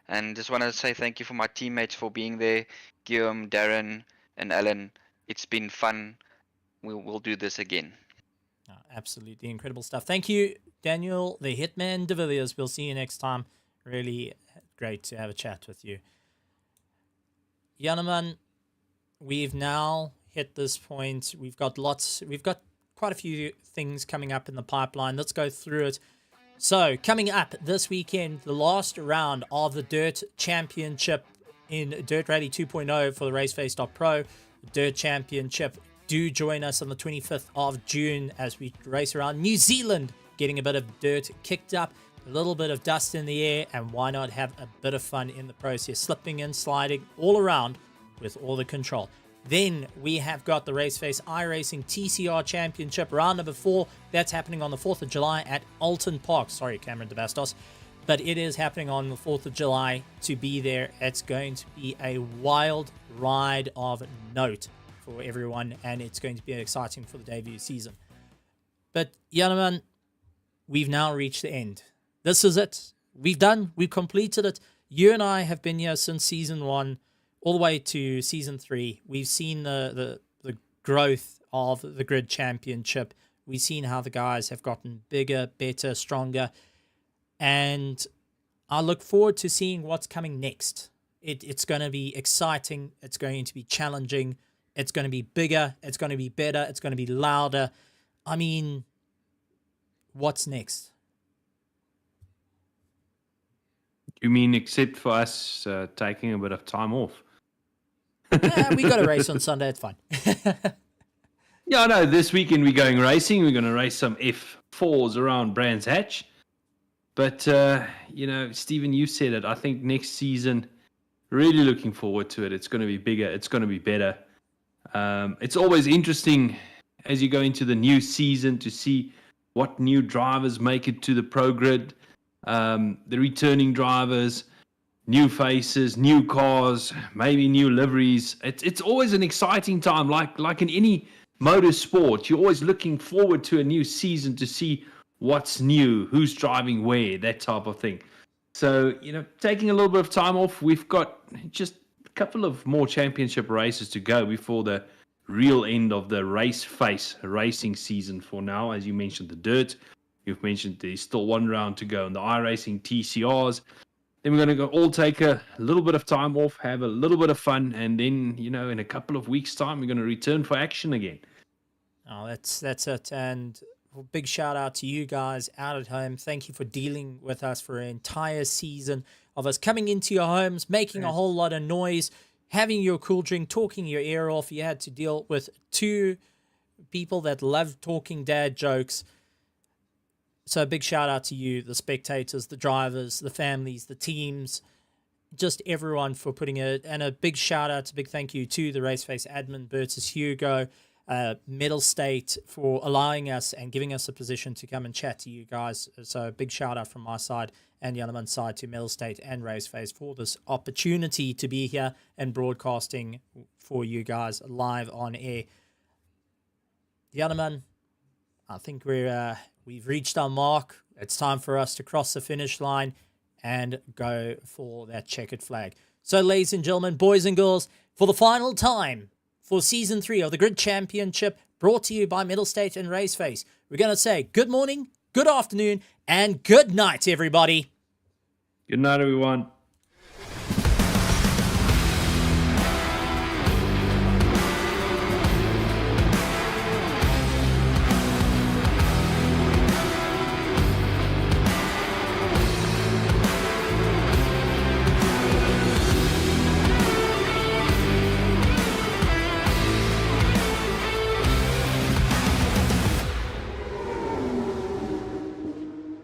and just want to say thank you for my teammates for being there, Guillaume, Darren, and Alan. It's been fun. We'll do this again. Absolutely incredible stuff. Thank you, Daniel, the Hitman de Villiers. We'll see you next time. Really great to have a chat with you. Yanaman, we've now hit this point. We've got quite a few things coming up in the pipeline. Let's go through it. So, coming up this weekend, the last round of the Dirt Championship in Dirt Rally 2.0 for the RaceFace.Pro Dirt Championship. Do join us on the 25th of June as we race around New Zealand, getting a bit of dirt kicked up, a little bit of dust in the air, and why not have a bit of fun in the process, slipping and sliding all around with all the control. Then we have got the RaceFace iRacing TCR Championship, round number 4. That's happening on the 4th of July at Alton Park. Sorry, Cameron DeBastos. But it is happening on the 4th of July. To be there, it's going to be a wild ride of note for everyone, and it's going to be exciting for the debut season. But, Yanaman, we've now reached the end. This is it. We've completed it. You and I have been here since season 1 all the way to season 3. We've seen the growth of the Grid Championship. We've seen how the guys have gotten bigger, better, stronger. And I look forward to seeing what's coming next. It's going to be exciting. It's going to be challenging. It's going to be bigger. It's going to be better. It's going to be louder. I mean, what's next? You mean except for us taking a bit of time off? We got a race on Sunday. It's fine. Yeah, no, this weekend we're going racing. We're going to race some F4s around Brands Hatch. But, Stephen, you said it. I think next season, really looking forward to it. It's going to be bigger. It's going to be better. It's always interesting as you go into the new season to see what new drivers make it to the pro grid. The returning drivers, new faces, new cars, maybe new liveries. It's always an exciting time. Like in any motorsport, you're always looking forward to a new season to see what's new, who's driving where, that type of thing. So, taking a little bit of time off, we've got just a couple of more championship races to go before the real end of the RaceFace racing season for now. As you mentioned, the dirt. You've mentioned there's still one round to go in the iRacing TCRs. Then we're going to all take a little bit of time off, have a little bit of fun, and then, in a couple of weeks' time, we're going to return for action again. Oh, that's it. And a big shout out to you guys out at home. Thank you for dealing with us for an entire season of us coming into your homes, making a whole lot of noise, having your cool drink, talking your ear off. You had to deal with 2 people that love talking dad jokes. So a big shout out to you, the spectators, the drivers, the families, the teams, just everyone for putting it. And a big shout out, a big thank you to the RaceFace admin, Bertus Hugo, Mettlestate, for allowing us and giving us a position to come and chat to you guys. So a big shout out from my side and Yanaman's side to Mettlestate and RaceFace for this opportunity to be here and broadcasting for you guys live on air. Yanaman, I think we've reached our mark. It's time for us to cross the finish line and go for that checkered flag. So, ladies and gentlemen, boys and girls, for the final time for Season 3 of the Grid Championship, brought to you by Mettlestate and RaceFace, we're going to say good morning, good afternoon, and good night, everybody. Good night, everyone.